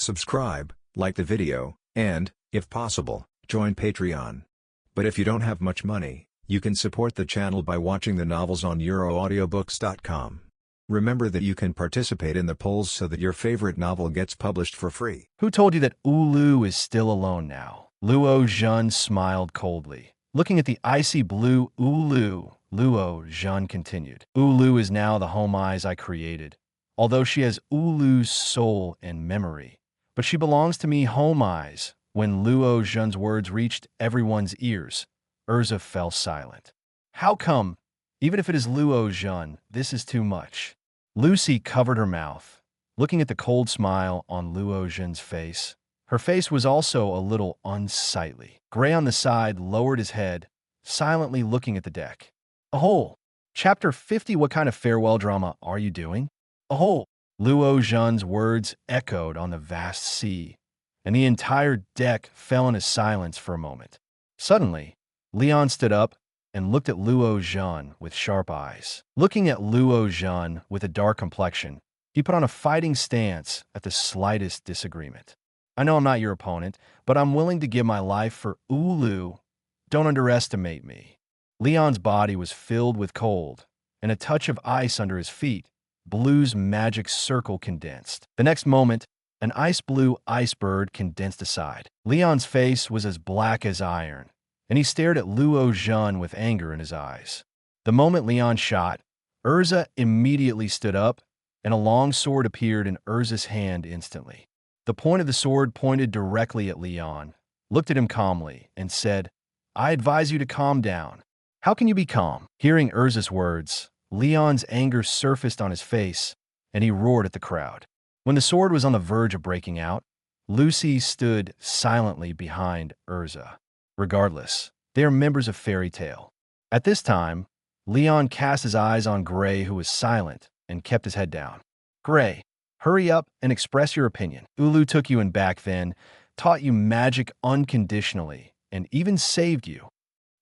subscribe, like the video, and, if possible, join Patreon. But if you don't have much money, you can support the channel by watching the novels on euroaudiobooks.com. Remember that you can participate in the polls so that your favorite novel gets published for free. Who told you that Ulu is still alone now? Luo Zhen smiled coldly. Looking at the icy blue Ulu, Luo Zhen continued. Ulu is now the home eyes I created, although she has Ulu's soul and memory. But she belongs to me home eyes. When Luo Zhen's words reached everyone's ears, Erza fell silent. How come? Even if it is Luo Zhen, this is too much. Lucy covered her mouth, looking at the cold smile on Luo Zhen's face. Her face was also a little unsightly. Gray on the side lowered his head, silently looking at the deck. A hole. Chapter 50. What kind of farewell drama are you doing? A hole. Luo Zhen's words echoed on the vast sea, and the entire deck fell into silence for a moment. Suddenly, Leon stood up and looked at Luo Zhen with sharp eyes. Looking at Luo Zhen with a dark complexion, he put on a fighting stance at the slightest disagreement. I know I'm not your opponent, but I'm willing to give my life for Ulu. Don't underestimate me. Leon's body was filled with cold, and a touch of ice under his feet. Blue's magic circle condensed. The next moment, an ice blue iceberg condensed aside. Leon's face was as black as iron, and he stared at Luo Zhen with anger in his eyes. The moment Leon shot, Erza immediately stood up, and a long sword appeared in Erza's hand instantly. The point of the sword pointed directly at Leon, looked at him calmly, and said, I advise you to calm down. How can you be calm? Hearing Erza's words, Leon's anger surfaced on his face, and he roared at the crowd. When the sword was on the verge of breaking out, Lucy stood silently behind Erza. Regardless, they are members of Fairy Tale. At this time, Leon cast his eyes on Gray, who was silent and kept his head down. Gray, hurry up and express your opinion. Ulu took you in back then, taught you magic unconditionally, and even saved you.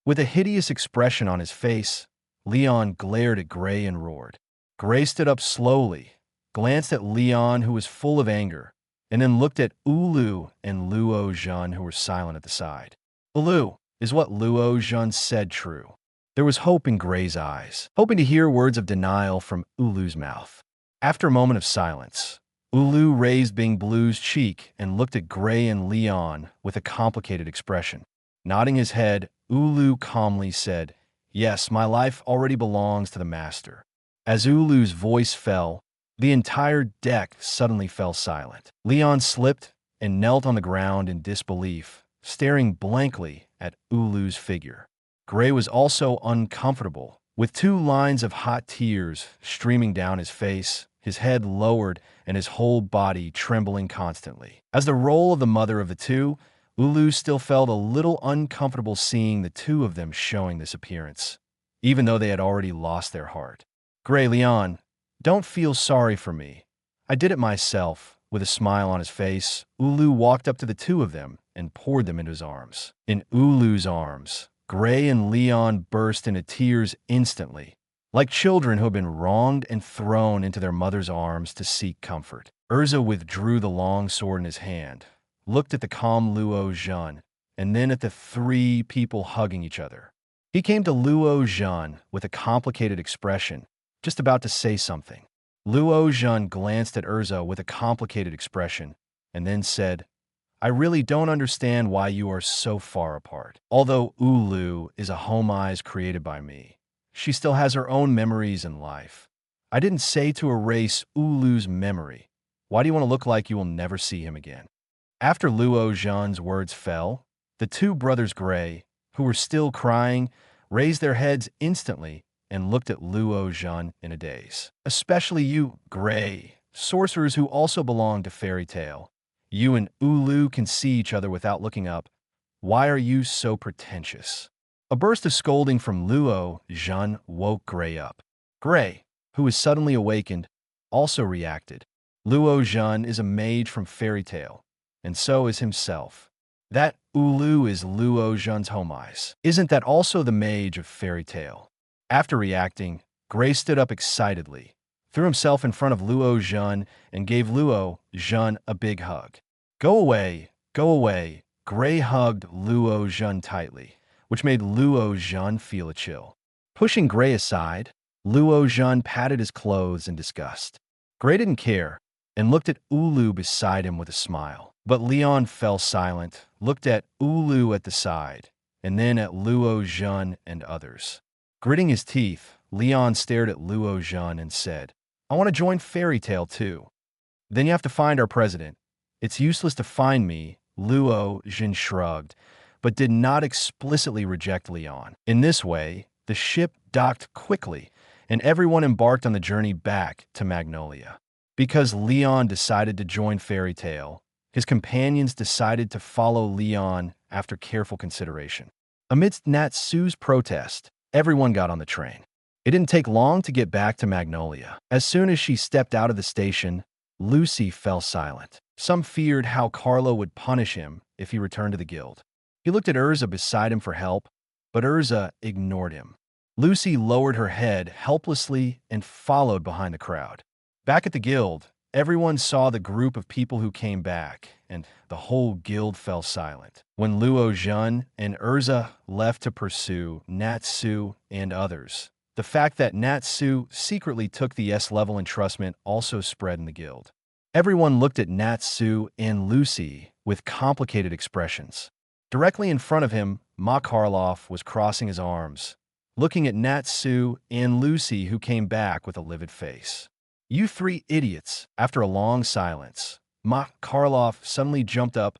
With a hideous expression on his face, Leon glared at Gray and roared. Gray stood up slowly, glanced at Leon, who was full of anger, and then looked at Ulu and Luo Zhen, who were silent at the side. Ulu, is what Luo Zhen said true? There was hope in Gray's eyes, hoping to hear words of denial from Ulu's mouth. After a moment of silence, Ulu raised Bing Blue's cheek and looked at Gray and Leon with a complicated expression. Nodding his head, Ulu calmly said, Yes, my life already belongs to the master. As Ulu's voice fell, the entire deck suddenly fell silent. Leon slipped and knelt on the ground in disbelief, staring blankly at Ulu's figure. Gray was also uncomfortable, with 2 lines of hot tears streaming down his face, his head lowered, and his whole body trembling constantly. As the role of the mother of the two, Ulu still felt a little uncomfortable seeing the 2 of them showing this appearance, even though they had already lost their heart. Gray, Leon, don't feel sorry for me. I did it myself. With a smile on his face, Ulu walked up to the 2 of them and poured them into his arms. In Ulu's arms, Gray and Leon burst into tears instantly, like children who have been wronged and thrown into their mother's arms to seek comfort. Erza withdrew the long sword in his hand, looked at the calm Luo Zhen, and then at the 3 people hugging each other. He came to Luo Zhen with a complicated expression, just about to say something. Luo Zhen glanced at Erza with a complicated expression, and then said, I really don't understand why you are so far apart. Although Ulu is a home eyes created by me, she still has her own memories in life. I didn't say to erase Ulu's memory. Why do you want to look like you will never see him again? After Luo Zhen's words fell, the 2 brothers Gray, who were still crying, raised their heads instantly and looked at Luo Zhen in a daze. Especially you, Gray, sorcerers who also belong to Fairy Tale. You and Ulu can see each other without looking up. Why are you so pretentious? A burst of scolding from Luo Zhen woke Gray up. Gray, who was suddenly awakened, also reacted. Luo Zhen is a mage from Fairy Tale, and so is himself. That Ulu is Luo Zhen's home eyes. Isn't that also the mage of Fairy Tale? After reacting, Gray stood up excitedly, threw himself in front of Luo Zhen, and gave Luo Zhen a big hug. Go away, go away. Gray hugged Luo Zhen tightly, which made Luo Zhen feel a chill. Pushing Gray aside, Luo Zhen patted his clothes in disgust. Gray didn't care and looked at Ulu beside him with a smile. But Leon fell silent, looked at Ulu at the side, and then at Luo Zhen and others. Gritting his teeth, Leon stared at Luo Zhen and said, I want to join Fairy Tale too. Then you have to find our president. It's useless to find me, Luo Zhen shrugged, but did not explicitly reject Leon. In this way, the ship docked quickly, and everyone embarked on the journey back to Magnolia. Because Leon decided to join Fairy Tale, his companions decided to follow Leon after careful consideration. Amidst Natsu's protest, everyone got on the train. It didn't take long to get back to Magnolia. As soon as she stepped out of the station, Lucy fell silent. Some feared how Carlo would punish him if he returned to the guild. He looked at Erza beside him for help, but Erza ignored him. Lucy lowered her head helplessly and followed behind the crowd. Back at the guild, everyone saw the group of people who came back, and the whole guild fell silent. When Luo Zhen and Erza left to pursue Natsu and others, the fact that Natsu secretly took the S-level entrustment also spread in the guild. Everyone looked at Natsu and Lucy with complicated expressions. Directly in front of him, Ma Karloff was crossing his arms, looking at Natsu and Lucy, who came back with a livid face. You three idiots. After a long silence, Ma Karloff suddenly jumped up.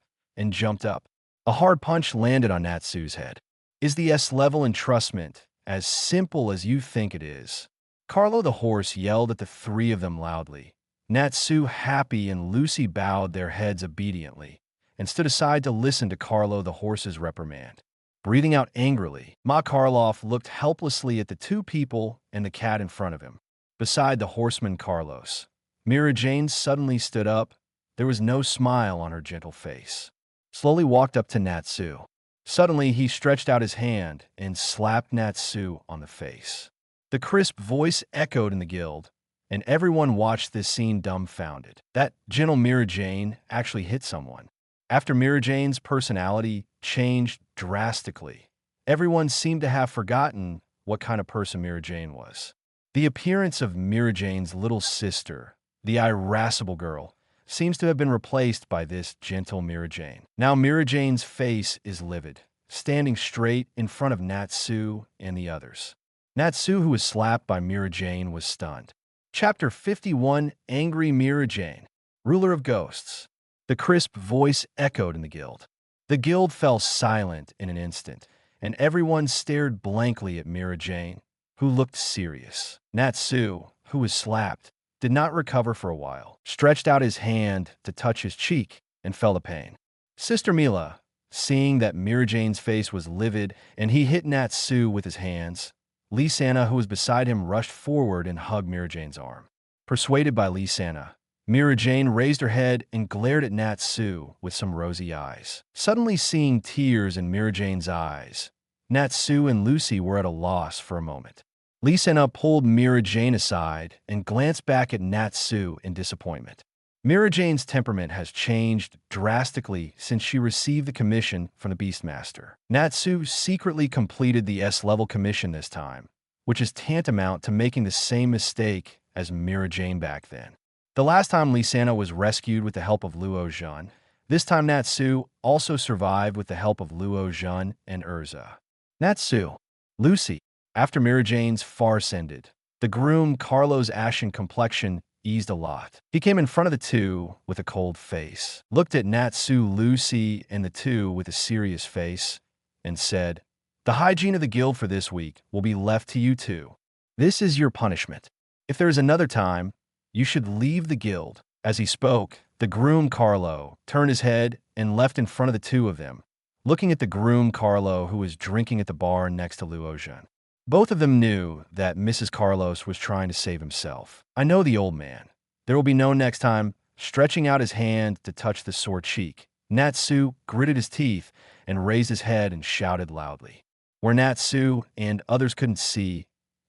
A hard punch landed on Natsu's head. Is the S-level entrustment as simple as you think it is? Carlo the horse yelled at the three of them loudly. Natsu, Happy, and Lucy bowed their heads obediently and stood aside to listen to Carlo the horse's reprimand. Breathing out angrily, Ma Karloff looked helplessly at the two people and the cat in front of him. Beside the horseman Carlos, Mira Jane suddenly stood up. There was no smile on her gentle face. Slowly walked up to Natsu. Suddenly, he stretched out his hand and slapped Natsu on the face. The crisp voice echoed in the guild, and everyone watched this scene dumbfounded. That gentle Mira Jane actually hit someone. After Mira Jane's personality changed drastically, everyone seemed to have forgotten what kind of person Mira Jane was. The appearance of Mira Jane's little sister, the irascible girl, seems to have been replaced by this gentle Mira Jane. Now Mira Jane's face is livid, standing straight in front of Natsu and the others. Natsu, who was slapped by Mira Jane, was stunned. Chapter 51, Angry Mira Jane, Ruler of Ghosts. The crisp voice echoed in the guild. The guild fell silent in an instant, and everyone stared blankly at Mira Jane, who looked serious. Natsu, who was slapped, did not recover for a while, stretched out his hand to touch his cheek, and felt the pain. Sister Mila, seeing that Mira Jane's face was livid and he hit Natsu with his hands, Lee Sana, who was beside him, rushed forward and hugged Mira Jane's arm. Persuaded by Lee Sana, Mira Jane raised her head and glared at Natsu with some rosy eyes. Suddenly seeing tears in Mira Jane's eyes, Natsu and Lucy were at a loss for a moment. Lee Sana pulled Mira Jane aside and glanced back at Natsu in disappointment. Mira Jane's temperament has changed drastically since she received the commission from the Beastmaster. Natsu secretly completed the S-level commission this time, which is tantamount to making the same mistake as Mira Jane back then. The last time Lee Sana was rescued with the help of Luo Zhen, this time Natsu also survived with the help of Luo Zhen and Erza. Natsu, Lucy. After Mira Jane's farce ended, the groom Carlo's ashen complexion eased a lot. He came in front of the two with a cold face, looked at Natsu, Lucy, and the two with a serious face, and said, "The hygiene of the guild for this week will be left to you two. This is your punishment. If there is another time, you should leave the guild." As he spoke, the groom Carlo turned his head and left in front of the two of them, looking at the groom Carlo, who was drinking at the bar next to Luo Zhen. Both of them knew that Mrs. Carlos was trying to save himself. "I know the old man. There will be no next time," stretching out his hand to touch the sore cheek. Natsu gritted his teeth and raised his head and shouted loudly. Where Natsu and others couldn't see,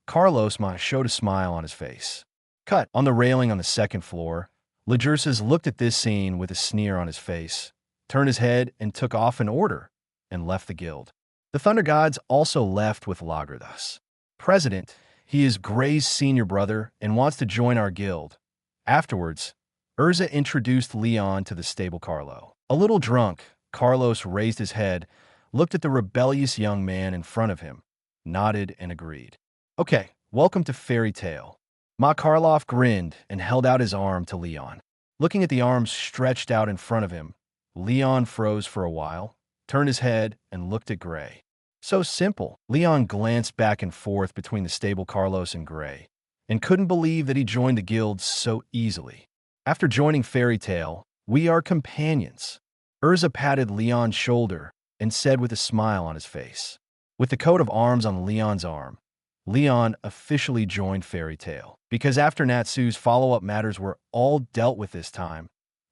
Carlos showed a smile on his face. Cut. On the railing on the second floor, Lajerses looked at this scene with a sneer on his face, turned his head and took off in order, and left the guild. The Thunder Gods also left with Lagerthus. President, he is Gray's senior brother and wants to join our guild. Afterwards, Erza introduced Leon to the stable Carlo. A little drunk, Carlos raised his head, looked at the rebellious young man in front of him, nodded and agreed. Okay, welcome to Fairy Tale. Ma Karloff grinned and held out his arm to Leon. Looking at the arms stretched out in front of him, Leon froze for a while, turned his head, and looked at Gray. So simple. Leon glanced back and forth between the stable Carlos and Gray, and couldn't believe that he joined the guild so easily. After joining Fairy Tale, we are companions. Erza patted Leon's shoulder and said with a smile on his face. With the coat of arms on Leon's arm, Leon officially joined Fairy Tale. Because after Natsu's follow-up matters were all dealt with this time,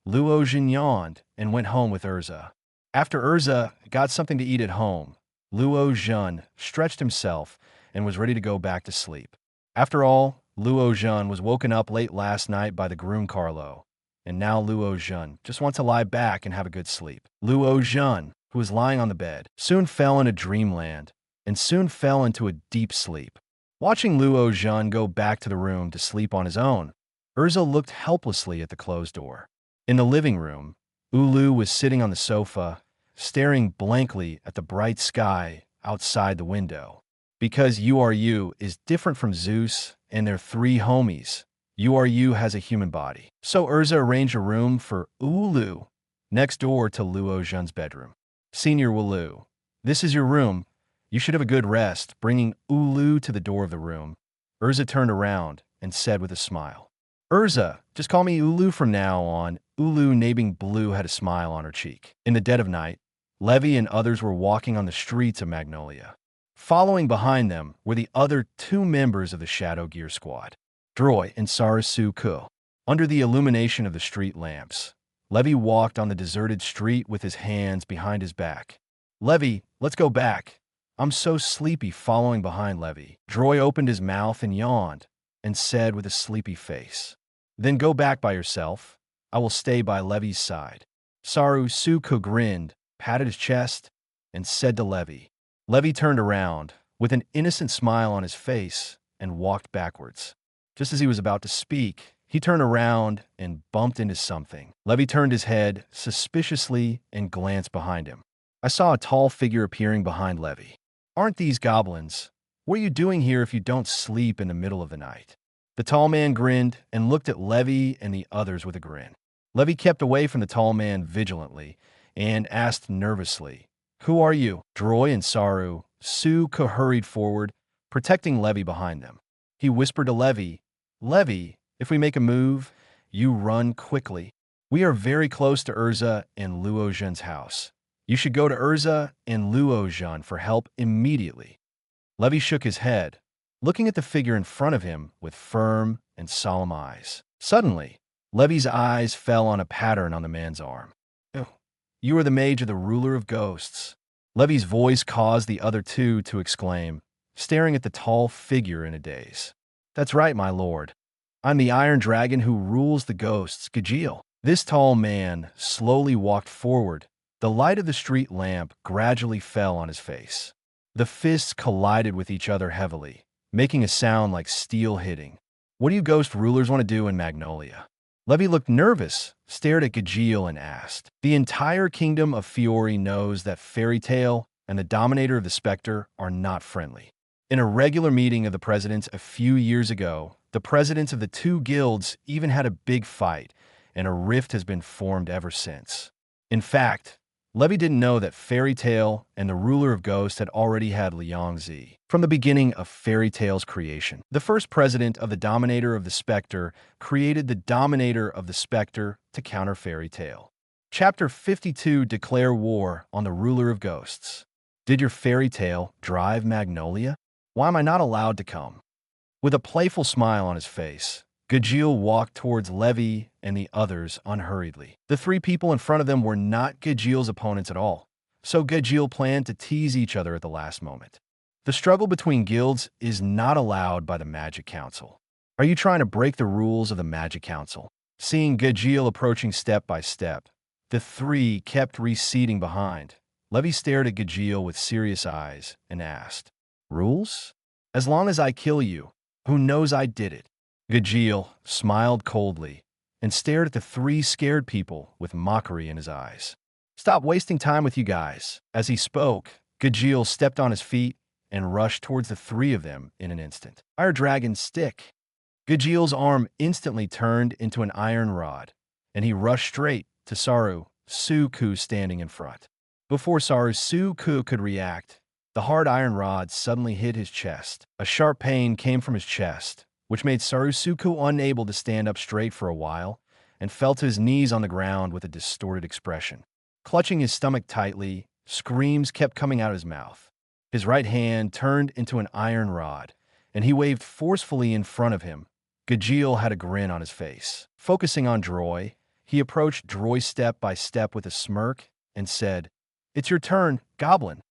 Luo Zhen yawned and went home with Erza. After Erza got something to eat at home, Luo Zhen stretched himself and was ready to go back to sleep. After all, Luo Zhen was woken up late last night by the groom Carlo, and now Luo Zhen just wants to lie back and have a good sleep. Luo Zhen, who was lying on the bed, soon fell into dreamland and soon fell into a deep sleep. Watching Luo Zhen go back to the room to sleep on his own, Erza looked helplessly at the closed door. In the living room, Ulu was sitting on the sofa, staring blankly at the bright sky outside the window. Because URU is different from Zeus and their three homies, URU has a human body. So Erza arranged a room for Ulu next door to Luo Zhen's bedroom. Senior Ulu, this is your room. You should have a good rest. Bringing Ulu to the door of the room, Erza turned around and said with a smile, Erza, just call me Ulu from now on. Ulu naming Blue had a smile on her cheek. In the dead of night, Levy and others were walking on the streets of Magnolia. Following behind them were the other two members of the Shadow Gear Squad, Droy and Sarasu Ku. Under the illumination of the street lamps, Levy walked on the deserted street with his hands behind his back. Levy, let's go back. I'm so sleepy. Following behind Levy, Droy opened his mouth and yawned and said with a sleepy face, Then go back by yourself. I will stay by Levy's side. Sarasu Ku grinned, patted his chest, and said to Levy. Levy turned around with an innocent smile on his face and walked backwards. Just as he was about to speak, he turned around and bumped into something. Levy turned his head suspiciously and glanced behind him. I saw a tall figure appearing behind Levy. Aren't these goblins? What are you doing here if you don't sleep in the middle of the night? The tall man grinned and looked at Levy and the others with a grin. Levy kept away from the tall man vigilantly and asked nervously, Who are you? Droy and Sarasu Ku hurried forward, protecting Levy behind them. He whispered to Levy, Levy, if we make a move, you run quickly. We are very close to Erza and Luo Zhen's house. You should go to Erza and Luo Zhen for help immediately. Levy shook his head, looking at the figure in front of him with firm and solemn eyes. Suddenly, Levy's eyes fell on a pattern on the man's arm. Oh, you are the mage of the ruler of ghosts. Levy's voice caused the other two to exclaim, staring at the tall figure in a daze. That's right, my lord. I'm the Iron Dragon who rules the ghosts, Gajeel. This tall man slowly walked forward. The light of the street lamp gradually fell on his face. The fists collided with each other heavily, making a sound like steel hitting. What do you ghost rulers want to do in Magnolia? Levy looked nervous, stared at Gajeel and asked. The entire kingdom of Fiori knows that Fairy Tale and the Dominator of the Spectre are not friendly. In a regular meeting of the presidents a few years ago, the presidents of the two guilds even had a big fight, and a rift has been formed ever since. In fact, Levy didn't know that Fairy Tale and the ruler of ghosts had already had Liangzi from the beginning of Fairy Tale's creation. The first president of the Dominator of the Spectre created the Dominator of the Spectre to counter Fairy Tale. Chapter 52 Declare War on the Ruler of Ghosts. Did your Fairy Tale drive Magnolia? Why am I not allowed to come? With a playful smile on his face, Gajeel walked towards Levy and the others unhurriedly. The three people in front of them were not Gajeel's opponents at all, so Gajeel planned to tease each other at the last moment. The struggle between guilds is not allowed by the Magic Council. Are you trying to break the rules of the Magic Council? Seeing Gajeel approaching step by step, the three kept receding behind. Levi stared at Gajeel with serious eyes and asked, "Rules? As long as I kill you, who knows I did it?" Gajeel smiled coldly and stared at the three scared people with mockery in his eyes. "Stop wasting time with you guys." As he spoke, Gajeel stepped on his feet and rushed towards the three of them in an instant. Fire Dragon Stick. Gajeel's arm instantly turned into an iron rod, and he rushed straight to Saru Suku standing in front. Before Saru Suku could react, the hard iron rod suddenly hit his chest. A sharp pain came from his chest, which made Saru Suku unable to stand up straight for a while, and fell to his knees on the ground with a distorted expression. Clutching his stomach tightly, screams kept coming out of his mouth. His right hand turned into an iron rod, and he waved forcefully in front of him. Gajeel had a grin on his face. Focusing on Droy, he approached Droy step by step with a smirk and said, "It's your turn, Goblin."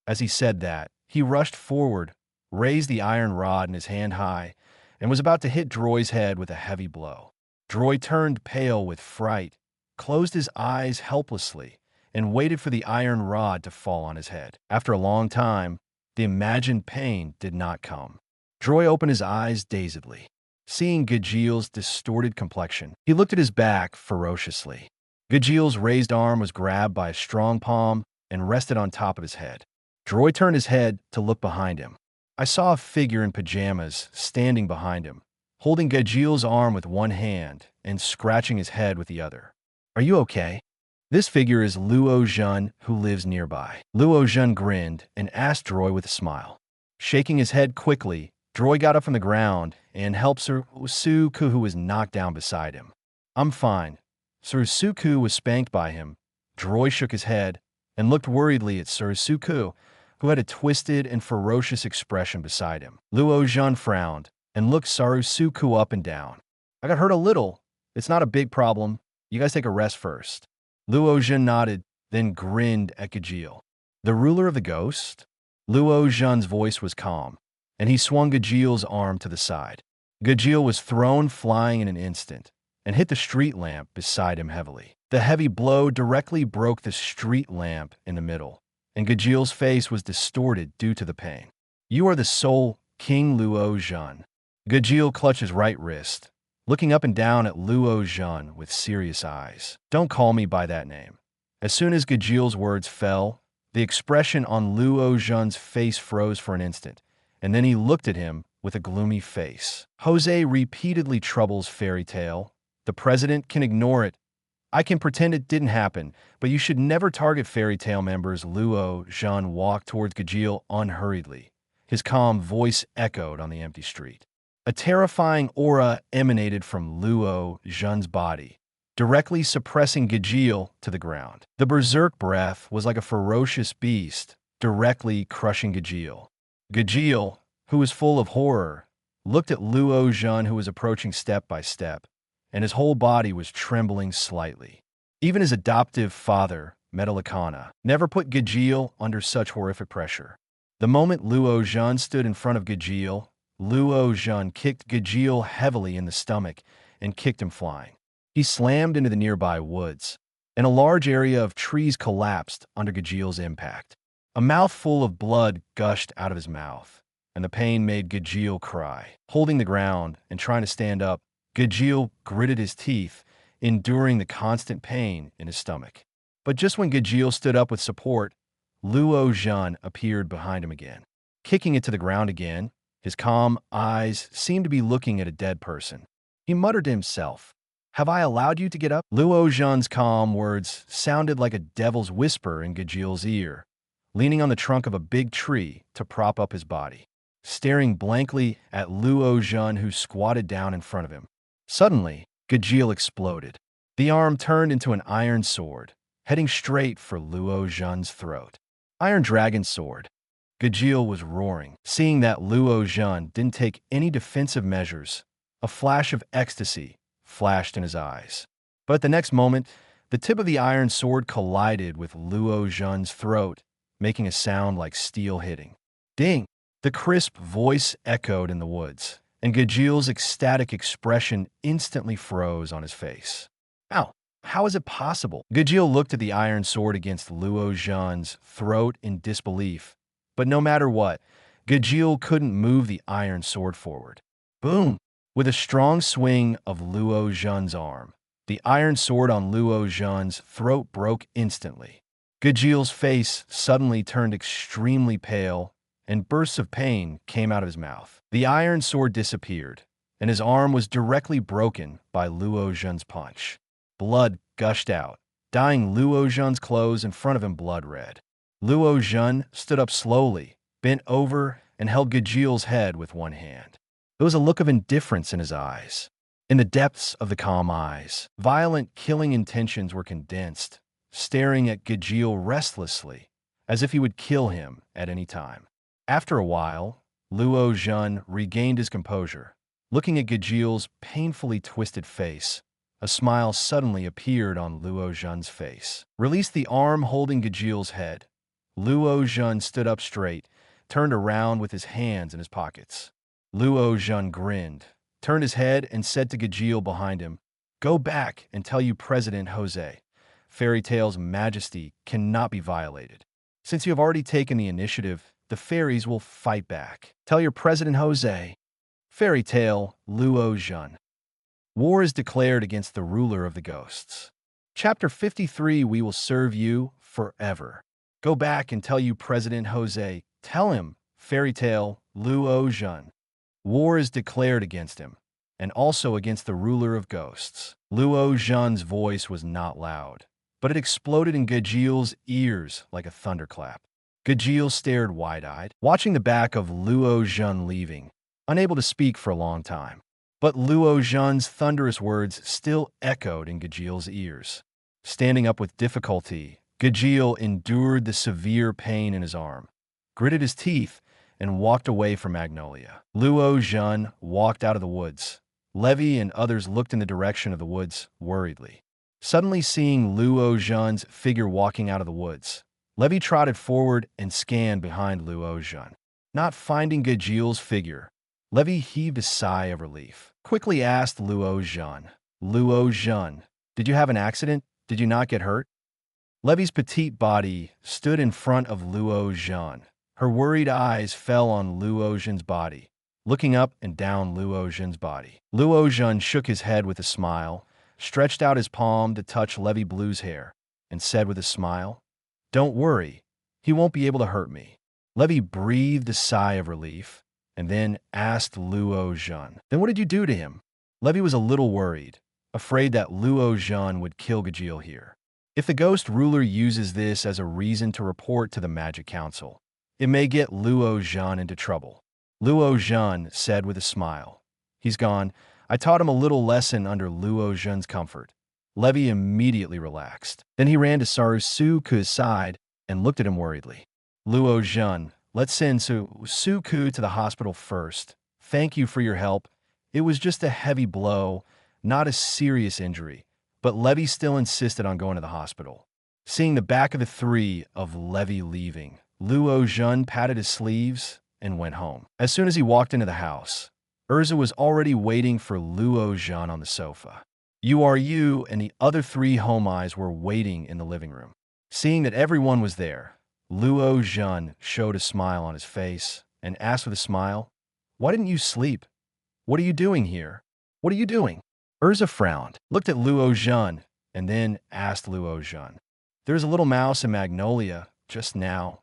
As he said that, he rushed forward, raised the iron rod in his hand high, and was about to hit Droy's head with a heavy blow. Droy turned pale with fright, closed his eyes helplessly, and waited for the iron rod to fall on his head. After a long time, the imagined pain did not come. Droy opened his eyes dazedly. Seeing Gajeel's distorted complexion, he looked at his back ferociously. Gajeel's raised arm was grabbed by a strong palm and rested on top of his head. Droy turned his head to look behind him. I saw a figure in pajamas standing behind him, holding Gajeel's arm with one hand and scratching his head with the other. "Are you okay?" This figure is Luo Zhen, who lives nearby. Luo Zhen grinned and asked Droy with a smile. Shaking his head quickly, Droy got up from the ground and helped Suku, who was knocked down beside him. "I'm fine." Suku was spanked by him. Droy shook his head and looked worriedly at Suku, who had a twisted and ferocious expression beside him. Luo Zhen frowned and looked Suku up and down. "I got hurt a little. It's not a big problem. You guys take a rest first." Luo Zhen nodded, then grinned at Gajeel. "The ruler of the ghost?" Luo Zhen's voice was calm, and he swung Gajeel's arm to the side. Gajeel was thrown flying in an instant and hit the street lamp beside him heavily. The heavy blow directly broke the street lamp in the middle, and Gajeel's face was distorted due to the pain. "You are the sole King Luo Zhen." Gajeel clutched his right wrist, looking up and down at Luo Zhen with serious eyes. "Don't call me by that name." As soon as Gajeel's words fell, the expression on Luo Zhen's face froze for an instant, and then he looked at him with a gloomy face. "Jose repeatedly troubles Fairy Tail. The president can ignore it. I can pretend it didn't happen, but you should never target Fairy Tail members." Luo Zhen walked towards Gajeel unhurriedly. His calm voice echoed on the empty street. A terrifying aura emanated from Luo Zhen's body, directly suppressing Gajeel to the ground. The berserk breath was like a ferocious beast, directly crushing Gajeel. Gajeel, who was full of horror, looked at Luo Zhen, who was approaching step by step, and his whole body was trembling slightly. Even his adoptive father, Metallicana, never put Gajeel under such horrific pressure. The moment Luo Zhen stood in front of Gajeel, Luo Zhen kicked Gajeel heavily in the stomach and kicked him flying. He slammed into the nearby woods, and a large area of trees collapsed under Gajeel's impact. A mouthful of blood gushed out of his mouth, and the pain made Gajeel cry. Holding the ground and trying to stand up, Gajeel gritted his teeth, enduring the constant pain in his stomach. But just when Gajeel stood up with support, Luo Zhen appeared behind him again. Kicking it to the ground again, his calm eyes seemed to be looking at a dead person. He muttered to himself, "Have I allowed you to get up?" Luo Zhen's calm words sounded like a devil's whisper in Gajeel's ear, leaning on the trunk of a big tree to prop up his body, staring blankly at Luo Zhen, who squatted down in front of him. Suddenly, Gajeel exploded. The arm turned into an iron sword, heading straight for Luo Zhen's throat. "Iron Dragon Sword." Gajeel was roaring. Seeing that Luo Zhen didn't take any defensive measures, a flash of ecstasy flashed in his eyes. But at the next moment, the tip of the iron sword collided with Luo Zhen's throat, making a sound like steel hitting. Ding! The crisp voice echoed in the woods, and Gajil's ecstatic expression instantly froze on his face. Ow! How is it possible? Gajil looked at the iron sword against Luo Zhen's throat in disbelief, but no matter what, Gajil couldn't move the iron sword forward. Boom! With a strong swing of Luo Zhen's arm, the iron sword on Luo Zhen's throat broke instantly. Gajil's face suddenly turned extremely pale, and bursts of pain came out of his mouth. The iron sword disappeared, and his arm was directly broken by Luo Zhen's punch. Blood gushed out, dyeing Luo Zhen's clothes in front of him blood red. Luo Zhen stood up slowly, bent over, and held Gajil's head with one hand. There was a look of indifference in his eyes. In the depths of the calm eyes, violent killing intentions were condensed, staring at Gajil restlessly, as if he would kill him at any time. After a while, Luo Zhen regained his composure. Looking at Gajil's painfully twisted face, a smile suddenly appeared on Luo Zhen's face. Release the arm holding Gajil's head. Luo Zhen stood up straight, turned around with his hands in his pockets. Luo Zhen grinned, turned his head, and said to Gajil behind him, "Go back and tell you President Jose, Fairy Tail's majesty cannot be violated. Since you have already taken the initiative, the fairies will fight back. Tell your President Jose, Fairy Tail, Luo Zhen. War is declared against the ruler of the ghosts. Chapter 53, we will serve you forever. Go back and tell you President Jose, tell him, Fairy Tail, Luo Zhen. War is declared against him, and also against the ruler of ghosts." Luo Zhen's voice was not loud, but it exploded in Gajil's ears like a thunderclap. Gajil stared wide-eyed, watching the back of Luo Zhen leaving, unable to speak for a long time. But Luo Zhen's thunderous words still echoed in Gajil's ears. Standing up with difficulty, Gajil endured the severe pain in his arm, gritted his teeth, and walked away from Magnolia. Luo Zhen walked out of the woods. Levi and others looked in the direction of the woods worriedly. Suddenly seeing Luo Zhen's figure walking out of the woods, Levi trotted forward and scanned behind Luo Zhen. Not finding Gajil's figure, Levi heaved a sigh of relief. Quickly asked Luo Zhen, "Luo Zhen, did you have an accident? Did you not get hurt?" Levi's petite body stood in front of Luo Zhen. Her worried eyes fell on Luo Zhen's body, looking up and down Luo Zhen's body. Luo Zhen shook his head with a smile, stretched out his palm to touch Levi Blue's hair, and said with a smile, "Don't worry, he won't be able to hurt me." Levi breathed a sigh of relief, and then asked Luo Zhen, "Then what did you do to him?" Levi was a little worried, afraid that Luo Zhen would kill Gajil here. If the ghost ruler uses this as a reason to report to the Magic Council, it may get Luo Zhen into trouble. Luo Zhen said with a smile, "He's gone. I taught him a little lesson under Luo Zhen's comfort." Levi immediately relaxed. Then he ran to Suku's side and looked at him worriedly. "Luo Zhen, let's send Suku to the hospital first. Thank you for your help. It was just a heavy blow, not a serious injury." But Levi still insisted on going to the hospital. Seeing the back of the three of Levi leaving, Luo Zhen patted his sleeves and went home. As soon as he walked into the house, Erza was already waiting for Luo Zhen on the sofa. You and the other three homies were waiting in the living room. Seeing that everyone was there, Luo Zhen showed a smile on his face and asked with a smile, "Why didn't you sleep? What are you doing here? What are you doing?" Erza frowned, looked at Luo Zhen, and then asked Luo Zhen, "There's a little mouse in Magnolia just now.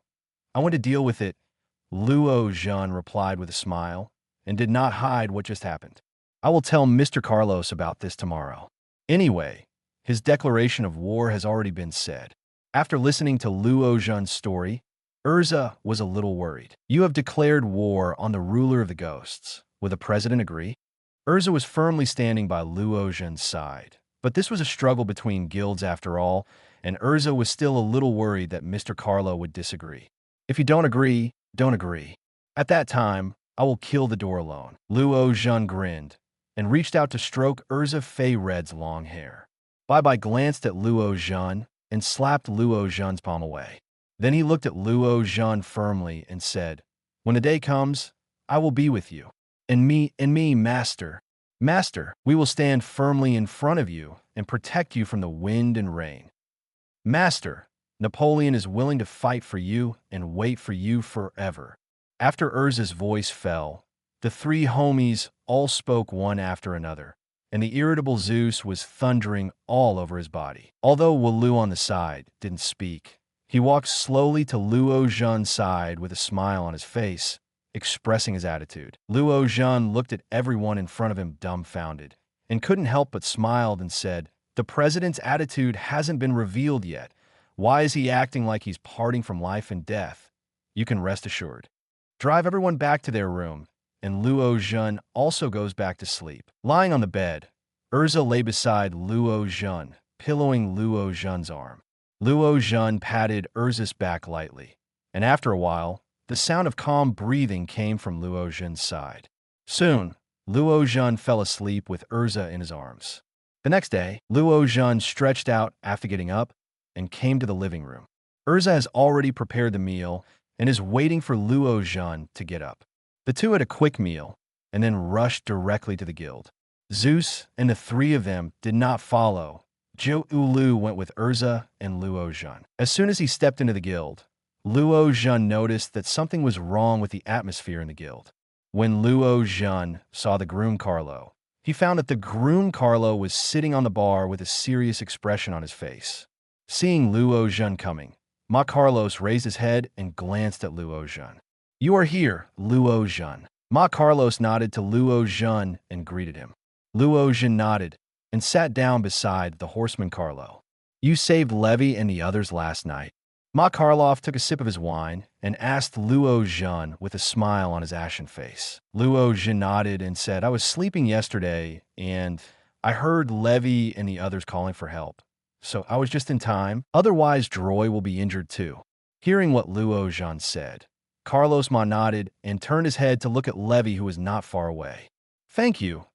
I want to deal with it." Luo Zhen replied with a smile and did not hide what just happened. "I will tell Mr. Carlos about this tomorrow. Anyway, his declaration of war has already been said." After listening to Luo Zhen's story, Erza was a little worried. "You have declared war on the ruler of the ghosts. Will the president agree?" Erza was firmly standing by Luo Zhen's side, but this was a struggle between guilds after all, and Erza was still a little worried that Mr. Carlo would disagree. "If you don't agree, don't agree. At that time, I will kill the door alone." Luo Zhen grinned and reached out to stroke Erza Fei Red's long hair. Bai glanced at Luo Zhen and slapped Luo Zhen's palm away. Then he looked at Luo Zhen firmly and said, "When the day comes, I will be with you." And me, master. Master, we will stand firmly in front of you and protect you from the wind and rain. Master, Napoleon is willing to fight for you and wait for you forever. After Erza's voice fell, the three homies all spoke one after another, and the irritable Zeus was thundering all over his body. Although Luo on the side didn't speak, he walked slowly to Luo Zhen's side with a smile on his face, expressing his attitude. Luo Zhen looked at everyone in front of him dumbfounded, and couldn't help but smiled and said, "The president's attitude hasn't been revealed yet. Why is he acting like he's parting from life and death? You can rest assured. Drive everyone back to their room, and Luo Zhen also goes back to sleep." Lying on the bed, Erza lay beside Luo Zhen, pillowing Luo Zhen's arm. Luo Zhen patted Erza's back lightly, and after a while, the sound of calm breathing came from Luo Zhen's side. Soon, Luo Zhen fell asleep with Erza in his arms. The next day, Luo Zhen stretched out after getting up and came to the living room. Erza has already prepared the meal and is waiting for Luo Zhen to get up. The two had a quick meal and then rushed directly to the guild. Zeus and the three of them did not follow. Zhou Ulu went with Erza and Luo Zhen. As soon as he stepped into the guild, Luo Zhen noticed that something was wrong with the atmosphere in the guild. When Luo Zhen saw the groom Carlo, he found that the groom Carlo was sitting on the bar with a serious expression on his face. Seeing Luo Zhen coming, Ma Carlos raised his head and glanced at Luo Zhen. "You are here, Luo Zhen." Ma Carlos nodded to Luo Zhen and greeted him. Luo Zhen nodded and sat down beside the horseman Carlo. "You saved Levy and the others last night." Ma Karloff took a sip of his wine and asked Luo Zhen with a smile on his ashen face. Luo Zhen nodded and said, "I was sleeping yesterday, and I heard Levy and the others calling for help. So I was just in time. Otherwise, Droy will be injured too." Hearing what Luo Zhen said, Carlos Ma nodded and turned his head to look at Levy, who was not far away. "Thank you."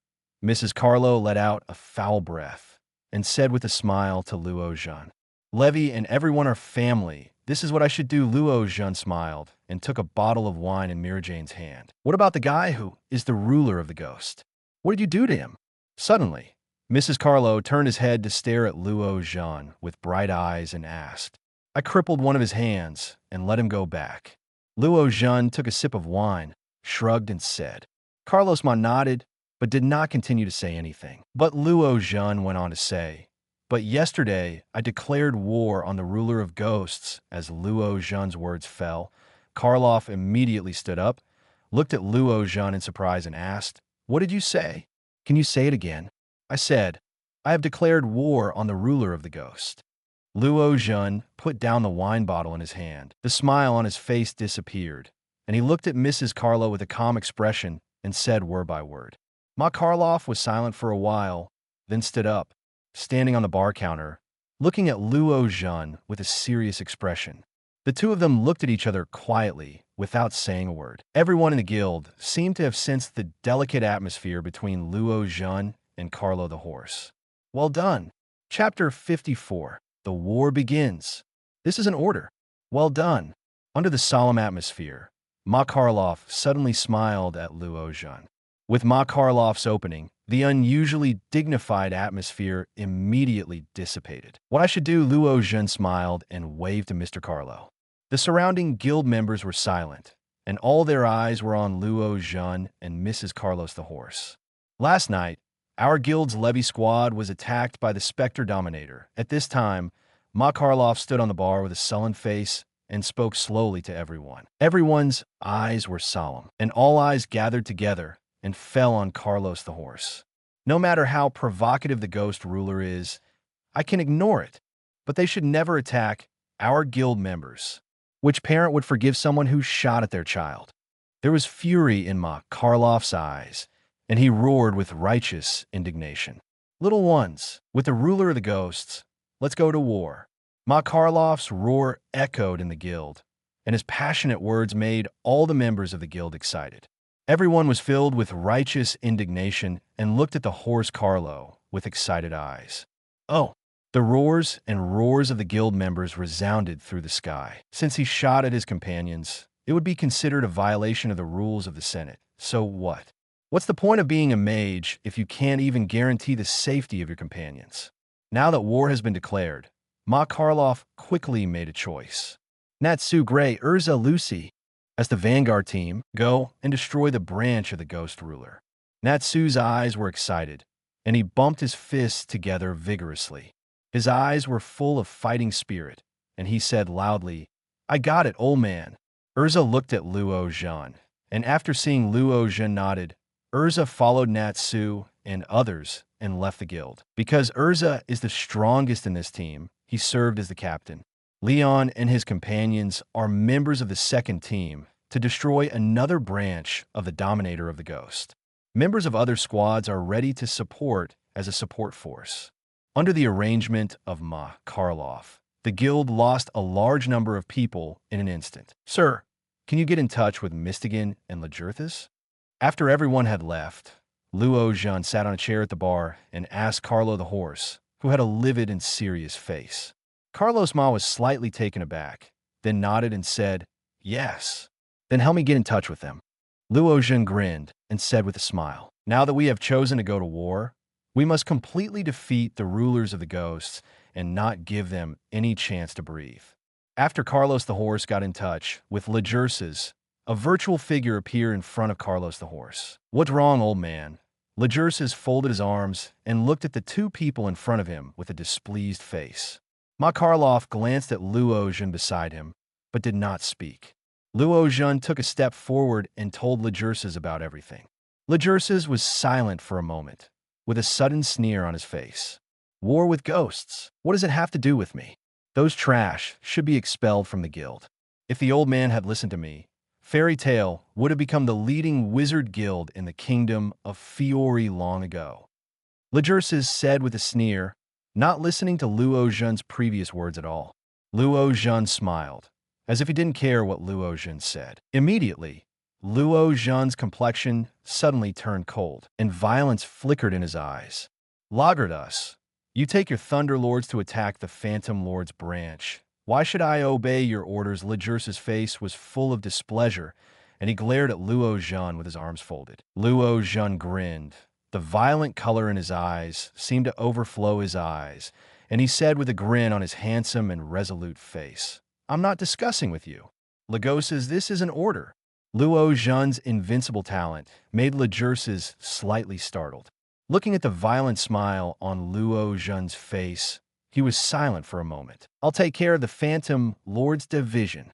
Mrs. Carlo let out a foul breath and said with a smile to Luo Zhen, "Levy and everyone are family. This is what I should do." Luo Zhen smiled and took a bottle of wine in Mirajane's hand. "What about the guy who is the ruler of the ghost? What did you do to him?" Suddenly, Mrs. Carlo turned his head to stare at Luo Zhen with bright eyes and asked, "I crippled one of his hands and let him go back." Luo Zhen took a sip of wine, shrugged and said. Carlos Ma nodded, but did not continue to say anything. But Luo Zhen went on to say, "But yesterday I declared war on the ruler of ghosts." As Luo Zhen's words fell, Karloff immediately stood up, looked at Luo Zhen in surprise and asked, "What did you say? Can you say it again?" "I said, I have declared war on the ruler of the ghost." Luo Zhen put down the wine bottle in his hand. The smile on his face disappeared, and he looked at Mrs. Carlo with a calm expression and said word by word. Ma Karloff was silent for a while, then stood up, standing on the bar counter, looking at Luo Zhen with a serious expression. The two of them looked at each other quietly, without saying a word. Everyone in the guild seemed to have sensed the delicate atmosphere between Luo Zhen and Carlo the horse. Well done. Chapter 54. The war begins. This is an order. Well done. Under the solemn atmosphere, Ma Karloff suddenly smiled at Luo Zhen. With Ma Karloff's opening, the unusually dignified atmosphere immediately dissipated. "What I should do," Luo Zhen smiled and waved to Mr. Carlo. The surrounding guild members were silent, and all their eyes were on Luo Zhen and Mrs. Carlos the horse. "Last night, our guild's levy squad was attacked by the Spectre Dominator. At this time, Ma Karloff stood on the bar with a sullen face and spoke slowly to everyone. Everyone's eyes were solemn, and all eyes gathered together and fell on Carlos the horse. No matter how provocative the ghost ruler is, I can ignore it, but they should never attack our guild members. Which parent would forgive someone who shot at their child?" There was fury in Ma Karloff's eyes, and he roared with righteous indignation. "Little ones, with the ruler of the ghosts, let's go to war." Ma Karloff's roar echoed in the guild, and his passionate words made all the members of the guild excited. Everyone was filled with righteous indignation and looked at the horse Carlo with excited eyes. "Oh!" The roars and roars of the guild members resounded through the sky. Since he shot at his companions, it would be considered a violation of the rules of the Senate. So what? What's the point of being a mage if you can't even guarantee the safety of your companions? Now that war has been declared, Ma Karlov quickly made a choice. Natsu Gray, Erza Lucy, as the vanguard team, go and destroy the branch of the ghost ruler. Natsu's eyes were excited, and he bumped his fists together vigorously. His eyes were full of fighting spirit, and he said loudly, "I got it, old man." Erza looked at Luo Zhen, and after seeing Luo Zhen nodded, Erza followed Natsu and others and left the guild. Because Erza is the strongest in this team, he served as the captain. Leon and his companions are members of the second team to destroy another branch of the Dominator of the Ghost. Members of other squads are ready to support as a support force. Under the arrangement of Ma Karlov, the guild lost a large number of people in an instant. "Sir, can you get in touch with Mistigan and Lajerthis?" After everyone had left, Luo Zhen sat on a chair at the bar and asked Carlo the horse, who had a livid and serious face. Carlos Ma was slightly taken aback, then nodded and said, "Yes." "Then help me get in touch with them." Luo Zhen grinned and said with a smile, "Now that we have chosen to go to war, we must completely defeat the rulers of the ghosts and not give them any chance to breathe." After Carlos the horse got in touch with Lajerthis, a virtual figure appeared in front of Carlos the horse. "What's wrong, old man?" Lajerthis folded his arms and looked at the two people in front of him with a displeased face. Makarlov glanced at Luo Zhen beside him, but did not speak. Luo Zhen took a step forward and told Lajerthis about everything. Lajerthis was silent for a moment, with a sudden sneer on his face. "War with ghosts? What does it have to do with me? Those trash should be expelled from the guild." If the old man had listened to me, Fairy Tale would have become the leading wizard guild in the kingdom of Fiori long ago. Lajerthis said with a sneer, not listening to Luo Zhen's previous words at all. Luo Zhen smiled, as if he didn't care what Luo Zhen said. Immediately, Luo Zhen's complexion suddenly turned cold, and violence flickered in his eyes. "Lagerdas, you take your Thunder Lords to attack the Phantom Lord's branch. Why should I obey your orders?" Lajerthis' face was full of displeasure, and he glared at Luo Zhen with his arms folded. Luo Zhen grinned. The violent color in his eyes seemed to overflow his eyes, and he said with a grin on his handsome and resolute face, "I'm not discussing with you. Lagosas, this is an order." Luo Zhen's invincible talent made Lajerthis slightly startled. Looking at the violent smile on Luo Zhen's face, he was silent for a moment. "I'll take care of the Phantom Lord's division."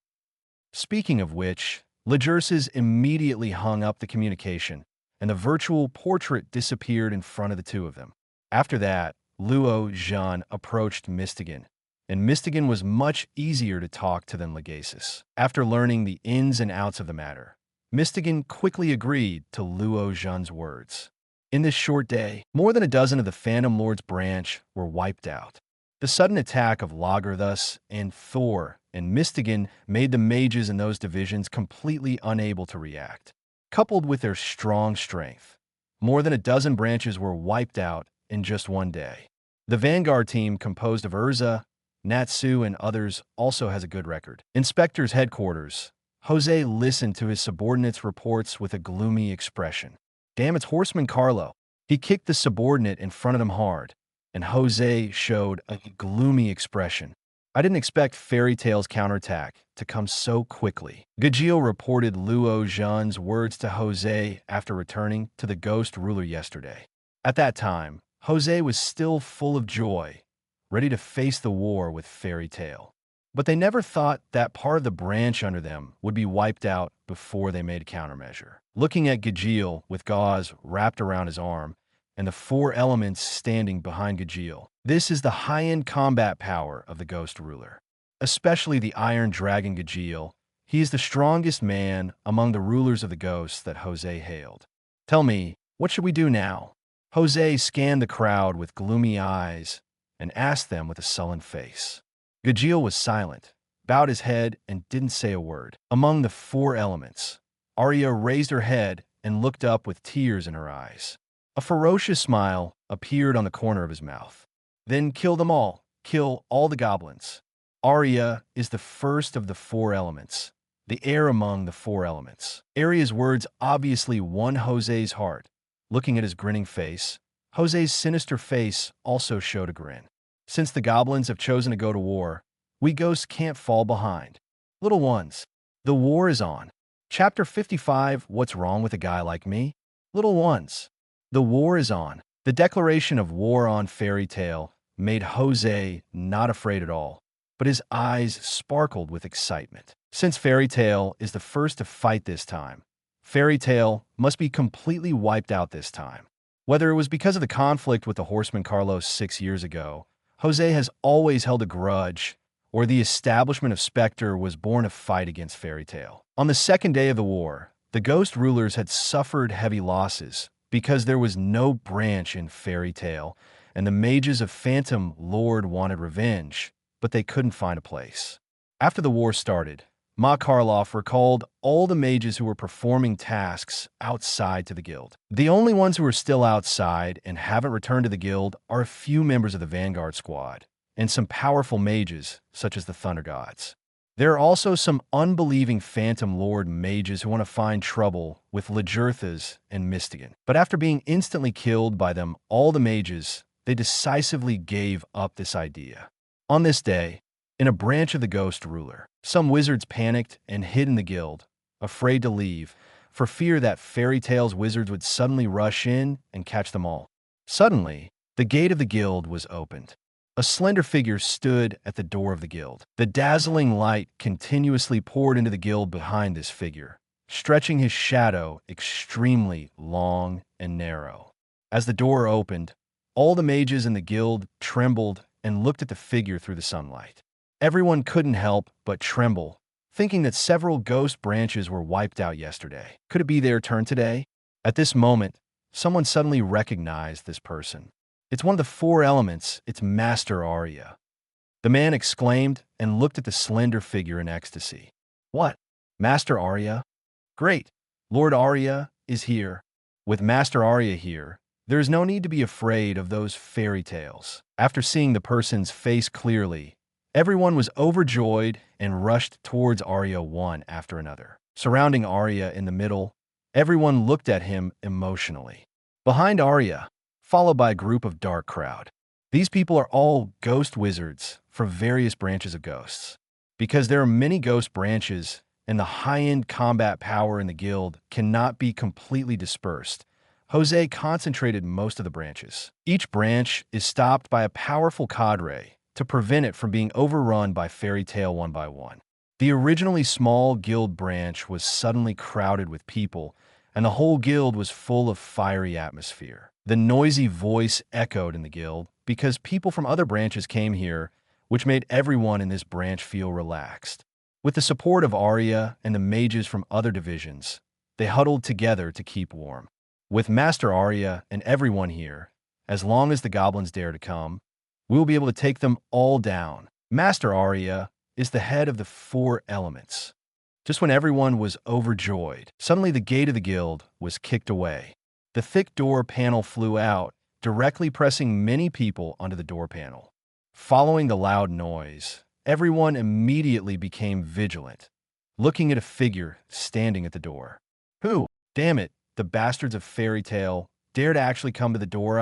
Speaking of which, Lajerthis immediately hung up the communication, and the virtual portrait disappeared in front of the two of them. After that, Luo Zhen approached Mistigan, and Mistigan was much easier to talk to than Legasis. After learning the ins and outs of the matter, Mistigan quickly agreed to Luo Zhen's words. In this short day, more than a dozen of the Phantom Lord's branch were wiped out. The sudden attack of Lagerthus and Thor and Mistigan made the mages in those divisions completely unable to react. Coupled with their strong strength, more than a dozen branches were wiped out in just one day. The vanguard team, composed of Erza, Natsu, and others, also has a good record. Inspector's headquarters, Jose listened to his subordinate's reports with a gloomy expression. "Damn, it's Horseman Carlo." He kicked the subordinate in front of him hard, and Jose showed a gloomy expression. "I didn't expect Fairy Tale's counterattack to come so quickly." Gajil reported Luo Zhen's words to Jose after returning to the Ghost Ruler yesterday. At that time, Jose was still full of joy, ready to face the war with Fairy Tale. But they never thought that part of the branch under them would be wiped out before they made a countermeasure. Looking at Gajil with gauze wrapped around his arm, and the four elements standing behind Gajil. This is the high-end combat power of the Ghost Ruler. Especially the Iron Dragon Gajil. He is the strongest man among the rulers of the ghosts that Jose hailed. "Tell me, what should we do now?" Jose scanned the crowd with gloomy eyes and asked them with a sullen face. Gajil was silent, bowed his head, and didn't say a word. Among the four elements, Arya raised her head and looked up with tears in her eyes. A ferocious smile appeared on the corner of his mouth. "Then kill them all. Kill all the goblins." Arya is the first of the four elements, the air among the four elements. Arya's words obviously won Jose's heart. Looking at his grinning face, Jose's sinister face also showed a grin. Since the goblins have chosen to go to war, we ghosts can't fall behind. Little ones, the war is on. Chapter 55, What's Wrong with a Guy Like Me? Little ones, the war is on. The declaration of war on Fairy Tale made Jose not afraid at all, but his eyes sparkled with excitement. Since Fairy Tale is the first to fight this time, Fairy Tale must be completely wiped out this time. Whether it was because of the conflict with the Horseman Carlos 6 years ago, Jose has always held a grudge, or the establishment of Spectre was born to fight against Fairy Tale. On the second day of the war, the ghost rulers had suffered heavy losses because there was no branch in Fairy Tale, and the mages of Phantom Lord wanted revenge, but they couldn't find a place. After the war started, Ma Karloff recalled all the mages who were performing tasks outside to the guild. The only ones who are still outside and haven't returned to the guild are a few members of the Vanguard squad, and some powerful mages, such as the Thunder Gods. There are also some unbelieving Phantom Lord mages who want to find trouble with Lajerthas and Mystigan. But after being instantly killed by them, all the mages, they decisively gave up this idea. On this day, in a branch of the Ghost Ruler, some wizards panicked and hid in the guild, afraid to leave, for fear that Fairy Tale's wizards would suddenly rush in and catch them all. Suddenly, the gate of the guild was opened. A slender figure stood at the door of the guild. The dazzling light continuously poured into the guild behind this figure, stretching his shadow extremely long and narrow. As the door opened, all the mages in the guild trembled and looked at the figure through the sunlight. Everyone couldn't help but tremble, thinking that several ghost branches were wiped out yesterday. Could it be their turn today? At this moment, someone suddenly recognized this person. It's one of the four elements, it's Master Arya. The man exclaimed and looked at the slender figure in ecstasy. What? Master Arya? Great! Lord Arya is here. With Master Arya here, there is no need to be afraid of those fairy tales. After seeing the person's face clearly, everyone was overjoyed and rushed towards Arya one after another. Surrounding Arya in the middle, everyone looked at him emotionally. Behind Arya, followed by a group of dark crowd. These people are all ghost wizards from various branches of ghosts. Because there are many ghost branches and the high-end combat power in the guild cannot be completely dispersed, Jose concentrated most of the branches. Each branch is stopped by a powerful cadre to prevent it from being overrun by Fairy Tale one by one. The originally small guild branch was suddenly crowded with people, and the whole guild was full of fiery atmosphere. The noisy voice echoed in the guild because people from other branches came here, which made everyone in this branch feel relaxed. With the support of Arya and the mages from other divisions, they huddled together to keep warm. With Master Arya and everyone here, as long as the goblins dare to come, we will be able to take them all down. Master Arya is the head of the four elements. Just when everyone was overjoyed, suddenly the gate of the guild was kicked away. The thick door panel flew out, directly pressing many people onto the door panel. Following the loud noise, everyone immediately became vigilant, looking at a figure standing at the door. Who? Damn it, the bastards of Fairy Tale dare to actually come to the door.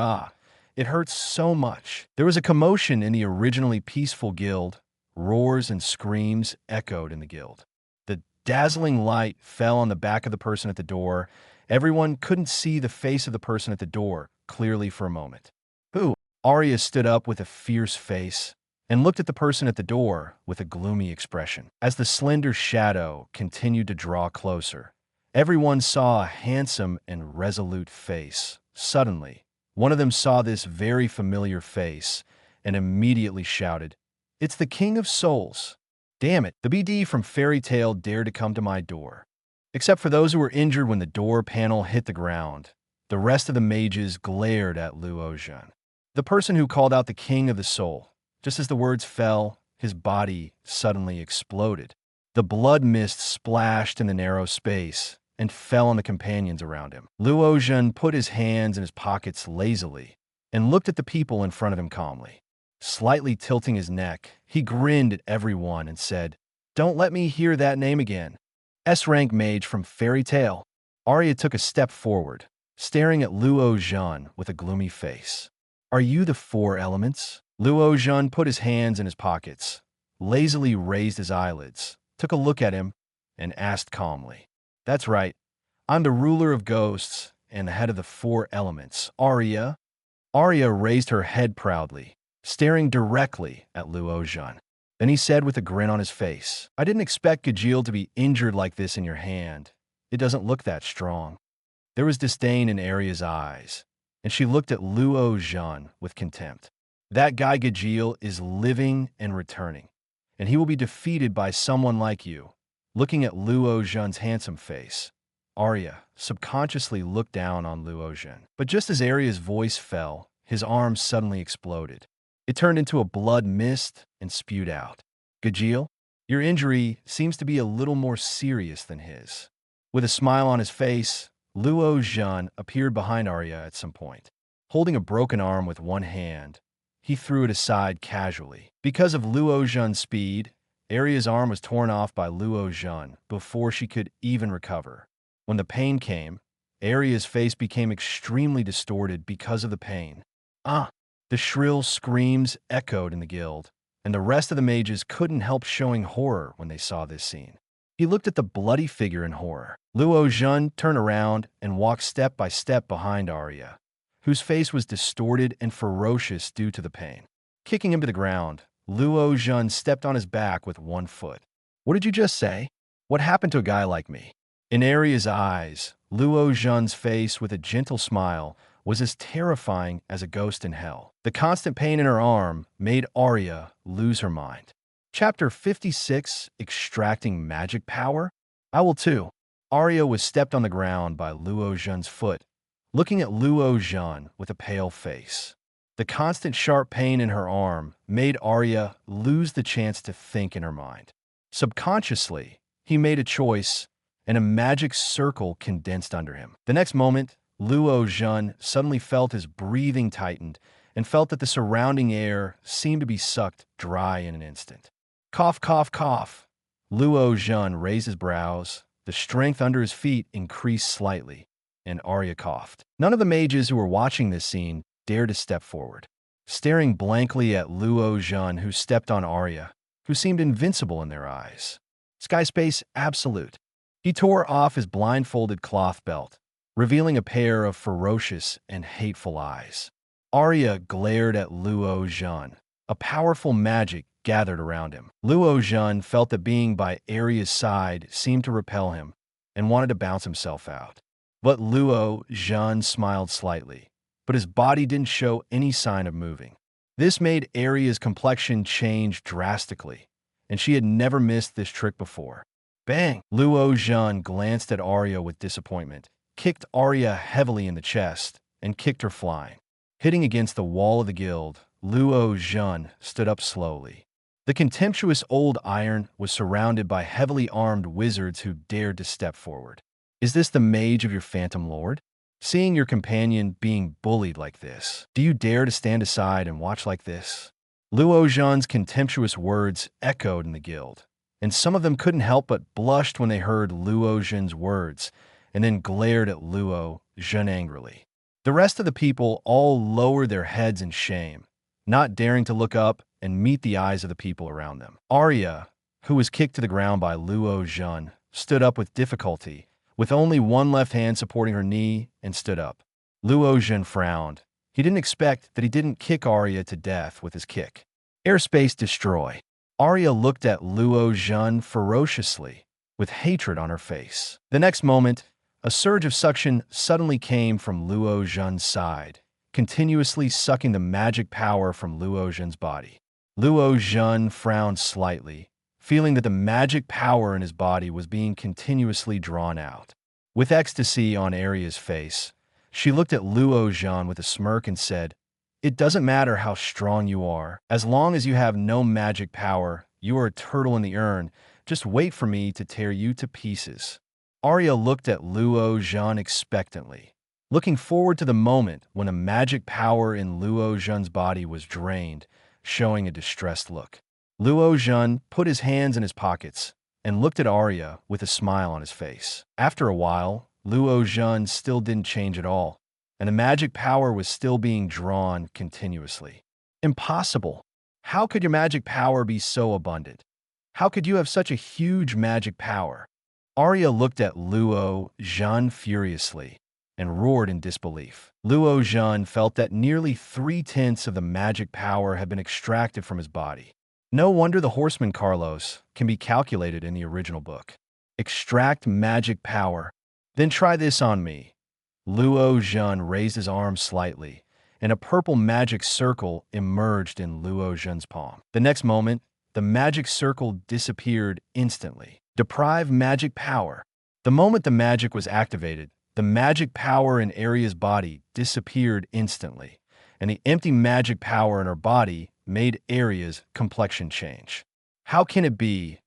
It hurts so much. There was a commotion in the originally peaceful guild. Roars and screams echoed in the guild. The dazzling light fell on the back of the person at the door. Everyone couldn't see the face of the person at the door clearly for a moment. Who? Arya stood up with a fierce face and looked at the person at the door with a gloomy expression. As the slender shadow continued to draw closer, everyone saw a handsome and resolute face. Suddenly, one of them saw this very familiar face and immediately shouted, "It's the King of Souls! Damn it, the BD from Fairy Tale dared to come to my door." Except for those who were injured when the door panel hit the ground, the rest of the mages glared at Luo Zhen. The person who called out the King of the Soul. Just as the words fell, his body suddenly exploded. The blood mist splashed in the narrow space and fell on the companions around him. Luo Zhen put his hands in his pockets lazily and looked at the people in front of him calmly. Slightly tilting his neck, he grinned at everyone and said, "Don't let me hear that name again." S-rank mage from Fairy Tale. Arya took a step forward, staring at Luo Zhen with a gloomy face. Are you the four elements? Luo Zhen put his hands in his pockets, lazily raised his eyelids, took a look at him, and asked calmly. That's right. I'm the ruler of ghosts and the head of the four elements. Arya? Arya raised her head proudly, staring directly at Luo Zhen. Then he said with a grin on his face, I didn't expect Gajeel to be injured like this in your hand. It doesn't look that strong. There was disdain in Arya's eyes, and she looked at Luo Zhen with contempt. That guy Gajeel is living and returning, and he will be defeated by someone like you. Looking at Luo Zhen's handsome face, Arya subconsciously looked down on Luo Zhen. But just as Arya's voice fell, his arm suddenly exploded. It turned into a blood mist and spewed out. Gajeel, your injury seems to be a little more serious than his. With a smile on his face, Luo Zhen appeared behind Arya at some point. Holding a broken arm with one hand, he threw it aside casually. Because of Luo Zhen's speed, Arya's arm was torn off by Luo Zhen before she could even recover. When the pain came, Arya's face became extremely distorted because of the pain. The shrill screams echoed in the guild, and the rest of the mages couldn't help showing horror when they saw this scene. He looked at the bloody figure in horror. Luo Zhen turned around and walked step by step behind Arya, whose face was distorted and ferocious due to the pain. Kicking him to the ground, Luo Zhen stepped on his back with one foot. What did you just say? What happened to a guy like me? In Arya's eyes, Luo Zhen's face with a gentle smile was as terrifying as a ghost in hell. The constant pain in her arm made Arya lose her mind. Chapter 56, Extracting Magic Power? I will too. Arya was stepped on the ground by Luo Zhen's foot, looking at Luo Zhen with a pale face. The constant sharp pain in her arm made Arya lose the chance to think in her mind. Subconsciously, he made a choice, and a magic circle condensed under him. The next moment, Luo Zhen suddenly felt his breathing tightened and felt that the surrounding air seemed to be sucked dry in an instant. Cough, cough, cough. Luo Zhen raised his brows. The strength under his feet increased slightly, and Arya coughed. None of the mages who were watching this scene dared to step forward, staring blankly at Luo Zhen, who stepped on Arya, who seemed invincible in their eyes. Sky Space Absolute. He tore off his blindfolded cloth belt, revealing a pair of ferocious and hateful eyes. Arya glared at Luo Zhen. A powerful magic gathered around him. Luo Zhen felt that being by Arya's side seemed to repel him and wanted to bounce himself out. But Luo Zhen smiled slightly, but his body didn't show any sign of moving. This made Arya's complexion change drastically, and she had never missed this trick before. Bang! Luo Zhen glanced at Arya with disappointment, kicked Arya heavily in the chest, and kicked her flying. Hitting against the wall of the guild, Luo Zhen stood up slowly. The contemptuous old iron was surrounded by heavily armed wizards who dared to step forward. Is this the mage of your phantom lord? Seeing your companion being bullied like this, do you dare to stand aside and watch like this? Luo Zhen's contemptuous words echoed in the guild, and some of them couldn't help but blushed when they heard Luo Zhen's words, and then glared at Luo Zhen angrily. The rest of the people all lowered their heads in shame, not daring to look up and meet the eyes of the people around them. Arya, who was kicked to the ground by Luo Zhen, stood up with difficulty, with only one left hand supporting her knee, and stood up. Luo Zhen frowned. He didn't expect that he didn't kick Arya to death with his kick. Airspace destroy. Arya looked at Luo Zhen ferociously, with hatred on her face. The next moment, a surge of suction suddenly came from Luo Zhen's side, continuously sucking the magic power from Luo Zhen's body. Luo Zhen frowned slightly, feeling that the magic power in his body was being continuously drawn out. With ecstasy on Arya's face, she looked at Luo Zhen with a smirk and said, "It doesn't matter how strong you are. As long as you have no magic power, you are a turtle in the urn. Just wait for me to tear you to pieces." Arya looked at Luo Zhen expectantly, looking forward to the moment when the magic power in Luo Zhen's body was drained, showing a distressed look. Luo Zhen put his hands in his pockets, and looked at Arya with a smile on his face. After a while, Luo Zhen still didn't change at all, and the magic power was still being drawn continuously. Impossible. How could your magic power be so abundant? How could you have such a huge magic power? Arya looked at Luo Zhen furiously and roared in disbelief. Luo Zhen felt that nearly 3/10 of the magic power had been extracted from his body. No wonder the horseman Carlos can be calculated in the original book. Extract magic power. Then try this on me. Luo Zhen raised his arm slightly, and a purple magic circle emerged in Luo Zhen's palm. The next moment, the magic circle disappeared instantly. Deprive magic power. The moment the magic was activated, the magic power in Arya's body disappeared instantly, and the empty magic power in her body made Arya's complexion change. How can it be?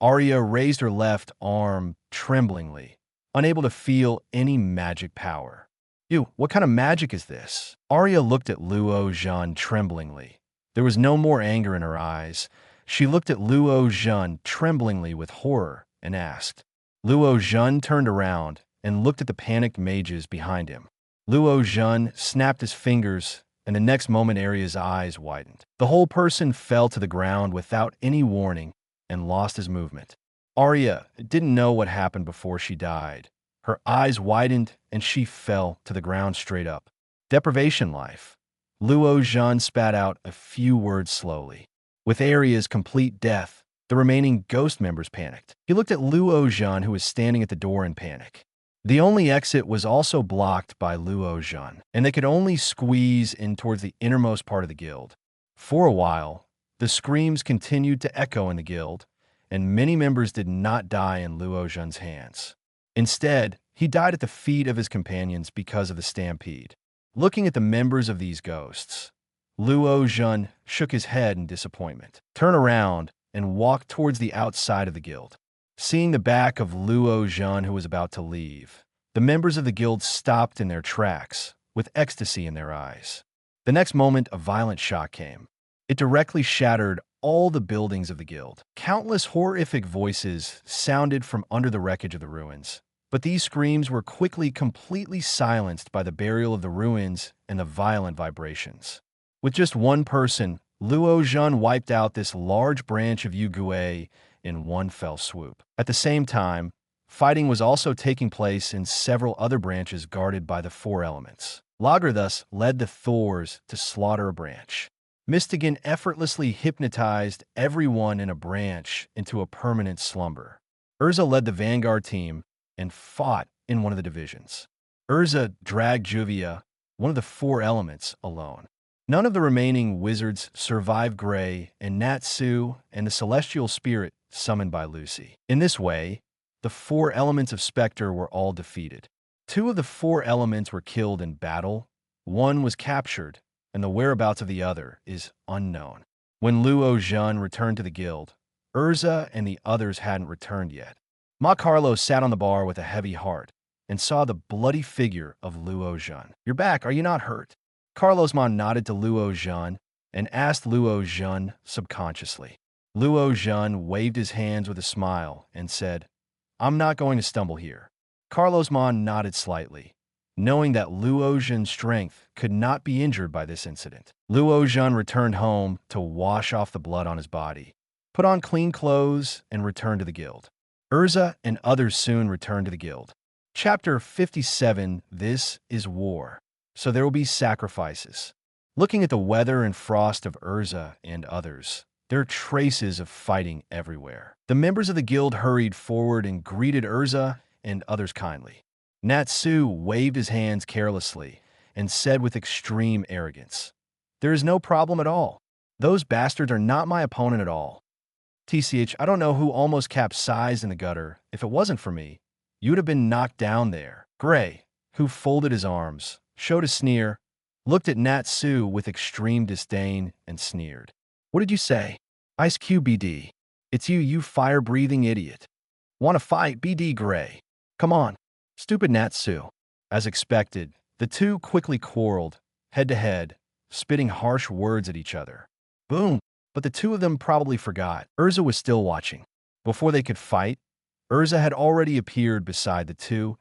Arya raised her left arm tremblingly, unable to feel any magic power. Ew, what kind of magic is this? Arya looked at Luo Zhen tremblingly. There was no more anger in her eyes. She looked at Luo Zhen tremblingly with horror and asked. Luo Zhen turned around and looked at the panicked mages behind him. Luo Zhen snapped his fingers, and the next moment Arya's eyes widened. The whole person fell to the ground without any warning and lost his movement. Arya didn't know what happened before she died. Her eyes widened and she fell to the ground straight up. Deprivation life. Luo Zhen spat out a few words slowly. With Arya's complete death, the remaining ghost members panicked. He looked at Luo Zhen, who was standing at the door in panic. The only exit was also blocked by Luo Zhen, and they could only squeeze in towards the innermost part of the guild. For a while, the screams continued to echo in the guild, and many members did not die in Luo Zhen's hands. Instead, he died at the feet of his companions because of the stampede. Looking at the members of these ghosts, Luo Zhen shook his head in disappointment, turned around, and walked towards the outside of the guild. Seeing the back of Luo Zhen, who was about to leave, the members of the guild stopped in their tracks, with ecstasy in their eyes. The next moment, a violent shock came. It directly shattered all the buildings of the guild. Countless horrific voices sounded from under the wreckage of the ruins, but these screams were quickly completely silenced by the burial of the ruins and the violent vibrations. With just one person, Luo Zhen wiped out this large branch of Yugui in one fell swoop. At the same time, fighting was also taking place in several other branches guarded by the four elements. Lager thus led the Thors to slaughter a branch. Mystigan effortlessly hypnotized everyone in a branch into a permanent slumber. Erza led the vanguard team and fought in one of the divisions. Erza dragged Juvia, one of the four elements, alone. None of the remaining wizards survived Gray and Natsu and the celestial spirit summoned by Lucy. In this way, the four elements of Spectre were all defeated. Two of the four elements were killed in battle, one was captured, and the whereabouts of the other is unknown. When Luo Zhen returned to the guild, Erza and the others hadn't returned yet. Ma Carlo sat on the bar with a heavy heart and saw the bloody figure of Luo Zhen. "You're back, are you not hurt?" Carlos Ma nodded to Luo Zhen and asked Luo Zhen subconsciously. Luo Zhen waved his hands with a smile and said, "I'm not going to stumble here." Carlos Ma nodded slightly, knowing that Luo Zhen's strength could not be injured by this incident. Luo Zhen returned home to wash off the blood on his body, put on clean clothes, and returned to the guild. Erza and others soon returned to the guild. Chapter 57. This is war, so there will be sacrifices. Looking at the weather and frost of Erza and others, there are traces of fighting everywhere. The members of the guild hurried forward and greeted Erza and others kindly. Natsu waved his hands carelessly and said with extreme arrogance, "There is no problem at all. Those bastards are not my opponent at all. TCH, I don't know who almost capsized in the gutter. If it wasn't for me, you would have been knocked down there." Gray, who folded his arms, showed a sneer, looked at Natsu with extreme disdain, and sneered. "What did you say?" "Ice Cube BD. It's you, you fire-breathing idiot. Want to fight, BD Gray? Come on." Stupid Natsu. As expected, the two quickly quarreled, head-to-head, spitting harsh words at each other. Boom! But the two of them probably forgot. Erza was still watching. Before they could fight, Erza had already appeared beside the two,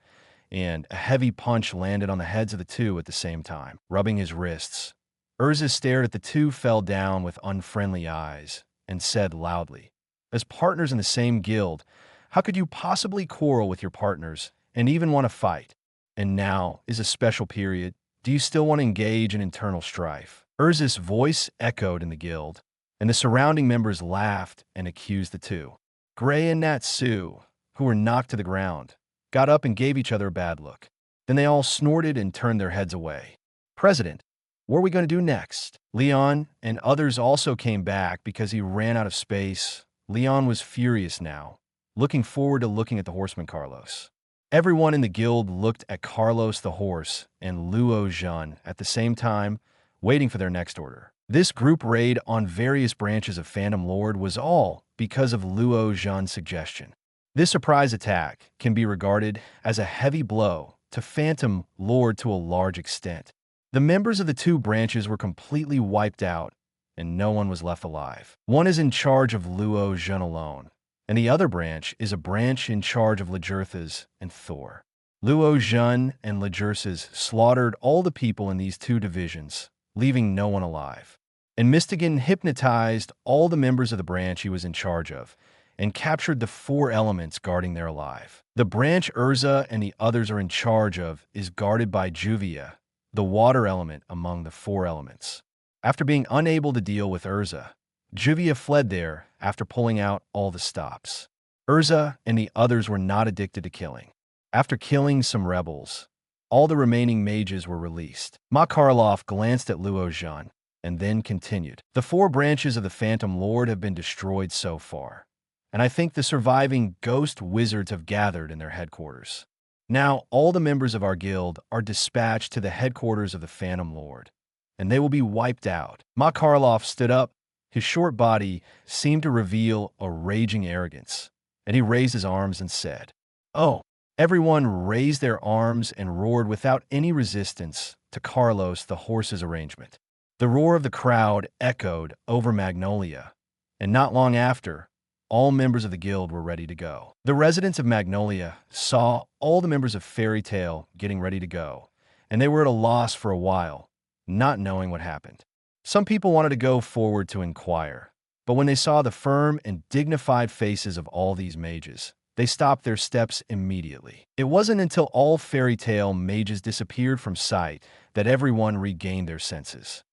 and a heavy punch landed on the heads of the two at the same time, rubbing his wrists. Erza stared at the two, fell down with unfriendly eyes, and said loudly, "As partners in the same guild, how could you possibly quarrel with your partners and even want to fight? And now is a special period. Do you still want to engage in internal strife?" Erza's voice echoed in the guild, and the surrounding members laughed and accused the two. Gray and Natsu, who were knocked to the ground, got up and gave each other a bad look. Then they all snorted and turned their heads away. "President, what are we going to do next?" Leon and others also came back because he ran out of space. Leon was furious now, looking forward to looking at the horseman Carlos. Everyone in the guild looked at Carlos the horse and Luo Zhen at the same time, waiting for their next order. This group raid on various branches of Phantom Lord was all because of Luo Zhen's suggestion. This surprise attack can be regarded as a heavy blow to Phantom Lord to a large extent. The members of the two branches were completely wiped out, and no one was left alive. One is in charge of Luo Zhen alone, and the other branch is a branch in charge of Lajurthas and Thor. Luo Zhen and Lajurthas slaughtered all the people in these two divisions, leaving no one alive. And Mystigan hypnotized all the members of the branch he was in charge of, and captured the 4 elements guarding their alive. The branch Erza and the others are in charge of is guarded by Juvia, the water element among the 4 elements. After being unable to deal with Erza, Juvia fled there after pulling out all the stops. Erza and the others were not addicted to killing. After killing some rebels, all the remaining mages were released. Makarlov glanced at Luo Zhen and then continued. "The 4 branches of the Phantom Lord have been destroyed so far, and I think the surviving ghost wizards have gathered in their headquarters. Now all the members of our guild are dispatched to the headquarters of the Phantom Lord, and they will be wiped out." Makarlov stood up. His short body seemed to reveal a raging arrogance, and he raised his arms and said, "Oh!" Everyone raised their arms and roared without any resistance to Carlos the horse's arrangement. The roar of the crowd echoed over Magnolia, and not long after, all members of the guild were ready to go. The residents of Magnolia saw all the members of Fairy Tail getting ready to go, and they were at a loss for a while, not knowing what happened. Some people wanted to go forward to inquire, but when they saw the firm and dignified faces of all these mages, they stopped their steps immediately. It wasn't until all Fairy Tail mages disappeared from sight that everyone regained their senses.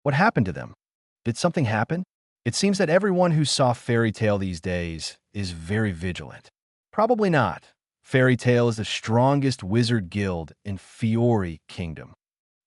What happened to them? Did something happen? It seems that everyone who saw Fairy Tail these days is very vigilant. Probably not. Fairy Tail is the strongest wizard guild in Fiori Kingdom,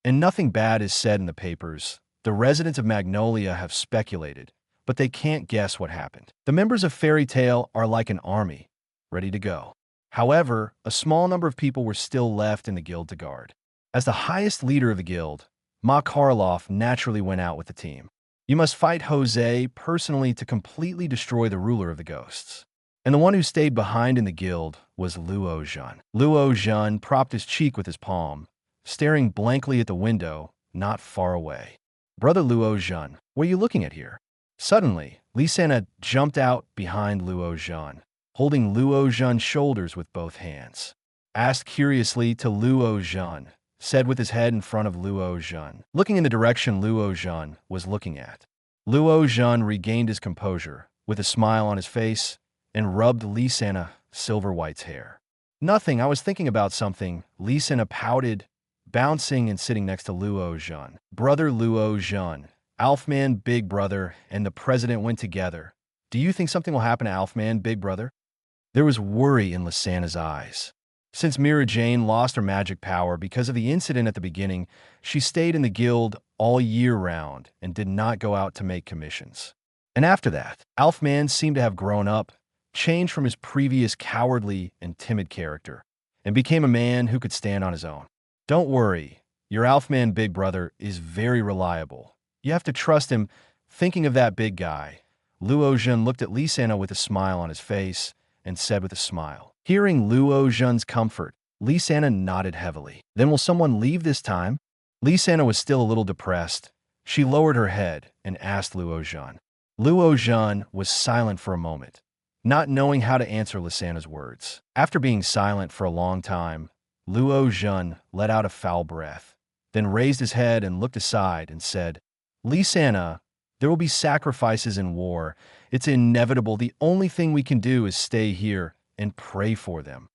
and nothing bad is said in the papers. The residents of Magnolia have speculated, but they can't guess what happened. The members of Fairy Tail are like an army, ready to go. However, a small number of people were still left in the guild to guard. As the highest leader of the guild, Makarlov naturally went out with the team. You must fight Jose personally to completely destroy the ruler of the ghosts. And the one who stayed behind in the guild was Luo Zhen. Luo Zhen propped his cheek with his palm, staring blankly at the window not far away. "Brother Luo Zhen, what are you looking at here?" Suddenly, Lisana jumped out behind Luo Zhen, holding Luo Zhen's shoulders with both hands. Asked curiously to Luo Zhen, said with his head in front of Luo Zhen, looking in the direction Luo Zhen was looking at. Luo Zhen regained his composure, with a smile on his face, and rubbed Lisana Silverwhite's hair. "Nothing, I was thinking about something," Lisana pouted, bouncing and sitting next to Luo Zhen. "Brother Luo Zhen, Alfman Big Brother and the president went together. Do you think something will happen to Alfman Big Brother?" There was worry in Lisana's eyes. Since Mira Jane lost her magic power because of the incident at the beginning, she stayed in the guild all year round and did not go out to make commissions. And after that, Alfman seemed to have grown up, changed from his previous cowardly and timid character, and became a man who could stand on his own. "Don't worry, your Alfman Big Brother is very reliable. You have to trust him." Thinking of that big guy, Luo Zhen looked at Lisana with a smile on his face and said with a smile. Hearing Luo Zhen's comfort, Lisana nodded heavily. "Then will someone leave this time?" Lisana was still a little depressed. She lowered her head and asked Luo Zhen. Luo Zhen was silent for a moment, not knowing how to answer Lysana's words. After being silent for a long time, Luo Zhen let out a foul breath, then raised his head and looked aside and said, Lysana, there will be sacrifices in war. It's inevitable. The only thing we can do is stay here and pray for them.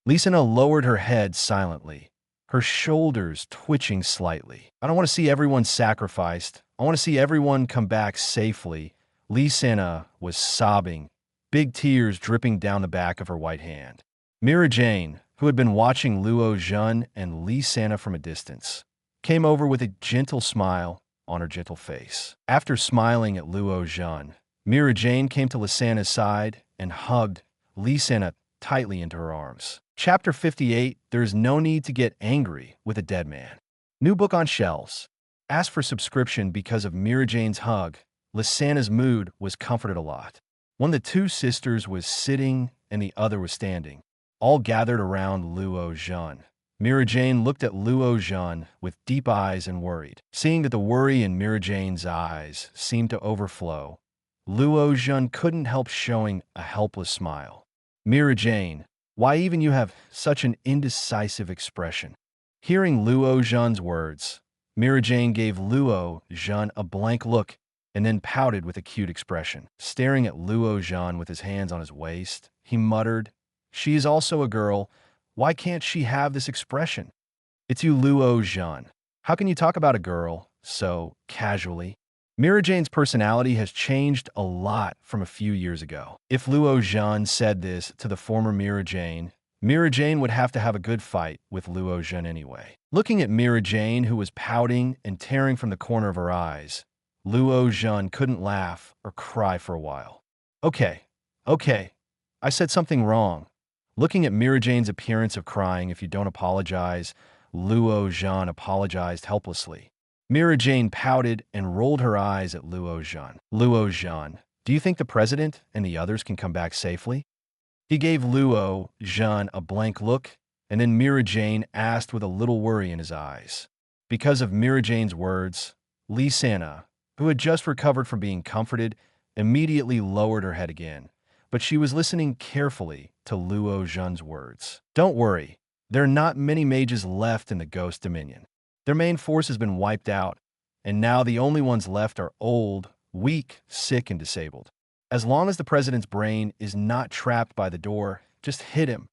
Lysana lowered her head silently, her shoulders twitching slightly. I don't want to see everyone sacrificed. I want to see everyone come back safely. Lysana was sobbing, big tears dripping down the back of her white hand. Mira Jane, who had been watching Luo Zhen and Lysana from a distance, came over with a gentle smile on her gentle face. After smiling at Luo Zhen, Mira Jane came to Lysana's side and hugged Lysana tightly into her arms. Chapter 58, There is no need to get angry with a dead man. New book on shelves. Asked for subscription because of Mira Jane's hug, Lysana's mood was comforted a lot. One of the two sisters was sitting and the other was standing, all gathered around Luo Zhen. Mira Jane looked at Luo Zhen with deep eyes and worried. Seeing that the worry in Mira Jane's eyes seemed to overflow, Luo Zhen couldn't help showing a helpless smile. Mira Jane, why even you have such an indecisive expression? Hearing Luo Zhen's words, Mira Jane gave Luo Zhen a blank look and then pouted with a cute expression. Staring at Luo Zhen with his hands on his waist, he muttered, She is also a girl. Why can't she have this expression? It's you, Luo Zhen. How can you talk about a girl so casually? Mira Jane's personality has changed a lot from a few years ago. If Luo Zhen said this to the former Mira Jane would have to have a good fight with Luo Zhen anyway. Looking at Mira Jane, who was pouting and tearing from the corner of her eyes, Luo Zhen couldn't laugh or cry for a while. Okay, I said something wrong. Looking at Mira Jane's appearance of crying, if you don't apologize, Luo Zhen apologized helplessly. Mira Jane pouted and rolled her eyes at Luo Zhen. Luo Zhen, do you think the president and the others can come back safely? He gave Luo Zhen a blank look, and then Mira Jane asked with a little worry in his eyes. Because of Mira Jane's words, Lysana, who had just recovered from being comforted, immediately lowered her head again, but she was listening carefully to Luo Zhen's words. Don't worry, there are not many mages left in the Ghost Dominion. Their main force has been wiped out, and now the only ones left are old, weak, sick, and disabled. As long as the president's brain is not trapped by the door, just hit him.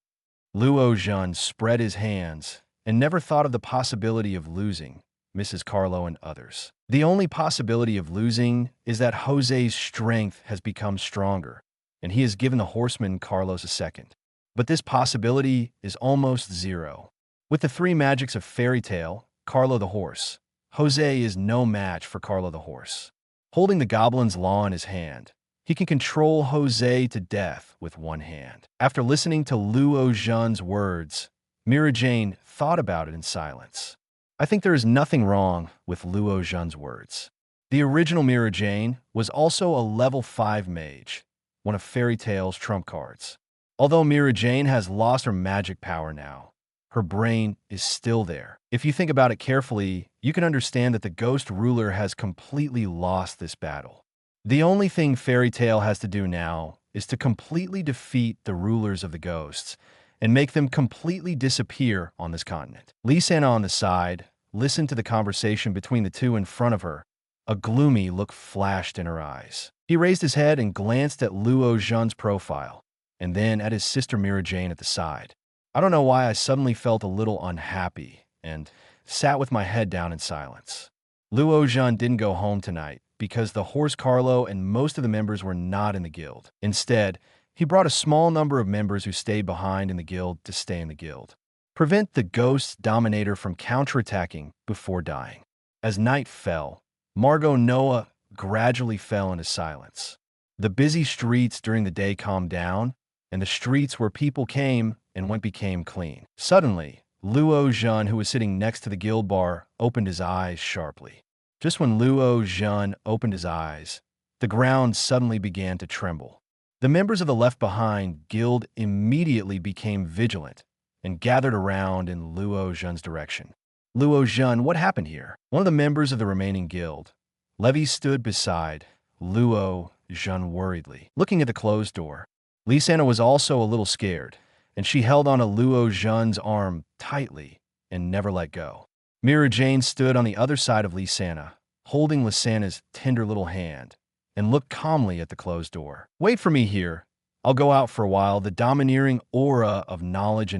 Luo Zhen spread his hands and never thought of the possibility of losing Mrs. Carlo and others. The only possibility of losing is that Jose's strength has become stronger, and he has given the horseman Carlos a second. But this possibility is almost zero. With the three magics of fairy tale, Carlo the horse, Jose is no match for Carlo the horse. Holding the goblin's law in his hand, he can control Jose to death with one hand. After listening to Luo Zhen's words, Mira Jane thought about it in silence. I think there is nothing wrong with Luo Zhen's words. The original Mira Jane was also a level 5 mage, one of Fairy Tale's trump cards. Although Mira Jane has lost her magic power now, her brain is still there. If you think about it carefully, you can understand that the Ghost Ruler has completely lost this battle. The only thing Fairy Tale has to do now is to completely defeat the rulers of the ghosts and make them completely disappear on this continent. Lysana on the side listened to the conversation between the two in front of her. A gloomy look flashed in her eyes. He raised his head and glanced at Luo Zhen's profile, and then at his sister Mira Jane at the side. I don't know why I suddenly felt a little unhappy and sat with my head down in silence. Luo Zhen didn't go home tonight because the horse Carlo and most of the members were not in the guild. Instead, he brought a small number of members who stayed behind in the guild to stay in the guild. Prevent the Ghost Dominator from counterattacking before dying. As night fell, Margot Noah gradually fell into silence. The busy streets during the day calmed down, and the streets where people came and went became clean. Suddenly, Luo Zhen, who was sitting next to the guild bar, opened his eyes sharply. Just when Luo Zhen opened his eyes, the ground suddenly began to tremble. The members of the Left Behind guild immediately became vigilant and gathered around in Luo Zhen's direction. Luo Zhen, what happened here? One of the members of the remaining guild, Levy, stood beside Luo Zhen worriedly, looking at the closed door. Lisana was also a little scared, and she held onto Luo Zhen's arm tightly and never let go. Mira Jane stood on the other side of Lisana, holding Lisana's tender little hand, and looked calmly at the closed door. "Wait for me here. I'll go out for a while." The domineering aura of knowledge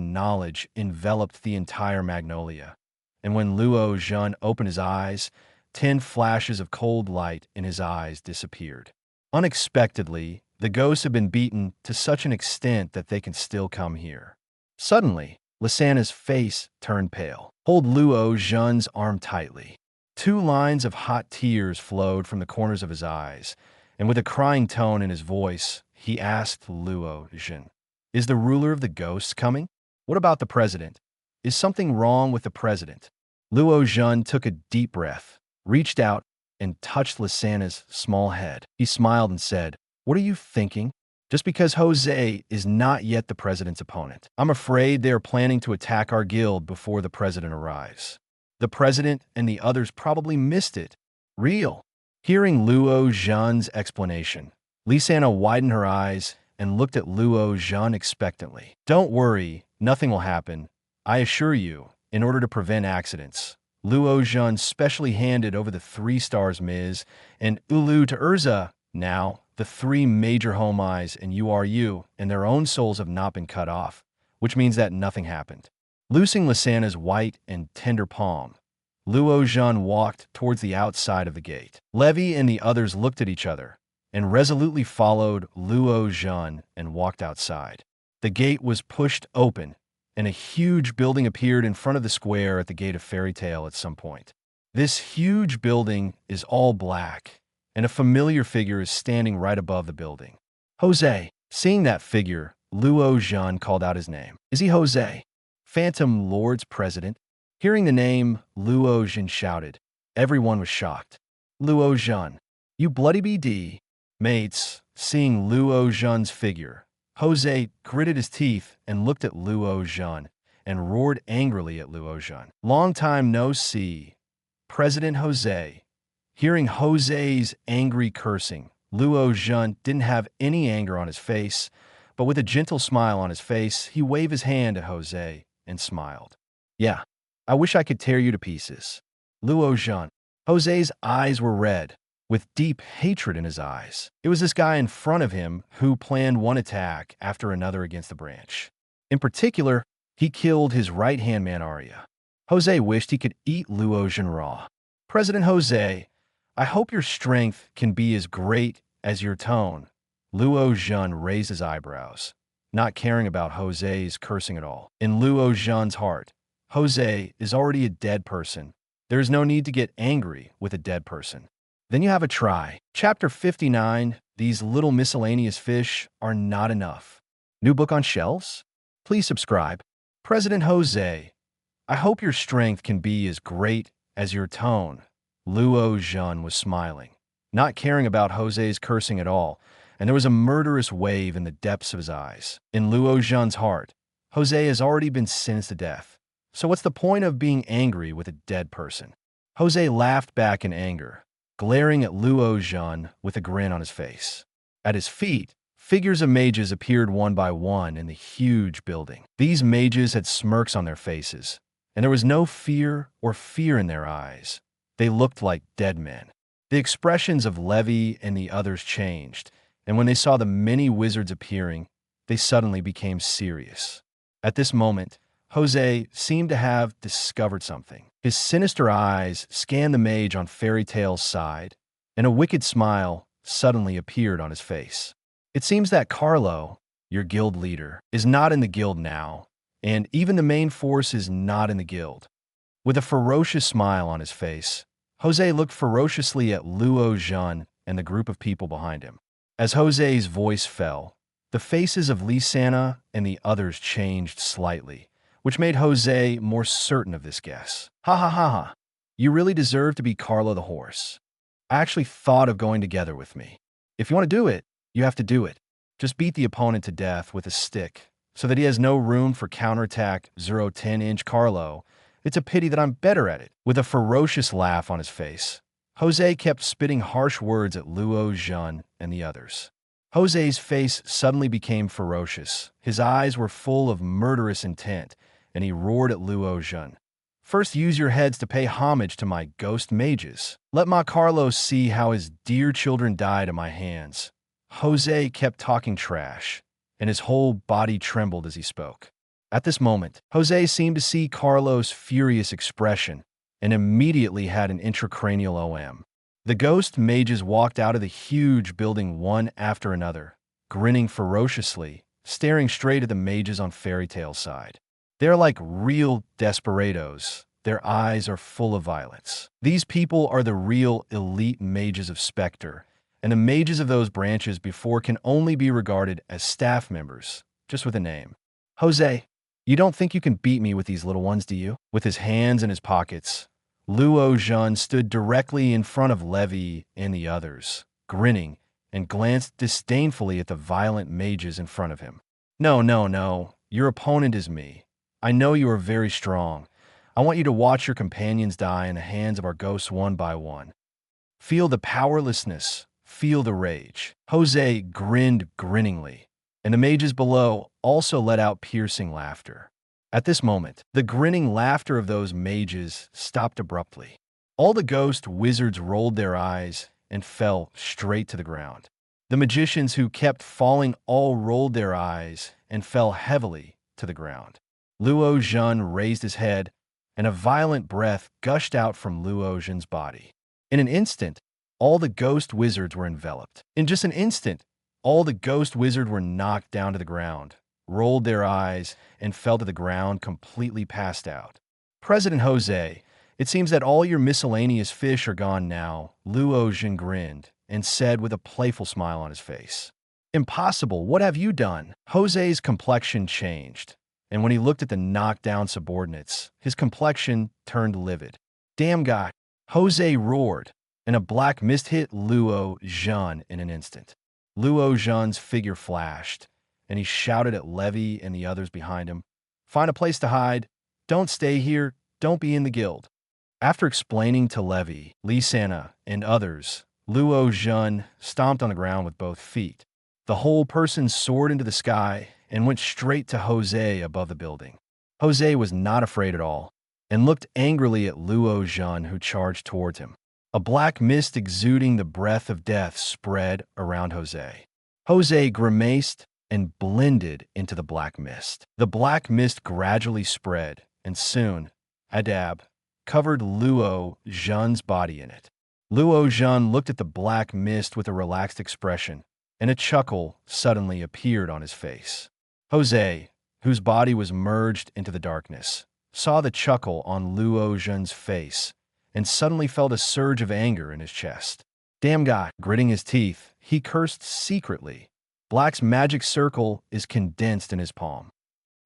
enveloped the entire magnolia. And when Luo Zhen opened his eyes, 10 flashes of cold light in his eyes disappeared. Unexpectedly, the ghosts have been beaten to such an extent that they can still come here. Suddenly, Lisana's face turned pale. "Hold Luo Zhen's arm tightly." 2 lines of hot tears flowed from the corners of his eyes, and with a crying tone in his voice, he asked Luo Zhen, "Is the ruler of the ghosts coming? What about the president? Is something wrong with the president?" Luo Zhen took a deep breath, reached out, and touched Lisana's small head. He smiled and said, "What are you thinking? Just because Jose is not yet the president's opponent. I'm afraid they are planning to attack our guild before the president arrives. The president and the others probably missed it. Real." Hearing Luo Zhen's explanation, Lisana widened her eyes and looked at Luo Zhen expectantly. "Don't worry, nothing will happen. I assure you, in order to prevent accidents." Luo Zhen specially handed over the 3 stars Ms. and Ulu to Erza. "Now, the 3 major homais and URU and their own souls have not been cut off, which means that nothing happened." Loosing Lisana's white and tender palm, Luo Zhen walked towards the outside of the gate. Levi and the others looked at each other and resolutely followed Luo Zhen and walked outside. The gate was pushed open, and a huge building appeared in front of the square at the gate of Fairy Tale at some point. This huge building is all black, and a familiar figure is standing right above the building. "Jose." Seeing that figure, Luo Zhen called out his name. "Is he Jose, Phantom Lord's president?" Hearing the name, Luo Zhen shouted. Everyone was shocked. "Luo Zhen, you bloody BD." Mates, seeing Luo Zhen's figure, Jose gritted his teeth and looked at Luo Zhen and roared angrily at Luo Zhen. "Long time no see, President Jose." Hearing Jose's angry cursing, Luo Zhen didn't have any anger on his face, but with a gentle smile on his face, he waved his hand at Jose and smiled. "Yeah, I wish I could tear you to pieces." Luo Zhen. Jose's eyes were red, with deep hatred in his eyes. It was this guy in front of him who planned one attack after another against the branch. In particular, he killed his right-hand man Arya. Jose wished he could eat Luo Zhen raw. "President Jose, I hope your strength can be as great as your tone." Luo Zhen raised his eyebrows, not caring about Jose's cursing at all. In Luo Zhen's heart, Jose is already a dead person. There is no need to get angry with a dead person. Then you have a try. Chapter 59, These Little Miscellaneous Fish Are Not Enough. New book on shelves? Please subscribe. President Jose, I hope your strength can be as great as your tone. Luo Zhen was smiling, not caring about Jose's cursing at all, and there was a murderous wave in the depths of his eyes. In Luo Zhen's heart, Jose has already been sentenced to death. So what's the point of being angry with a dead person? Jose laughed back in anger, glaring at Luo Zhen with a grin on his face. At his feet, figures of mages appeared one by one in the huge building. These mages had smirks on their faces, and there was no fear in their eyes. They looked like dead men. The expressions of Levi and the others changed, and when they saw the many wizards appearing, they suddenly became serious. At this moment, Jose seemed to have discovered something. His sinister eyes scanned the mage on Fairy Tale's side, and a wicked smile suddenly appeared on his face. "It seems that Carlo, your guild leader, is not in the guild now, and even the main force is not in the guild." With a ferocious smile on his face, Jose looked ferociously at Luo Zhen and the group of people behind him. As Jose's voice fell, the faces of Lisana and the others changed slightly, which made Jose more certain of this guess. "Ha ha ha ha. You really deserve to be Carlo the horse. I actually thought of going together with me. If you want to do it, you have to do it. Just beat the opponent to death with a stick, so that he has no room for counterattack 0-10-inch Carlo. It's a pity that I'm better at it." With a ferocious laugh on his face, Jose kept spitting harsh words at Luo Zhen and the others. Jose's face suddenly became ferocious. His eyes were full of murderous intent, and he roared at Luo Zhen. First, use your heads to pay homage to my ghost mages. Let Ma Carlos see how his dear children died at my hands. Jose kept talking trash, and his whole body trembled as he spoke. At this moment, Jose seemed to see Carlos' furious expression and immediately had an intracranial OM. The ghost mages walked out of the huge building one after another, grinning ferociously, staring straight at the mages on Fairy Tale's side. They're like real desperados. Their eyes are full of violence. These people are the real elite mages of Spectre, and the mages of those branches before can only be regarded as staff members, just with a name. Jose, you don't think you can beat me with these little ones, do you? With his hands in his pockets, Luo Zhen stood directly in front of Levy and the others, grinning, and glanced disdainfully at the violent mages in front of him. No, no, no. Your opponent is me. I know you are very strong. I want you to watch your companions die in the hands of our ghosts one by one. Feel the powerlessness. Feel the rage. Jose grinned grinningly, and the mages below also let out piercing laughter. At this moment, the grinning laughter of those mages stopped abruptly. All the ghost wizards rolled their eyes and fell straight to the ground. The magicians who kept falling all rolled their eyes and fell heavily to the ground. Luo Zhen raised his head, and a violent breath gushed out from Luo Zhen's body. In an instant, all the ghost wizards were enveloped. In just an instant, all the ghost wizards were knocked down to the ground, rolled their eyes, and fell to the ground completely passed out. President Jose, it seems that all your miscellaneous fish are gone now, Luo Zhen grinned and said with a playful smile on his face. Impossible, what have you done? Jose's complexion changed, and when he looked at the knocked-down subordinates, his complexion turned livid. Damn guy, Jose roared, and a black mist hit Luo Zhen in an instant. Luo Zhen's figure flashed, and he shouted at Levy and the others behind him, "Find a place to hide. Don't stay here. Don't be in the guild." After explaining to Levy, Lisana, and others, Luo Zhen stomped on the ground with both feet. The whole person soared into the sky and went straight to Jose above the building. Jose was not afraid at all and looked angrily at Luo Zhen, who charged towards him. A black mist exuding the breath of death spread around Jose. Jose grimaced and blended into the black mist. The black mist gradually spread, and soon, a dab covered Luo Zhen's body in it. Luo Zhen looked at the black mist with a relaxed expression, and a chuckle suddenly appeared on his face. Jose, whose body was merged into the darkness, saw the chuckle on Luo Zhen's face and suddenly felt a surge of anger in his chest. Damn guy, gritting his teeth, he cursed secretly. Black's magic circle is condensed in his palm.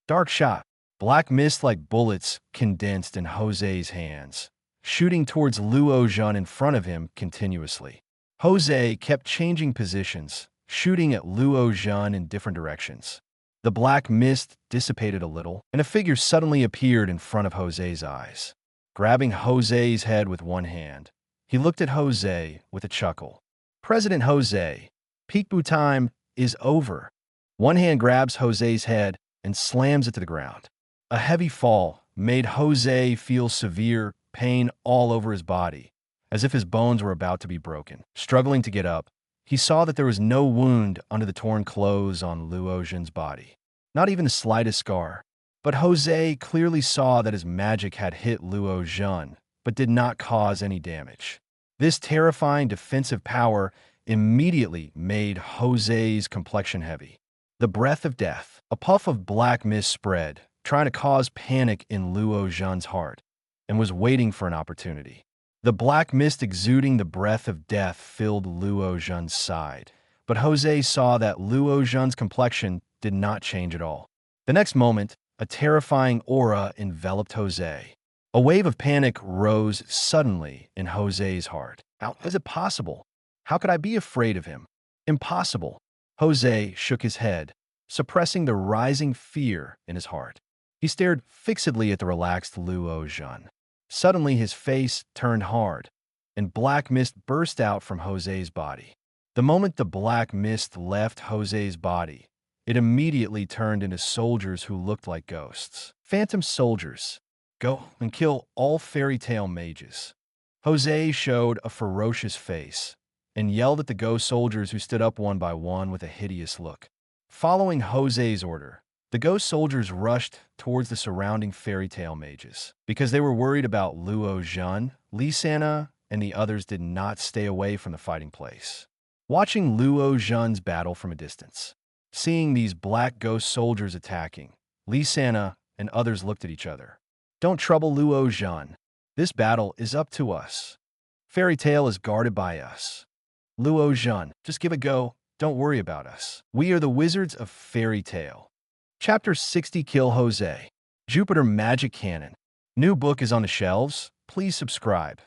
Dark shot. Black mist like bullets condensed in Jose's hands, shooting towards Luo Zhen in front of him continuously. Jose kept changing positions, shooting at Luo Zhen in different directions. The black mist dissipated a little, and a figure suddenly appeared in front of Jose's eyes. Grabbing Jose's head with one hand, he looked at Jose with a chuckle. President Jose, peekaboo time is over. One hand grabs Jose's head and slams it to the ground. A heavy fall made Jose feel severe pain all over his body, as if his bones were about to be broken. Struggling to get up, he saw that there was no wound under the torn clothes on Luo Zhen's body. Not even the slightest scar. But Jose clearly saw that his magic had hit Luo Zhen, but did not cause any damage. This terrifying defensive power immediately made Jose's complexion heavy. The breath of death. A puff of black mist spread, trying to cause panic in Luo Zhen's heart, and was waiting for an opportunity. The black mist exuding the breath of death filled Luo Zhen's side, but Jose saw that Luo Zhen's complexion did not change at all. The next moment, a terrifying aura enveloped Jose. A wave of panic rose suddenly in Jose's heart. How is it possible? How could I be afraid of him? Impossible. Jose shook his head, suppressing the rising fear in his heart. He stared fixedly at the relaxed Luo Zhen. Suddenly his face turned hard, and black mist burst out from Jose's body. The moment the black mist left Jose's body, it immediately turned into soldiers who looked like ghosts. Phantom soldiers. Go and kill all fairy tale mages. Jose showed a ferocious face and yelled at the ghost soldiers who stood up one by one with a hideous look. Following Jose's order, the ghost soldiers rushed towards the surrounding fairy tale mages. Because they were worried about Luo Zhen, Lisana, and the others did not stay away from the fighting place. Watching Luo Zhen's battle from a distance, seeing these black ghost soldiers attacking, Lisana and others looked at each other. Don't trouble Luo Zhen. This battle is up to us. Fairy tale is guarded by us. Luo Zhen, just give a go. Don't worry about us. We are the wizards of fairy tale. Chapter 60 Kill Jose. Jupiter Magic Cannon. New book is on the shelves. Please subscribe.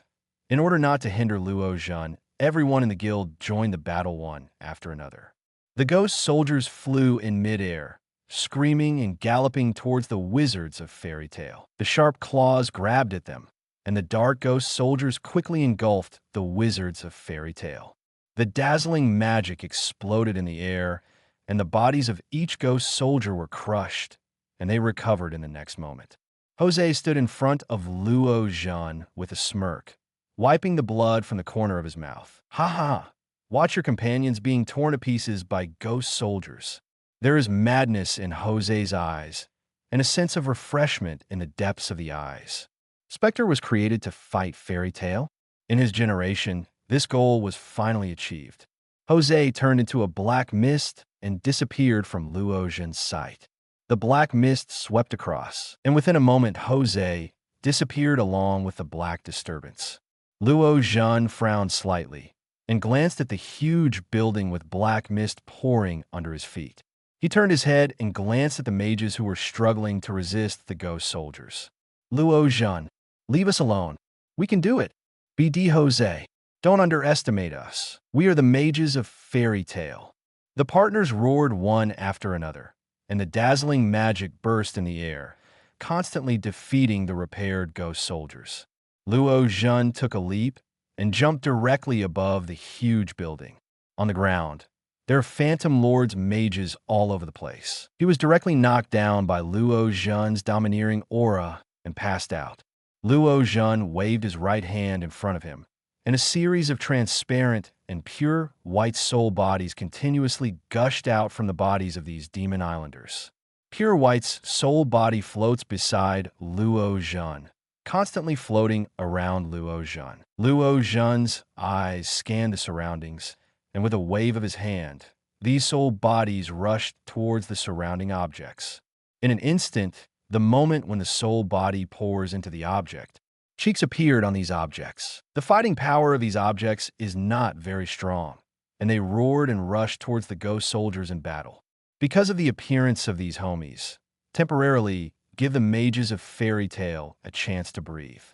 In order not to hinder Luo Zhen, everyone in the guild joined the battle one after another. The ghost soldiers flew in midair, screaming and galloping towards the wizards of fairy tale. The sharp claws grabbed at them, and the dark ghost soldiers quickly engulfed the wizards of fairy tale. The dazzling magic exploded in the air, and the bodies of each ghost soldier were crushed, and they recovered in the next moment. Jose stood in front of Luo Zhen with a smirk, wiping the blood from the corner of his mouth. Ha ha! Watch your companions being torn to pieces by ghost soldiers. There is madness in Jose's eyes, and a sense of refreshment in the depths of the eyes. Spectre was created to fight fairy tale. In his generation, this goal was finally achieved. Jose turned into a black mist and disappeared from Luo Zhen's sight. The black mist swept across, and within a moment Jose disappeared along with the black disturbance. Luo Zhen frowned slightly and glanced at the huge building with black mist pouring under his feet. He turned his head and glanced at the mages who were struggling to resist the ghost soldiers. Luo Zhen, leave us alone. We can do it. BD Jose, don't underestimate us. We are the mages of fairy tale. The partners roared one after another, and the dazzling magic burst in the air, constantly defeating the repaired ghost soldiers. Luo Zhen took a leap and jumped directly above the huge building. On the ground, there are Phantom Lord's mages all over the place. He was directly knocked down by Luo Zhen's domineering aura and passed out. Luo Zhen waved his right hand in front of him, and a series of transparent and pure white soul bodies continuously gushed out from the bodies of these demon islanders. Pure white's soul body floats beside Luo Zhen, constantly floating around Luo Zhen. Luo Zhen's eyes scanned the surroundings, and with a wave of his hand, these soul bodies rushed towards the surrounding objects. In an instant, the moment when the soul body pours into the object, cheeks appeared on these objects. The fighting power of these objects is not very strong, and they roared and rushed towards the ghost soldiers in battle. Because of the appearance of these homies, temporarily give the mages of fairy tale a chance to breathe.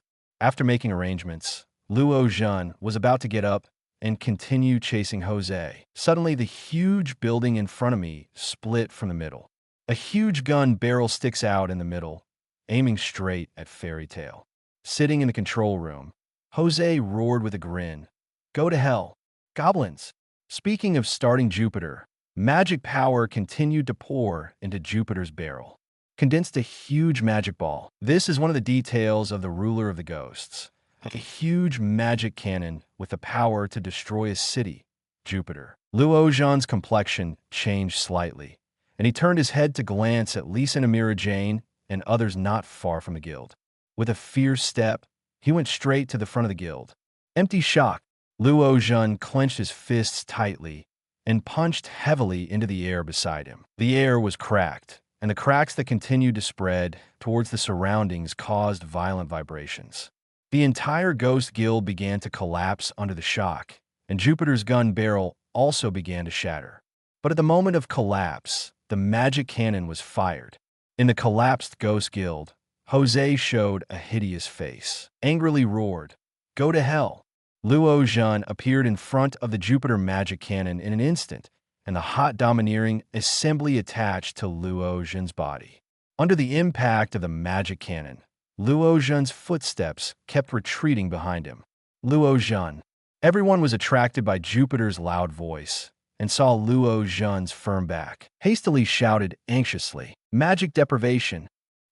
After making arrangements, Luo Zhen was about to get up and continue chasing Jose. Suddenly, the huge building in front of me split from the middle. A huge gun barrel sticks out in the middle, aiming straight at fairy tale. Sitting in the control room, Jose roared with a grin. Go to hell, goblins! Speaking of starting Jupiter, magic power continued to pour into Jupiter's barrel. Condensed a huge magic ball. This is one of the details of the ruler of the ghosts. A huge magic cannon with the power to destroy a city, Jupiter. Luo Zhen's complexion changed slightly, and he turned his head to glance at Lisa and Amira Jane and others not far from the guild. With a fierce step, he went straight to the front of the guild. Empty shock. Luo Zhen clenched his fists tightly and punched heavily into the air beside him. The air was cracked, and the cracks that continued to spread towards the surroundings caused violent vibrations. The entire ghost guild began to collapse under the shock, and Jupiter's gun barrel also began to shatter. But at the moment of collapse, the magic cannon was fired. In the collapsed ghost guild, Jose showed a hideous face, angrily roared, Go to hell! Luo Zhen appeared in front of the Jupiter magic cannon in an instant, and the hot domineering assembly attached to Luo Zhen's body. Under the impact of the magic cannon, Luo Zhen's footsteps kept retreating behind him. Luo Zhen, Everyone was attracted by Jupiter's loud voice and saw Luo Zhen's firm back. Hastily shouted anxiously, "Magic deprivation!"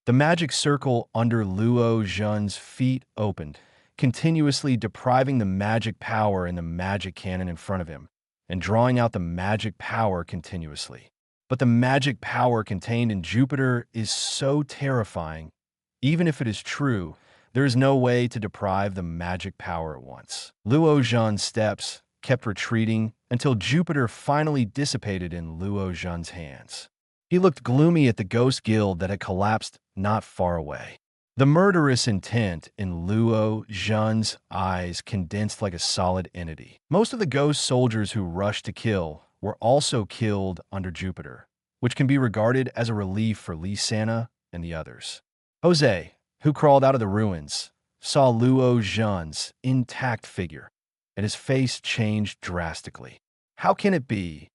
The magic circle under Luo Zhen's feet opened, continuously depriving the magic power in the magic cannon in front of him, and drawing out the magic power continuously. But the magic power contained in Jupiter is so terrifying. Even if it is true, there is no way to deprive the magic power at once. Luo Zhen's steps kept retreating until Jupiter finally dissipated in Luo Zhen's hands. He looked gloomy at the ghost guild that had collapsed not far away. The murderous intent in Luo Zhen's eyes condensed like a solid entity. Most of the ghost soldiers who rushed to kill were also killed under Jupiter, which can be regarded as a relief for Lee Sana and the others. Jose, who crawled out of the ruins, saw Luo Zhen's intact figure, and his face changed drastically. "How can it be?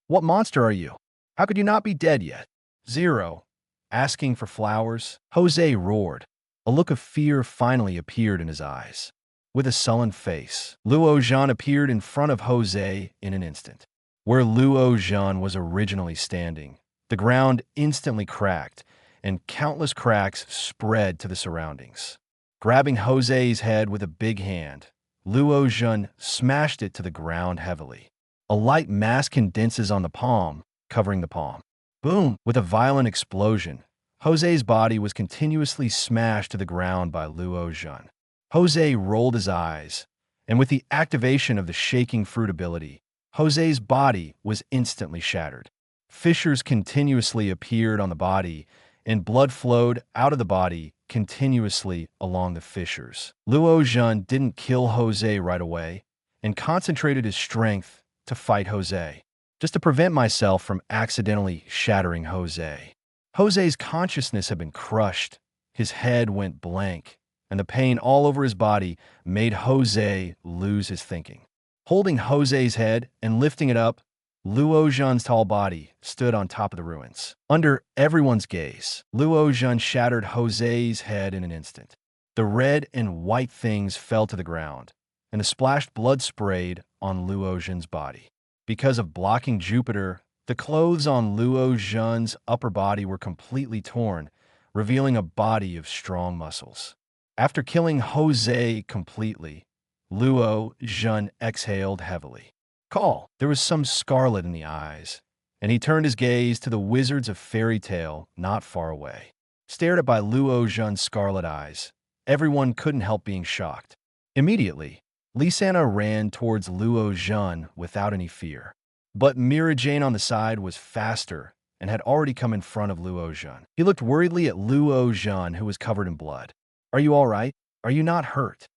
What monster are you? How could you not be dead yet?" "Zero. Asking for flowers?" Jose roared. A look of fear finally appeared in his eyes. With a sullen face, Luo Zhen appeared in front of Jose in an instant. Where Luo Zhen was originally standing, the ground instantly cracked, and countless cracks spread to the surroundings. Grabbing Jose's head with a big hand, Luo Zhen smashed it to the ground heavily. A light mass condenses on the palm, covering the palm. Boom! With a violent explosion, Jose's body was continuously smashed to the ground by Luo Zhen. Jose rolled his eyes, and with the activation of the shaking fruit ability, Jose's body was instantly shattered. Fissures continuously appeared on the body, and blood flowed out of the body continuously along the fissures. Luo Zhen didn't kill Jose right away and concentrated his strength to fight Jose, just to prevent myself from accidentally shattering Jose. Jose's consciousness had been crushed, his head went blank, and the pain all over his body made Jose lose his thinking. Holding Jose's head and lifting it up, Luo Zhen's tall body stood on top of the ruins. Under everyone's gaze, Luo Zhen shattered Jose's head in an instant. The red and white things fell to the ground, and the splashed blood sprayed on Luo Zhen's body. Because of blocking Jupiter, the clothes on Luo Zhen's upper body were completely torn, revealing a body of strong muscles. After killing Jose completely, Luo Zhen exhaled heavily. Call. There was some scarlet in the eyes, and he turned his gaze to the wizards of fairy tale not far away. Stared at by Luo Zhen's scarlet eyes, everyone couldn't help being shocked. Immediately, Lee Sana ran towards Luo Zhen without any fear. But Mira Jane on the side was faster and had already come in front of Luo Zhen. He looked worriedly at Luo Zhen, who was covered in blood. "Are you all right? Are you not hurt?"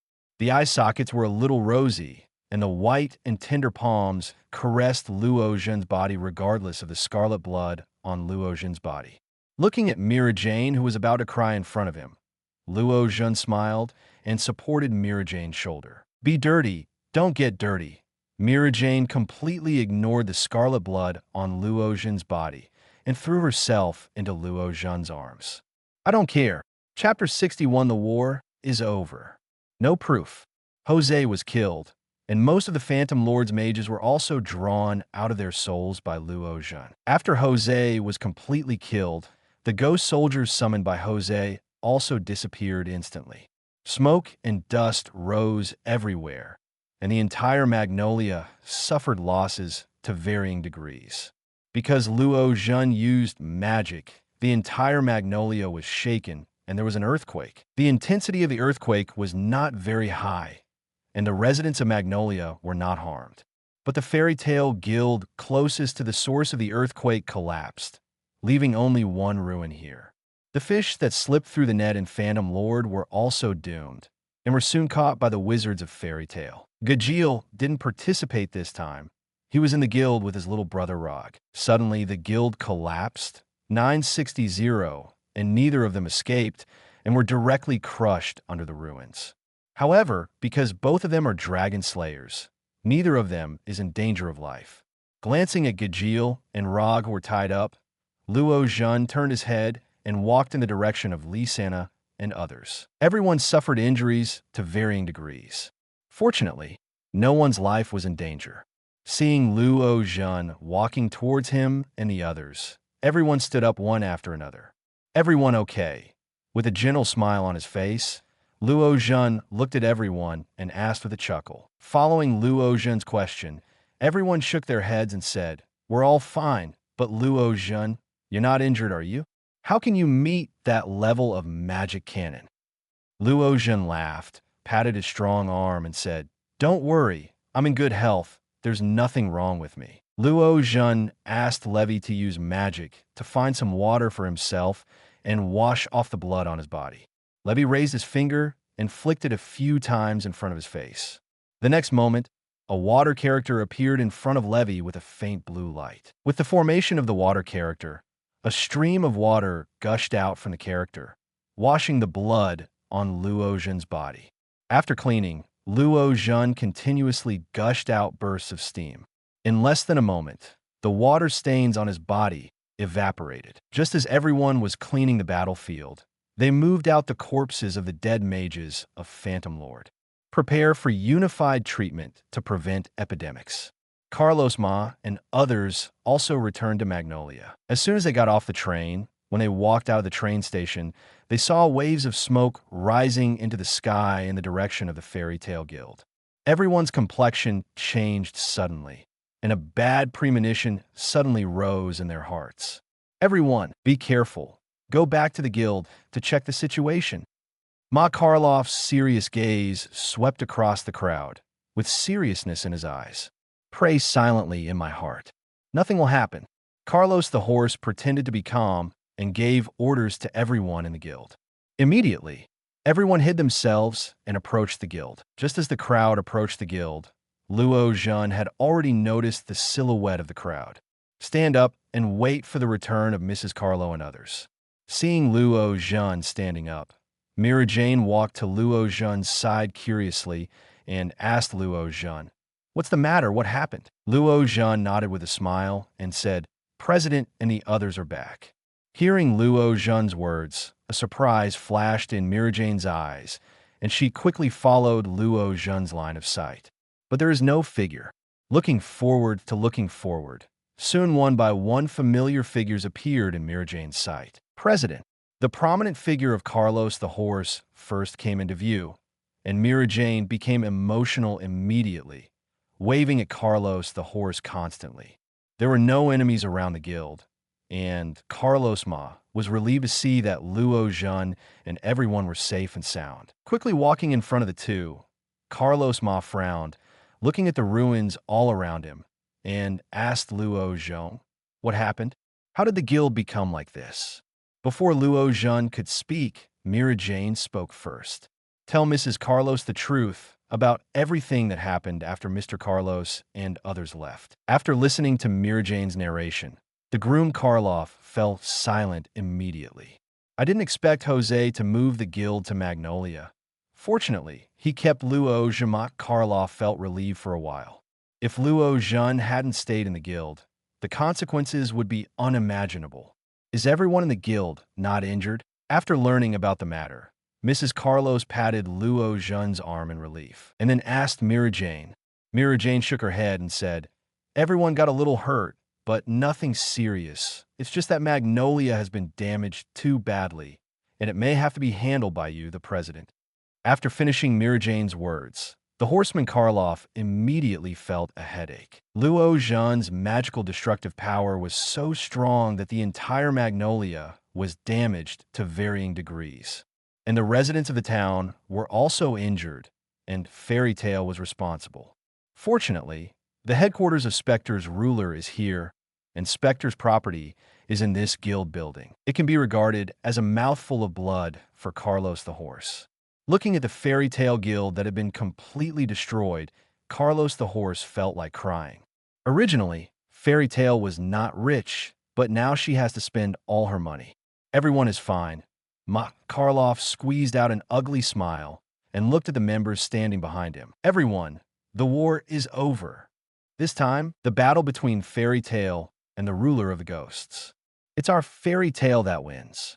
The eye sockets were a little rosy, and the white and tender palms caressed Luo Zhen's body regardless of the scarlet blood on Luo Zhen's body. Looking at Mira Jane, who was about to cry in front of him, Luo Zhen smiled and supported Mira Jane's shoulder. "Be dirty, don't get dirty." Mira Jane completely ignored the scarlet blood on Luo Zhen's body and threw herself into Luo Zhen's arms. "I don't care. Chapter 61, the war, is over." No proof. Jose was killed, and most of the Phantom Lord's mages were also drawn out of their souls by Luo Zhen. After Jose was completely killed, the ghost soldiers summoned by Jose also disappeared instantly. Smoke and dust rose everywhere, and the entire Magnolia suffered losses to varying degrees. Because Luo Zhen used magic, the entire Magnolia was shaken, and there was an earthquake. The intensity of the earthquake was not very high, and the residents of Magnolia were not harmed. But the fairy tale guild closest to the source of the earthquake collapsed, leaving only one ruin here. The fish that slipped through the net in Phantom Lord were also doomed, and were soon caught by the wizards of fairy tale. Gajeel didn't participate this time. He was in the guild with his little brother Rog. Suddenly, the guild collapsed, 960, and neither of them escaped and were directly crushed under the ruins. However, because both of them are dragon slayers, neither of them is in danger of life. Glancing at Gajeel and Rog, who were tied up, Luo Zhen turned his head and walked in the direction of Lee Sana and others. Everyone suffered injuries to varying degrees. Fortunately, No one's life was in danger. Seeing Luo Zhen walking towards him and the others, everyone stood up one after another. Everyone okay? With a gentle smile on his face, Luo Zhen looked at everyone and asked with a chuckle. Following Luo Zhen's question, everyone shook their heads and said, "We're all fine, but Luo Zhen, you're not injured, are you? How can you meet that level of magic cannon?" Luo Zhen laughed, patted his strong arm, and said, "Don't worry, I'm in good health. There's nothing wrong with me." Luo Zhen asked Levi to use magic to find some water for himself and wash off the blood on his body. Levi raised his finger and flicked it a few times in front of his face. The next moment, a water character appeared in front of Levi with a faint blue light. With the formation of the water character, a stream of water gushed out from the character, washing the blood on Luo Zhen's body. After cleaning, Luo Zhen continuously gushed out bursts of steam. In less than a moment, the water stains on his body evaporated. Just as everyone was cleaning the battlefield, they moved out the corpses of the dead mages of Phantom Lord. Prepare for unified treatment to prevent epidemics. Carlos Ma and others also returned to Magnolia. As soon as they got off the train, when they walked out of the train station, they saw waves of smoke rising into the sky in the direction of the Fairy Tale Guild. Everyone's complexion changed suddenly, and a bad premonition suddenly rose in their hearts. "Everyone, be careful. Go back to the guild to check the situation." Ma Karloff's serious gaze swept across the crowd, with seriousness in his eyes. "Pray silently in my heart. Nothing will happen." Carlos the horse pretended to be calm and gave orders to everyone in the guild. Immediately, everyone hid themselves and approached the guild. Just as the crowd approached the guild, Luo Zhen had already noticed the silhouette of the crowd. "Stand up and wait for the return of Mrs. Carlo and others." Seeing Luo Zhen standing up, Mira Jane walked to Luo Zhen's side curiously and asked Luo Zhen, "What's the matter? What happened?" Luo Zhen nodded with a smile and said, "President and the others are back." Hearing Luo Zhen's words, a surprise flashed in Mira Jane's eyes, and she quickly followed Luo Zhen's line of sight. But there is no figure. Looking forward, soon one by one familiar figures appeared in Mira Jane's sight. President. The prominent figure of Carlos the horse first came into view, and Mira Jane became emotional immediately, waving at Carlos the horse constantly. There were no enemies around the guild, and Carlos Ma was relieved to see that Luo Zhen and everyone were safe and sound. Quickly walking in front of the two, Carlos Ma frowned, looking at the ruins all around him, and asked Luo Zhen, "What happened? How did the guild become like this?" Before Luo Zhen could speak, Mira Jane spoke first. "Tell Mrs. Carlos the truth about everything that happened after Mr. Carlos and others left." After listening to Mira Jane's narration, the groom Karloff fell silent immediately. "I didn't expect Jose to move the guild to Magnolia. Fortunately, he kept Luo Zhen." Karloff felt relieved for a while. If Luo Zhen hadn't stayed in the guild, the consequences would be unimaginable. "Is everyone in the guild not injured?" After learning about the matter, Mrs. Carlos patted Luo Zhen's arm in relief, and then asked Mira Jane. Mira Jane shook her head and said, "Everyone got a little hurt, but nothing serious. It's just that Magnolia has been damaged too badly, and it may have to be handled by you, the president." After finishing Mira Jane's words, the horseman Karloff immediately felt a headache. Luo Zhen's magical destructive power was so strong that the entire Magnolia was damaged to varying degrees. And the residents of the town were also injured, and Fairy Tale was responsible. Fortunately, the headquarters of Spectre's ruler is here, and Spectre's property is in this guild building. It can be regarded as a mouthful of blood for Carlos the horse. Looking at the Fairy Tale Guild that had been completely destroyed, Carlos the horse felt like crying. Originally, Fairy Tale was not rich, but now she has to spend all her money. Everyone is fine. Karloff squeezed out an ugly smile and looked at the members standing behind him. "Everyone, the war is over. This time, the battle between Fairy Tale and the ruler of the ghosts. It's our Fairy Tale that wins."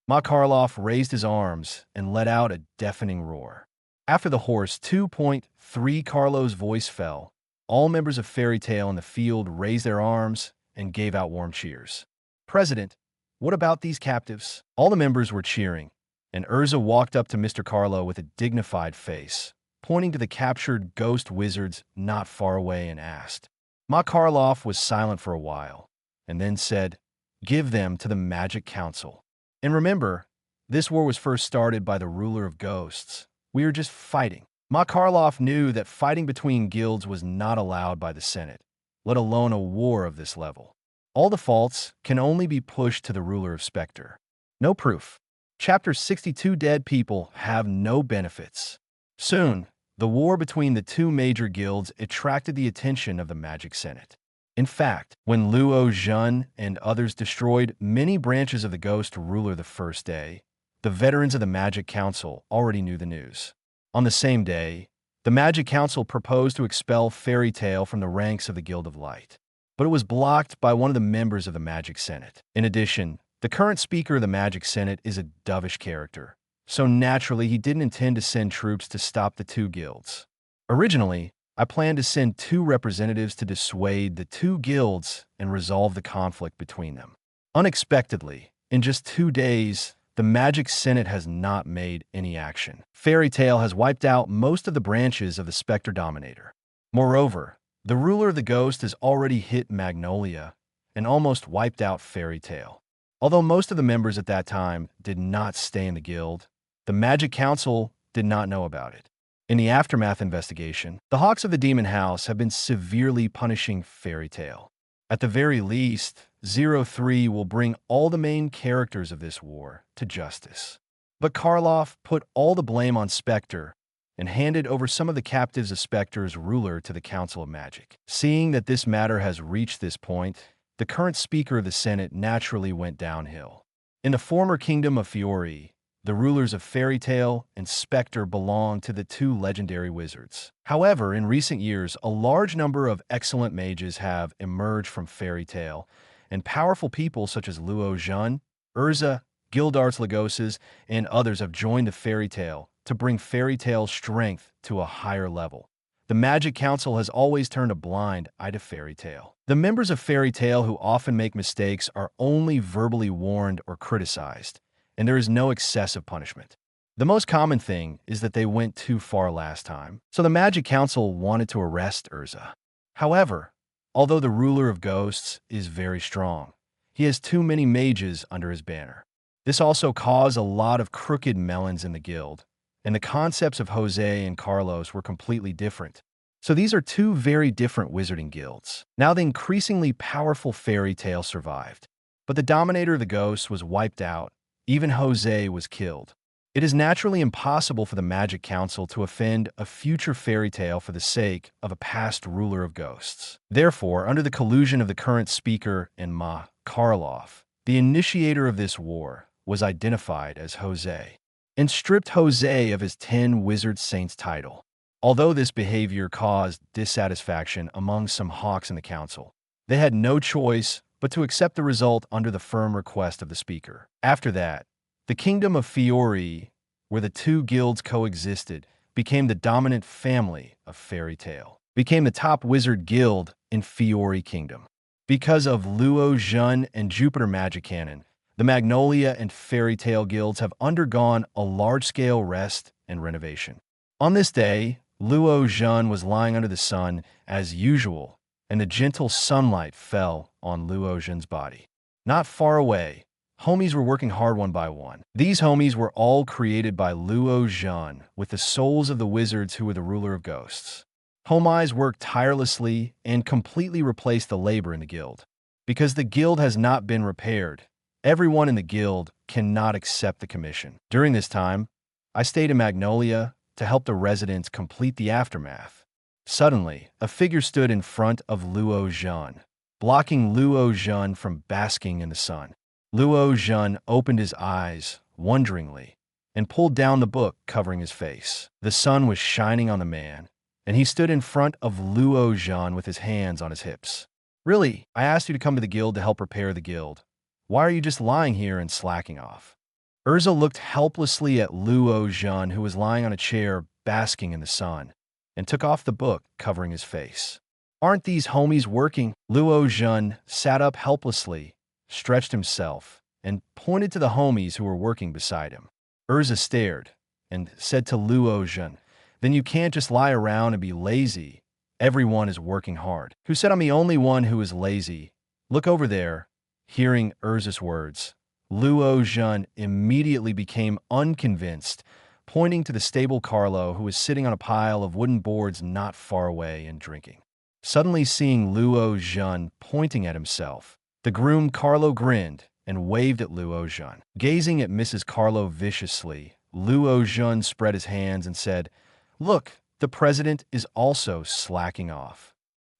Karloff raised his arms and let out a deafening roar. After the horse 2.3 Carlo's voice fell, all members of Fairy Tale in the field raised their arms and gave out warm cheers. President, what about these captives? All the members were cheering, and Erza walked up to Mr. Carlo with a dignified face, pointing to the captured ghost wizards not far away and asked. Ma Karloff was silent for a while, and then said, "Give them to the Magic Council. And remember, this war was first started by the ruler of ghosts. We are just fighting." Ma Karloff knew that fighting between guilds was not allowed by the Senate, let alone a war of this level. All the faults can only be pushed to the ruler of Spectre. No proof. Chapter 62 Dead people have no benefits. Soon, the war between the two major guilds attracted the attention of the Magic Senate. In fact, when Luo Zhen and others destroyed many branches of the Ghost Ruler the first day, the veterans of the Magic Council already knew the news. On the same day, the Magic Council proposed to expel Fairy Tale from the ranks of the Guild of Light, but it was blocked by one of the members of the Magic Senate. In addition, the current speaker of the Magic Senate is a dovish character, so naturally he didn't intend to send troops to stop the two guilds. Originally, I planned to send 2 representatives to dissuade the 2 guilds and resolve the conflict between them. Unexpectedly, in just 2 days, the Magic Senate has not made any action. Fairy Tale has wiped out most of the branches of the Spectre Dominator. Moreover, the ruler of the Ghost has already hit Magnolia and almost wiped out Fairy Tale. Although most of the members at that time did not stay in the guild, the Magic Council did not know about it. In the Aftermath investigation, the Hawks of the Demon House have been severely punishing Fairy Tale. At the very least, 03 will bring all the main characters of this war to justice. But Karloff put all the blame on Spectre and handed over some of the captives of Spectre's ruler to the Council of Magic. Seeing that this matter has reached this point, the current Speaker of the Senate naturally went downhill. In the former Kingdom of Fiori, the rulers of Fairy Tale and Spectre belonged to the 2 legendary wizards. However, in recent years, a large number of excellent mages have emerged from Fairy Tale, and powerful people such as Luo Zhen, Erza, Gildarts Lagoses, and others have joined the Fairy Tale to bring Fairy Tale's strength to a higher level. The Magic Council has always turned a blind eye to Fairy Tale. The members of Fairy Tale who often make mistakes are only verbally warned or criticized, and there is no excessive punishment. The most common thing is that they went too far last time, so the Magic Council wanted to arrest Erza. However, although the ruler of ghosts is very strong, he has too many mages under his banner. This also caused a lot of crooked melons in the guild, and the concepts of Jose and Carlos were completely different. So these are 2 very different wizarding guilds. Now the increasingly powerful Fairy Tale survived, but the dominator of the ghosts was wiped out. Even Jose was killed. It is naturally impossible for the Magic Council to offend a future Fairy Tale for the sake of a past ruler of ghosts. Therefore, under the collusion of the current speaker and Ma Karloff, the initiator of this war was identified as Jose, and stripped Jose of his 10 Wizard Saints title. Although this behavior caused dissatisfaction among some hawks in the council, they had no choice but to accept the result under the firm request of the speaker. After that, the Kingdom of Fiori, where the 2 guilds coexisted, became the dominant family of Fairy Tale, became the top wizard guild in Fiori Kingdom. Because of Luo Zhen and Jupiter Magic Cannon, the Magnolia and Fairy Tale guilds have undergone a large-scale rest and renovation. On this day, Luo Zhen was lying under the sun as usual, and the gentle sunlight fell on Luo Zhen's body. Not far away, homies were working hard one by one. These homies were all created by Luo Zhen with the souls of the wizards who were the ruler of ghosts. Homies worked tirelessly and completely replaced the labor in the guild. Because the guild has not been repaired, everyone in the guild cannot accept the commission. During this time, I stayed in Magnolia to help the residents complete the aftermath. Suddenly, a figure stood in front of Luo Zhen, blocking Luo Zhen from basking in the sun. Luo Zhen opened his eyes wonderingly and pulled down the book covering his face. The sun was shining on the man, and he stood in front of Luo Zhen with his hands on his hips. "Really, I asked you to come to the guild to help repair the guild. Why are you just lying here and slacking off?" Erza looked helplessly at Luo Zhen, who was lying on a chair basking in the sun, and took off the book covering his face. "Aren't these homies working?" Luo Zhen sat up helplessly, stretched himself, and pointed to the homies who were working beside him. Erza stared and said to Luo Zhen, "Then you can't just lie around and be lazy. Everyone is working hard." "Who said I'm the only one who is lazy? Look over there." Hearing Erza's words, Luo Zhen immediately became unconvinced, pointing to the stable Carlo, who was sitting on a pile of wooden boards not far away and drinking. Suddenly seeing Luo Zhen pointing at himself, the groom Carlo grinned and waved at Luo Zhen. Gazing at Mrs. Carlo viciously, Luo Zhen spread his hands and said, "Look, the president is also slacking off."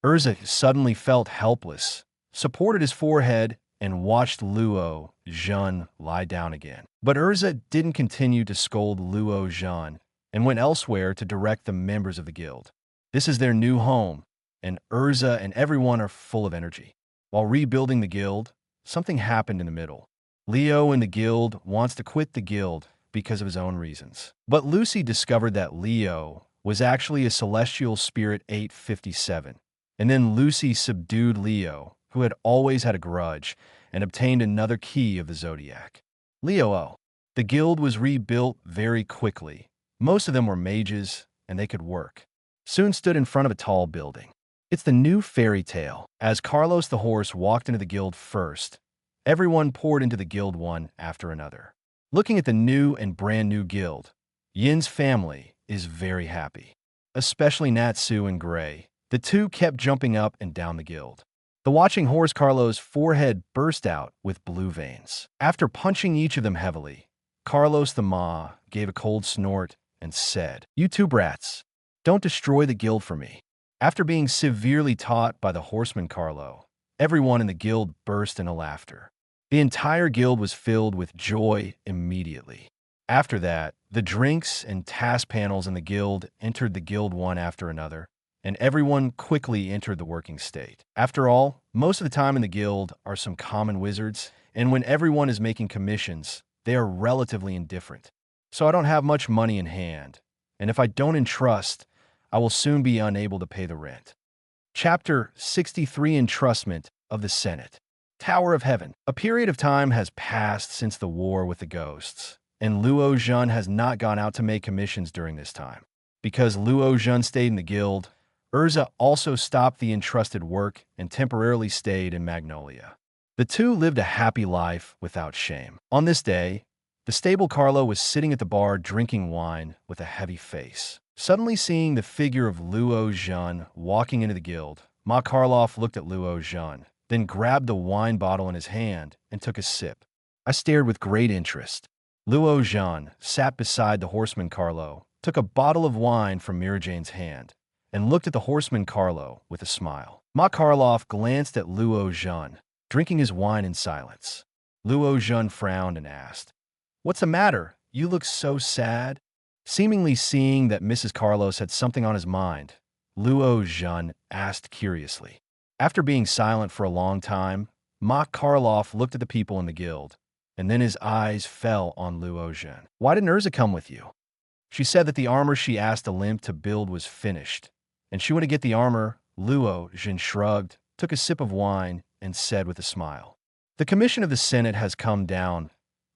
Erza suddenly felt helpless, supported his forehead, and watched Luo Zhen lie down again. But Erza didn't continue to scold Luo Zhen and went elsewhere to direct the members of the guild. This is their new home, and Erza and everyone are full of energy. While rebuilding the guild, something happened in the middle. Leo in the guild wants to quit the guild because of his own reasons. But Lucy discovered that Leo was actually a celestial spirit 857. And then Lucy subdued Leo, who had always had a grudge, and obtained another key of the zodiac. Leo. The guild was rebuilt very quickly. Most of them were mages, and they could work. Soon stood in front of a tall building. It's the new fairy tale. As Carlos the horse walked into the guild first, everyone poured into the guild one after another. Looking at the new and brand new guild, Yin's family is very happy. Especially Natsu and Gray. The two kept jumping up and down the guild. The watching horse Carlo's forehead burst out with blue veins. After punching each of them heavily, Carlos the Ma gave a cold snort and said, "You two brats, don't destroy the guild for me." After being severely taught by the horseman Carlo, everyone in the guild burst into laughter. The entire guild was filled with joy immediately. After that, the drinks and task panels in the guild entered the guild one after another, and everyone quickly entered the working state. After all, most of the time in the guild are some common wizards, and when everyone is making commissions, they are relatively indifferent. So I don't have much money in hand, and if I don't entrust, I will soon be unable to pay the rent. Chapter 63: Entrustment of the Senate. Tower of Heaven. A period of time has passed since the war with the ghosts, and Luo Zhen has not gone out to make commissions during this time. Because Luo Zhen stayed in the guild, Erza also stopped the entrusted work and temporarily stayed in Magnolia. The two lived a happy life without shame. On this day, the stable Carlo was sitting at the bar drinking wine with a heavy face. Suddenly seeing the figure of Luo Zhen walking into the guild, Ma Karloff looked at Luo Zhen, then grabbed the wine bottle in his hand and took a sip. I stared with great interest. Luo Zhen sat beside the horseman Carlo, took a bottle of wine from Mirajane's hand, and looked at the horseman Carlo with a smile. Ma Karloff glanced at Luo Zhen, drinking his wine in silence. Luo Zhen frowned and asked, "What's the matter? You look so sad." Seemingly seeing that Mrs. Carlos had something on his mind, Luo Zhen asked curiously. After being silent for a long time, Ma Karloff looked at the people in the guild, and then his eyes fell on Luo Zhen. "Why didn't Erza come with you?" She said that the armor she asked Olymp to build was finished, and she went to get the armor. Luo Zhen shrugged, took a sip of wine, and said with a smile, "The commission of the Senate has come down."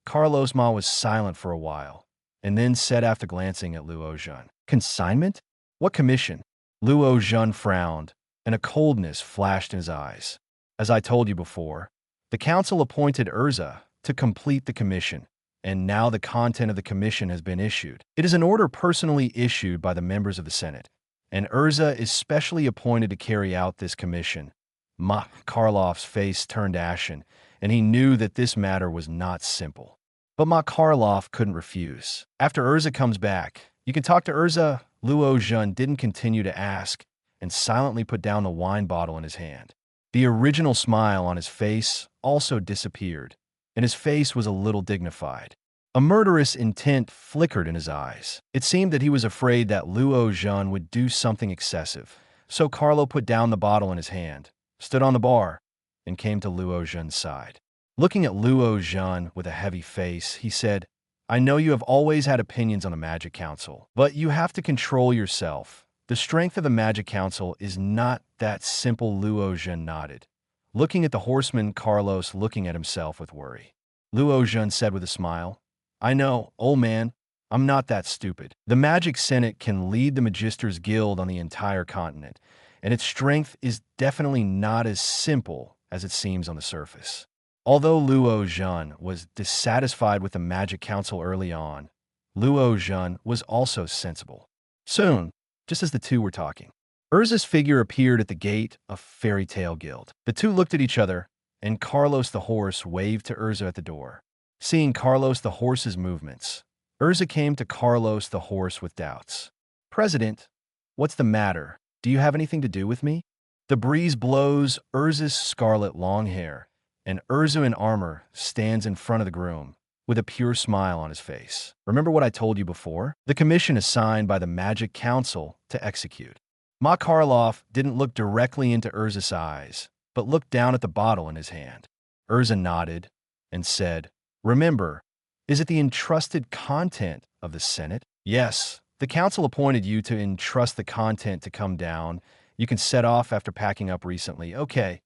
Carlos Ma was silent for a while, and then said after glancing at Luo Zhen, "Consignment? What commission?" Luo Zhen frowned, and a coldness flashed in his eyes. "As I told you before, the council appointed Erza to complete the commission, and now the content of the commission has been issued. It is an order personally issued by the members of the Senate, and Erza is specially appointed to carry out this commission." Ma Karloff's face turned ashen, and he knew that this matter was not simple. But Ma Karloff couldn't refuse. "After Erza comes back, you can talk to Erza." Luo Zhen didn't continue to ask and silently put down the wine bottle in his hand. The original smile on his face also disappeared, and his face was a little dignified. A murderous intent flickered in his eyes. It seemed that he was afraid that Luo Zhen would do something excessive. So Carlo put down the bottle in his hand, stood on the bar, and came to Luo Zhen's side. Looking at Luo Zhen with a heavy face, he said, I know you have always had opinions on the Magic Council, but you have to control yourself. The strength of the Magic Council is not that simple. Luo Zhen nodded, looking at the horseman Carlos looking at himself with worry. Luo Zhen said with a smile, I know, old man, I'm not that stupid. The Magic Senate can lead the Magisters Guild on the entire continent, and its strength is definitely not as simple as it seems on the surface. Although Luo Zhen was dissatisfied with the Magic Council early on, Luo Zhen was also sensible. Soon, just as the two were talking, Erza's figure appeared at the gate of Fairy Tale Guild. The two looked at each other, and Carlos the horse waved to Erza at the door. Seeing Carlos the horse's movements, Erza came to Carlos the horse with doubts. President, what's the matter? Do you have anything to do with me? The breeze blows Erza's scarlet long hair, and Erza in armor stands in front of the groom with a pure smile on his face. Remember what I told you before? The commission assigned by the Magic Council to execute. Ma Karloff didn't look directly into Erza's eyes, but looked down at the bottle in his hand. Erza nodded and said, Remember, is it the entrusted content of the Senate? Yes, the council appointed you to entrust the content to come down. You can set off after packing up recently. Okay,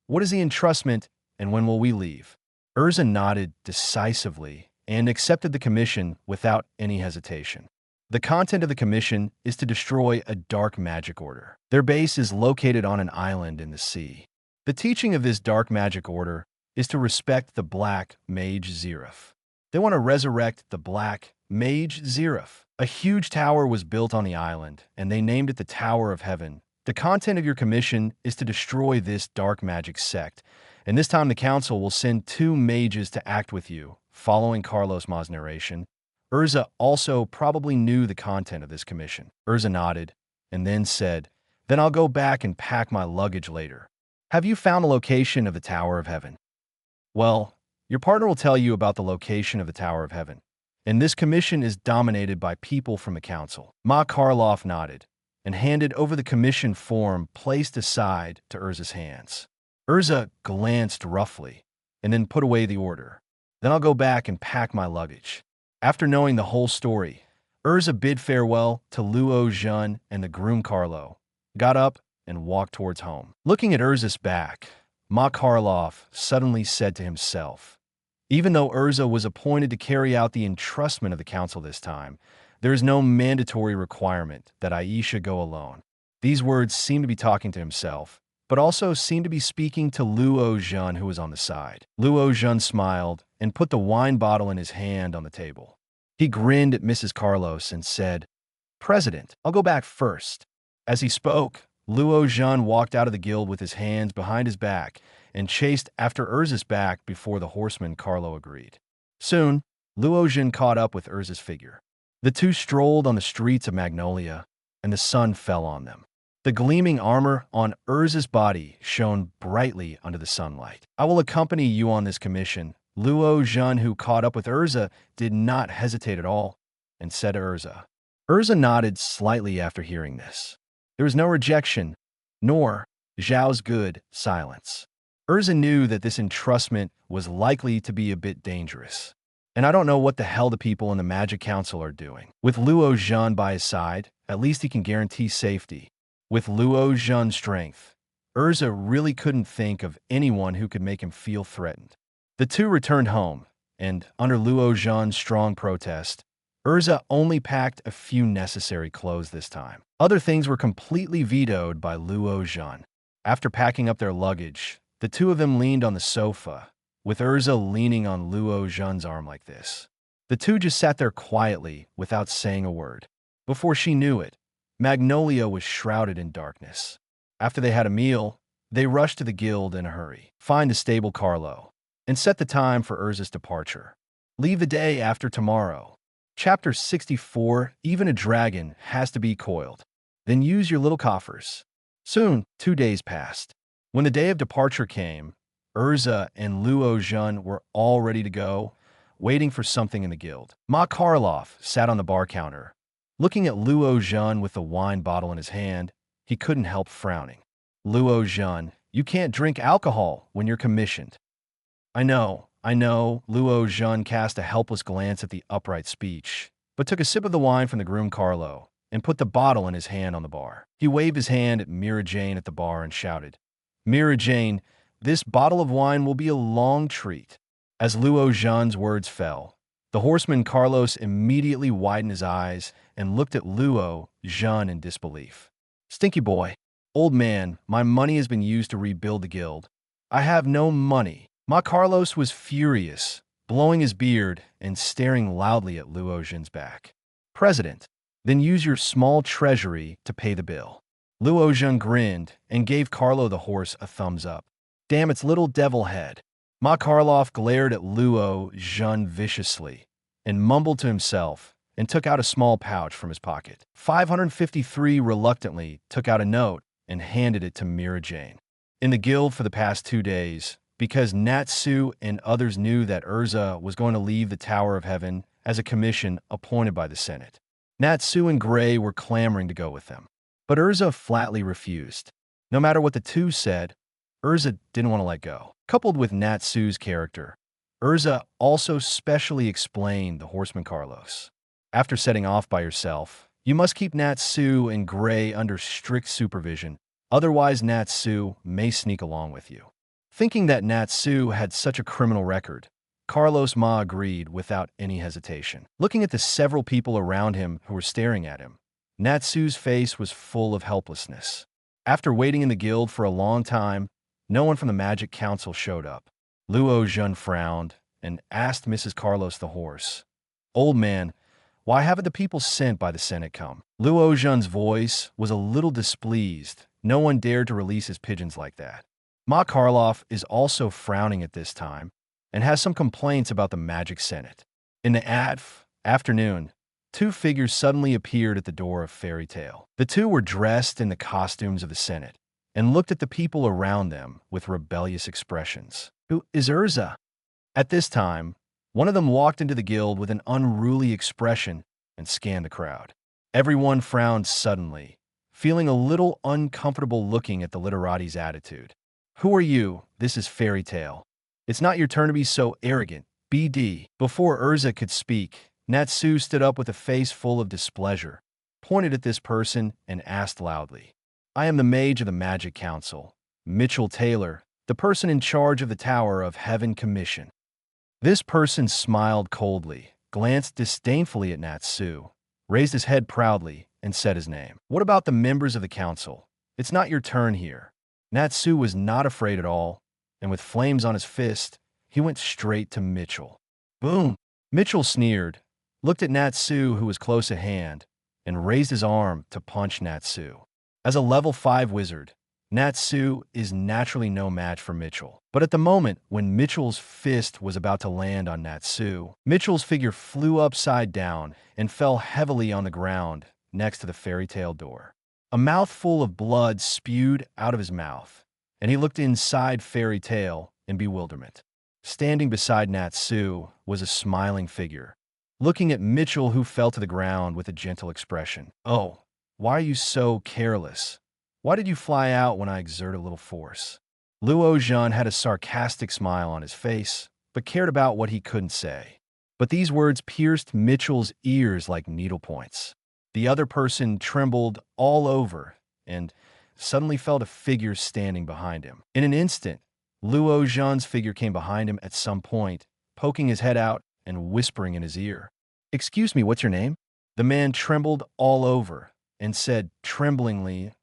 what is the entrustment and when will we leave? Erza nodded decisively and accepted the commission without any hesitation. The content of the commission is to destroy a dark magic order. Their base is located on an island in the sea. The teaching of this dark magic order is to respect the Black Mage Zeref. They want to resurrect the Black Mage Zeref. A huge tower was built on the island, and they named it the Tower of Heaven. The content of your commission is to destroy this dark magic sect, and this time the council will send 2 mages to act with you. Following Carlos Ma's narration, Erza also probably knew the content of this commission. Erza nodded, and then said, Then I'll go back and pack my luggage later. Have you found the location of the Tower of Heaven? Well, your partner will tell you about the location of the Tower of Heaven, and this commission is dominated by people from the council. Ma Karloff nodded and handed over the commission form placed aside to Erza's hands. Erza glanced roughly and then put away the order. Then I'll go back and pack my luggage. After knowing the whole story, Erza bid farewell to Luo Zhen and the groom Carlo, got up and walked towards home. Looking at Erza's back, Ma Karloff suddenly said to himself, Even though Erza was appointed to carry out the entrustment of the council this time, there is no mandatory requirement that Aisha go alone. These words seem to be talking to himself, but also seem to be speaking to Luo Zhen, who was on the side. Luo Zhen smiled and put the wine bottle in his hand on the table. He grinned at Mrs. Carlos and said, President, I'll go back first. As he spoke, Luo Zhen walked out of the guild with his hands behind his back and chased after Erza's back before the horseman Carlo agreed. Soon, Luo Zhen caught up with Erza's figure. The two strolled on the streets of Magnolia, and the sun fell on them. The gleaming armor on Erza's body shone brightly under the sunlight. I will accompany you on this commission. Luo Zhen, who caught up with Erza, did not hesitate at all and said to Erza. Erza nodded slightly after hearing this. There was no rejection, nor Zhao's good silence. Erza knew that this entrustment was likely to be a bit dangerous. And I don't know what the hell the people in the Magic Council are doing. With Luo Zhen by his side, at least he can guarantee safety. With Luo Zhen's strength, Erza really couldn't think of anyone who could make him feel threatened. The two returned home, and under Luo Zhen's strong protest, Erza only packed a few necessary clothes this time. Other things were completely vetoed by Luo Zhen. After packing up their luggage, the two of them leaned on the sofa, with Erza leaning on Luo Zhen's arm like this. The two just sat there quietly without saying a word. Before she knew it, Magnolia was shrouded in darkness. After they had a meal, they rushed to the guild in a hurry, find the stable Carlo, and set the time for Erza's departure. Leave the day after tomorrow. Chapter 64, Even a dragon has to be coiled. Then use your little coffers. Soon, 2 days passed. When the day of departure came, Erza and Luo Zhen were all ready to go, waiting for something in the guild. Ma Karloff sat on the bar counter. Looking at Luo Zhen with the wine bottle in his hand, he couldn't help frowning. Luo Zhen, you can't drink alcohol when you're commissioned. I know, I know. Luo Zhen cast a helpless glance at the upright speech, but took a sip of the wine from the groom Carlo and put the bottle in his hand on the bar. He waved his hand at Mira Jane at the bar and shouted, "Mira Jane, this bottle of wine will be a long treat." As Luo Zhen's words fell, the horseman Carlos immediately widened his eyes and looked at Luo Zhen in disbelief. "Stinky boy. Old man, my money has been used to rebuild the guild. I have no money." Ma Carlos was furious, blowing his beard and staring loudly at Luo Zhen's back. "President, then use your small treasury to pay the bill." Luo Zhen grinned and gave Carlo the horse a thumbs up. "Damn its little devil head." Ma Karloff glared at Luo Zhen viciously and mumbled to himself and took out a small pouch from his pocket. 553 reluctantly took out a note and handed it to Mira Jane. In the guild for the past 2 days, because Natsu and others knew that Erza was going to leave the Tower of Heaven as a commission appointed by the Senate. Natsu and Gray were clamoring to go with them. But Erza flatly refused. No matter what the two said, Erza didn't want to let go. Coupled with Natsu's character, Erza also specially explained the Horseman Carlos. "After setting off by yourself, you must keep Natsu and Gray under strict supervision, otherwise Natsu may sneak along with you." Thinking that Natsu had such a criminal record, Carlos Ma agreed without any hesitation. Looking at the several people around him who were staring at him, Natsu's face was full of helplessness. After waiting in the guild for a long time, no one from the Magic Council showed up. Luo Zhen frowned and asked Mrs. Carlos the horse, "Old man, why haven't the people sent by the Senate come?" Luo Zhen's voice was a little displeased. No one dared to release his pigeons like that. Ma Karloff is also frowning at this time and has some complaints about the Magic Senate. In the afternoon, 2 figures suddenly appeared at the door of Fairy Tale. The 2 were dressed in the costumes of the Senate and looked at the people around them with rebellious expressions. "Who is Erza?" At this time, one of them walked into the guild with an unruly expression and scanned the crowd. Everyone frowned suddenly, feeling a little uncomfortable looking at the literati's attitude. "Who are you? This is Fairy Tale. It's not your turn to be so arrogant, BD." Before Erza could speak, Natsu stood up with a face full of displeasure, pointed at this person, and asked loudly, "I am the mage of the Magic Council, Mitchell Taylor, the person in charge of the Tower of Heaven Commission." This person smiled coldly, glanced disdainfully at Natsu, raised his head proudly, and said his name. "What about the members of the council? It's not your turn here." Natsu was not afraid at all, and with flames on his fist, he went straight to Mitchell. Boom! Mitchell sneered, looked at Natsu, who was close at hand, and raised his arm to punch Natsu. As a level 5 wizard, Natsu is naturally no match for Mitchell. But at the moment when Mitchell's fist was about to land on Natsu, Mitchell's figure flew upside down and fell heavily on the ground next to the Fairy Tale door. A mouthful of blood spewed out of his mouth, and he looked inside Fairy Tale in bewilderment. Standing beside Natsu was a smiling figure, looking at Mitchell, who fell to the ground with a gentle expression. "Oh, why are you so careless? Why did you fly out when I exerted a little force?" Luo Zhen had a sarcastic smile on his face, but cared about what he couldn't say. But these words pierced Mitchell's ears like needle points. The other person trembled all over and suddenly felt a figure standing behind him. In an instant, Luo Zhen's figure came behind him at some point, poking his head out and whispering in his ear. "Excuse me, what's your name?" The man trembled all over and said tremblingly,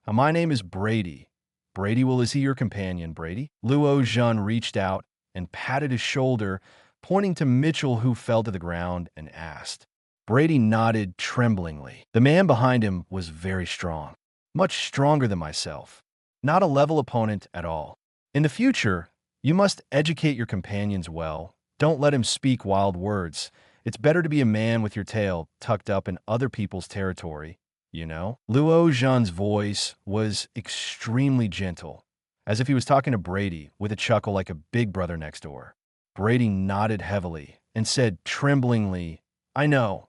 "My name is Brady." "Brady, well, is he your companion, Brady?" Luo Zhen reached out and patted his shoulder, pointing to Mitchell, who fell to the ground, and asked. Brady nodded tremblingly. The man behind him was very strong, much stronger than myself. Not a level opponent at all. In the future, you must educate your companions well. Don't let him speak wild words. It's better to be a man with your tail tucked up in other people's territory, you know? Luo Zhen's voice was extremely gentle, as if he was talking to Brady with a chuckle like a big brother next door. Brady nodded heavily and said tremblingly, I know.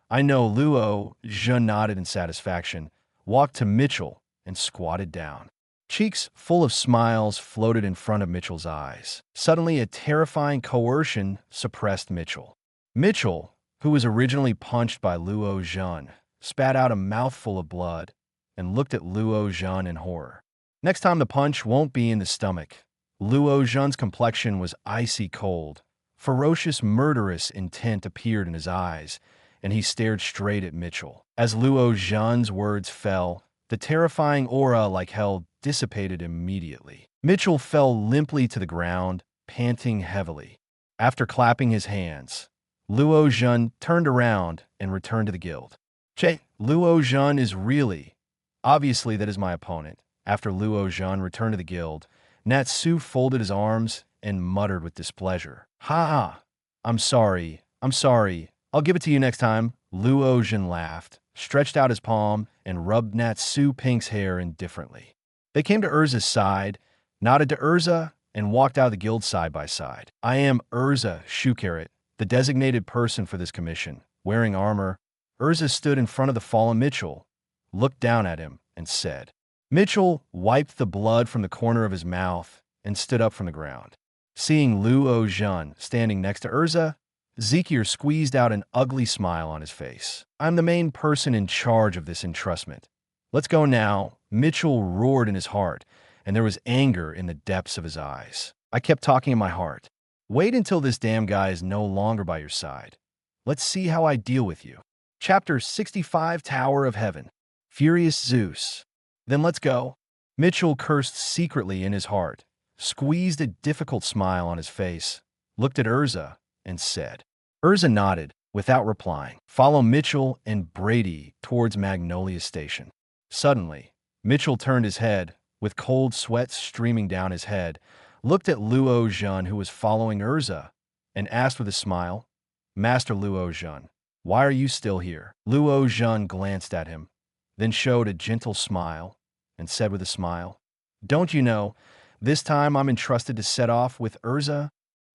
Luo Zhen nodded in satisfaction, walked to Mitchell, and squatted down. Cheeks full of smiles floated in front of Mitchell's eyes. Suddenly, a terrifying coercion suppressed Mitchell. Mitchell, who was originally punched by Luo Zhen, spat out a mouthful of blood and looked at Luo Zhen in horror. Next time the punch won't be in the stomach. Luo Zhen's complexion was icy cold. Ferocious, murderous intent appeared in his eyes, and he stared straight at Mitchell. As Luo Zhen's words fell, the terrifying aura like hell dissipated immediately. Mitchell fell limply to the ground, panting heavily. After clapping his hands, Luo Zhen turned around and returned to the guild. Che, Luo Zhen is really... Obviously, that is my opponent. After Luo Zhen returned to the guild, Natsu folded his arms and muttered with displeasure. Ha ha! I'm sorry. I'll give it to you next time. Luo Zhen laughed, stretched out his palm, and rubbed Natsu Pink's hair indifferently. They came to Erza's side, nodded to Erza, and walked out of the guild side by side. I am Erza Shoecarrot, the designated person for this commission. Wearing armor, Erza stood in front of the fallen Mitchell, looked down at him, and said. Mitchell wiped the blood from the corner of his mouth and stood up from the ground. Seeing Luo Zhen standing next to Erza, Zekier squeezed out an ugly smile on his face. I'm the main person in charge of this entrustment. Let's go now. Mitchell roared in his heart, and there was anger in the depths of his eyes. I kept talking in my heart. Wait until this damn guy is no longer by your side. Let's see how I deal with you. Chapter 65, Tower of Heaven. Furious Zeus. Then let's go. Mitchell cursed secretly in his heart, squeezed a difficult smile on his face, looked at Erza, and said. Erza nodded, without replying. Follow Mitchell and Brady towards Magnolia Station. Suddenly, Mitchell turned his head, with cold sweat streaming down his head, looked at Luo Zhen, who was following Erza, and asked with a smile, Master Luo Zhen, why are you still here? Luo Zhen glanced at him, then showed a gentle smile, and said with a smile, Don't you know, this time I'm entrusted to set off with Erza?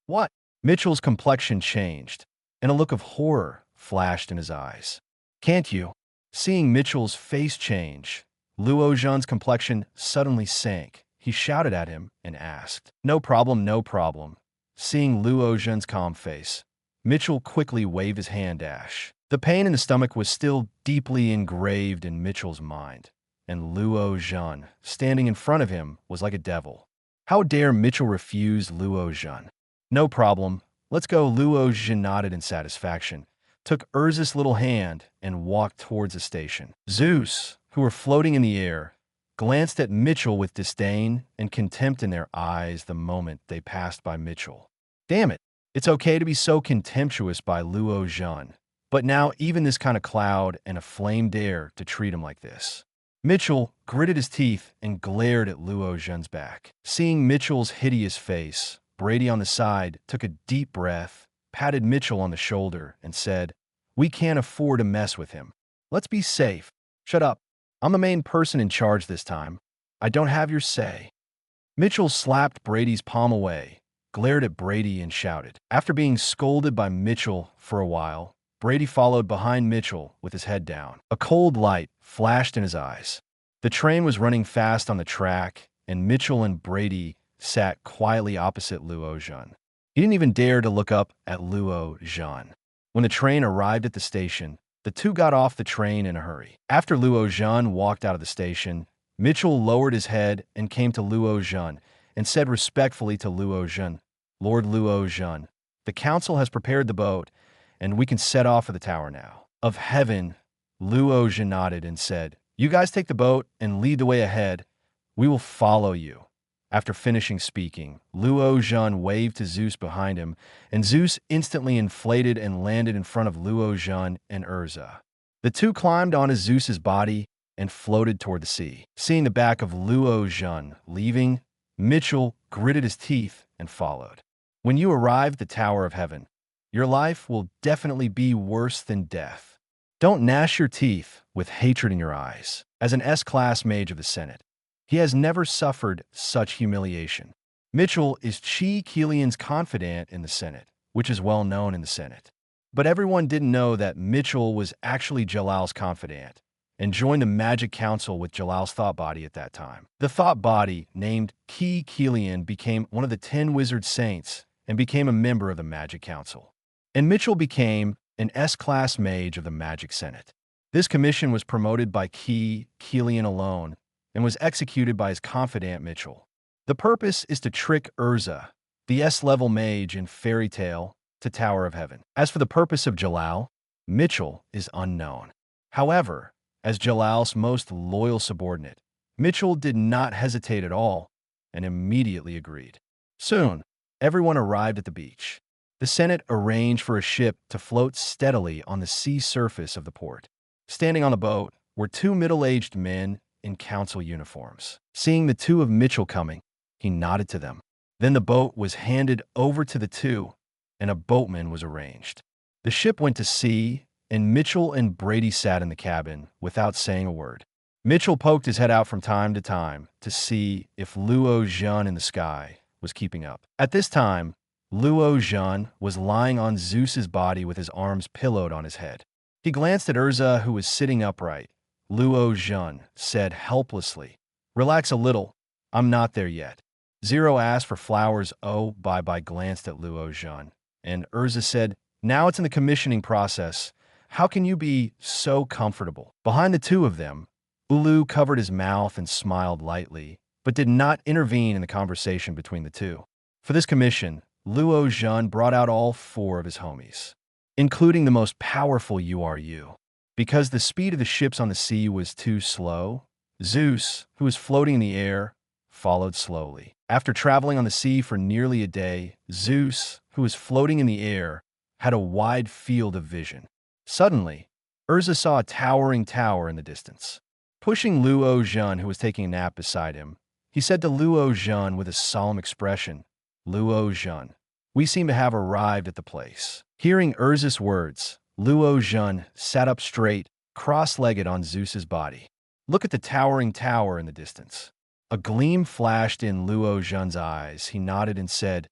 What? Mitchell's complexion changed, and a look of horror flashed in his eyes. Can't you? Seeing Mitchell's face change, Luo Zhen's complexion suddenly sank. He shouted at him and asked, No problem, no problem. Seeing Luo Zhen's calm face, Mitchell quickly waved his hand dash. The pain in the stomach was still deeply engraved in Mitchell's mind, and Luo Zhen, standing in front of him, was like a devil. How dare Mitchell refuse Luo Zhen? No problem. Let's go. Luo Zhen nodded in satisfaction, took Erza's little hand, and walked towards the station. Zeus, who were floating in the air, glanced at Mitchell with disdain and contempt in their eyes the moment they passed by Mitchell. Damn it. It's okay to be so contemptuous by Luo Zhen, but now even this kind of cloud and a flame dare to treat him like this. Mitchell gritted his teeth and glared at Luo Zhen's back. Seeing Mitchell's hideous face, Brady on the side took a deep breath, patted Mitchell on the shoulder, and said, We can't afford to mess with him. Let's be safe. Shut up. I'm the main person in charge this time. I don't have your say. Mitchell slapped Brady's palm away, glared at Brady, and shouted. After being scolded by Mitchell for a while, Brady followed behind Mitchell with his head down. A cold light flashed in his eyes. The train was running fast on the track, and Mitchell and Brady sat quietly opposite Luo Zhen. He didn't even dare to look up at Luo Zhen. When the train arrived at the station, the two got off the train in a hurry. After Luo Zhen walked out of the station, Mitchell lowered his head and came to Luo Zhen and said respectfully to Luo Zhen, Lord Luo Zhen, the council has prepared the boat, and we can set off for the tower now. Of heaven, Luo Zhen nodded and said, You guys take the boat and lead the way ahead. We will follow you. After finishing speaking, Luo Zhen waved to Zeus behind him, and Zeus instantly inflated and landed in front of Luo Zhen and Erza. The two climbed onto Zeus's body and floated toward the sea. Seeing the back of Luo Zhen leaving, Mitchell gritted his teeth and followed. When you arrive at the Tower of Heaven, your life will definitely be worse than death. Don't gnash your teeth with hatred in your eyes. As an S-class mage of the Senate, he has never suffered such humiliation. Mitchell is Chi Keelian's confidant in the Senate, which is well known in the Senate. But everyone didn't know that Mitchell was actually Jalal's confidant, and joined the Magic Council with Jalal's thought body at that time. The thought body, named Ki Kilian, became one of the 10 wizard saints and became a member of the Magic Council. And Mitchell became an S-class mage of the Magic Senate. This commission was promoted by Ki Kilian alone and was executed by his confidant Mitchell. The purpose is to trick Erza, the S-level mage in Fairy Tale, to Tower of Heaven. As for the purpose of Jalal, Mitchell is unknown. However, as Jalal's most loyal subordinate, Mitchell did not hesitate at all and immediately agreed. Soon, everyone arrived at the beach. The Senate arranged for a ship to float steadily on the sea surface of the port. Standing on the boat were two middle-aged men in council uniforms. Seeing the two of Mitchell coming, he nodded to them. Then the boat was handed over to the two, and a boatman was arranged. The ship went to sea, and Mitchell and Brady sat in the cabin without saying a word. Mitchell poked his head out from time to time to see if Luo Zhen in the sky was keeping up. At this time, Luo Zhen was lying on Zeus's body with his arms pillowed on his head. He glanced at Erza, who was sitting upright. Luo Zhen said helplessly, "Relax a little. I'm not there yet." Zero asked for flowers. Oh, Bye glanced at Luo Zhen, and Erza said, "Now it's in the commissioning process. How can you be so comfortable?" Behind the two of them, Ulu covered his mouth and smiled lightly, but did not intervene in the conversation between the two. For this commission, Luo Zhen brought out all four of his homies, including the most powerful URU. Because the speed of the ships on the sea was too slow, Zeus, who was floating in the air, followed slowly. After traveling on the sea for nearly a day, Zeus, who was floating in the air, had a wide field of vision. Suddenly, Erza saw a towering tower in the distance. Pushing Luo Zhen, who was taking a nap beside him, he said to Luo Zhen with a solemn expression, "Luo Zhen, we seem to have arrived at the place." Hearing Erza's words, Luo Zhen sat up straight, cross-legged on Zeus's body. "Look at the towering tower in the distance." A gleam flashed in Luo Zhen's eyes. He nodded and said,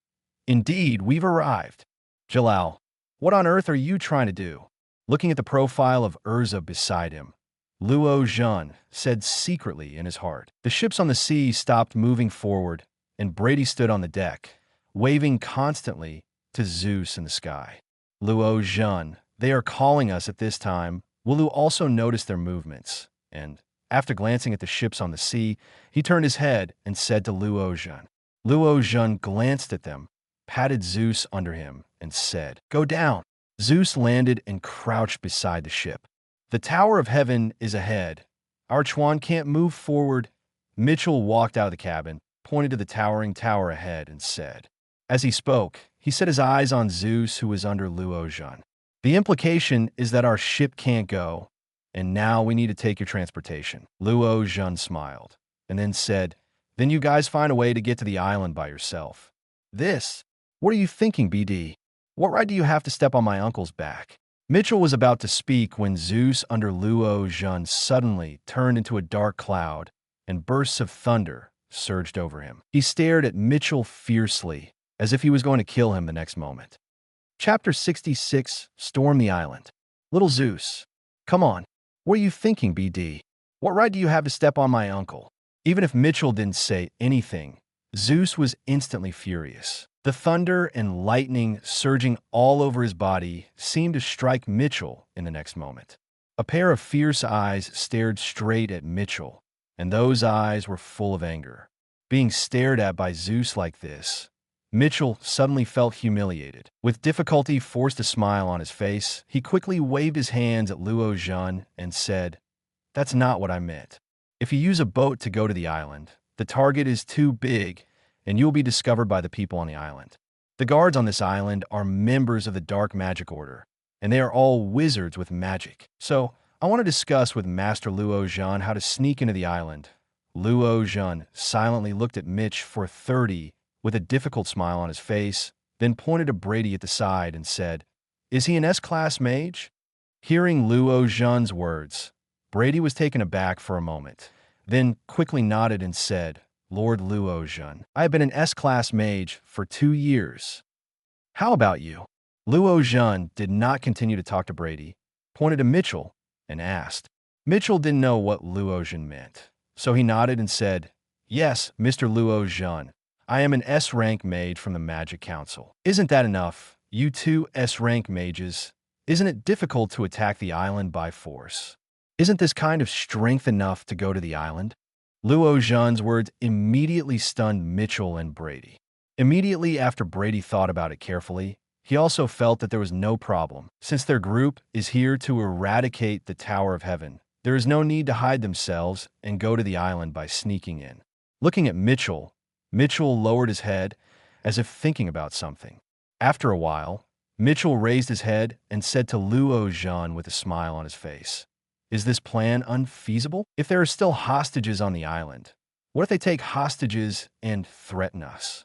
"Indeed, we've arrived." "Jalal, what on earth are you trying to do?" Looking at the profile of Erza beside him, Luo Zhen said secretly in his heart. The ships on the sea stopped moving forward, and Brady stood on the deck, waving constantly to Zeus in the sky. "Luo Zhen, they are calling us at this time." Wulu also noticed their movements, and after glancing at the ships on the sea, he turned his head and said to Luo Zhen. Luo Zhen glanced at them, patted Zeus under him, and said, "Go down." Zeus landed and crouched beside the ship. "The Tower of Heaven is ahead. Our Chuan can't move forward." Mitchell walked out of the cabin, pointed to the towering tower ahead, and said. As he spoke, he set his eyes on Zeus, who was under Luo Zhen. "The implication is that our ship can't go, and now we need to take your transportation." Luo Zhen smiled, and then said, "Then you guys find a way to get to the island by yourself." What are you thinking, BD? What right do you have to step on my uncle's back?" Mitchell was about to speak when Zeus under Luo Zhen suddenly turned into a dark cloud, and bursts of thunder surged over him. He stared at Mitchell fiercely, as if he was going to kill him the next moment. Chapter 66, Storm the Island. "Little Zeus, come on. What are you thinking, BD? What right do you have to step on my uncle?" Even if Mitchell didn't say anything, Zeus was instantly furious. The thunder and lightning surging all over his body seemed to strike Mitchell in the next moment. A pair of fierce eyes stared straight at Mitchell, and those eyes were full of anger. Being stared at by Zeus like this, Mitchell suddenly felt humiliated. With difficulty forced a smile on his face, he quickly waved his hands at Luo Zhen and said, "That's not what I meant. If you use a boat to go to the island, the target is too big, and you'll be discovered by the people on the island. The guards on this island are members of the Dark Magic Order, and they are all wizards with magic. So, I want to discuss with Master Luo Zhen how to sneak into the island." Luo Zhen silently looked at Mitch for 30 with a difficult smile on his face, then pointed to Brady at the side and said, "Is he an S-class mage?" Hearing Luo Zhen's words, Brady was taken aback for a moment, then quickly nodded and said, "Lord Luo Zhen, I have been an S-class mage for 2 years. How about you?" Luo Zhen did not continue to talk to Brady, pointed to Mitchell, and asked, Mitchell didn't know what Luo Zhen meant, so he nodded and said, "Yes, Mr. Luo Zhen. I am an S-rank mage from the Magic Council." "Isn't that enough? You two S-rank mages. Isn't it difficult to attack the island by force? Isn't this kind of strength enough to go to the island?" Luo Zhen's words immediately stunned Mitchell and Brady. Immediately after Brady thought about it carefully, he also felt that there was no problem. Since their group is here to eradicate the Tower of Heaven, there is no need to hide themselves and go to the island by sneaking in. Looking at Mitchell, Mitchell lowered his head as if thinking about something. After a while, Mitchell raised his head and said to Luo Zhen with a smile on his face, "Is this plan unfeasible? If there are still hostages on the island, what if they take hostages and threaten us?"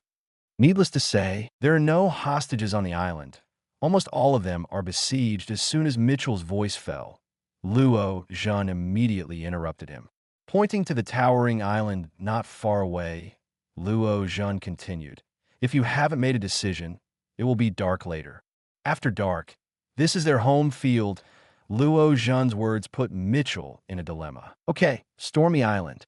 Needless to say, there are no hostages on the island. Almost all of them are besieged. As soon as Mitchell's voice fell, Luo Zhen immediately interrupted him. Pointing to the towering island not far away, Luo Zhen continued, "If you haven't made a decision, it will be dark later. After dark, this is their home field." Luo Zhen's words put Mitchell in a dilemma. "Okay, Stormy Island."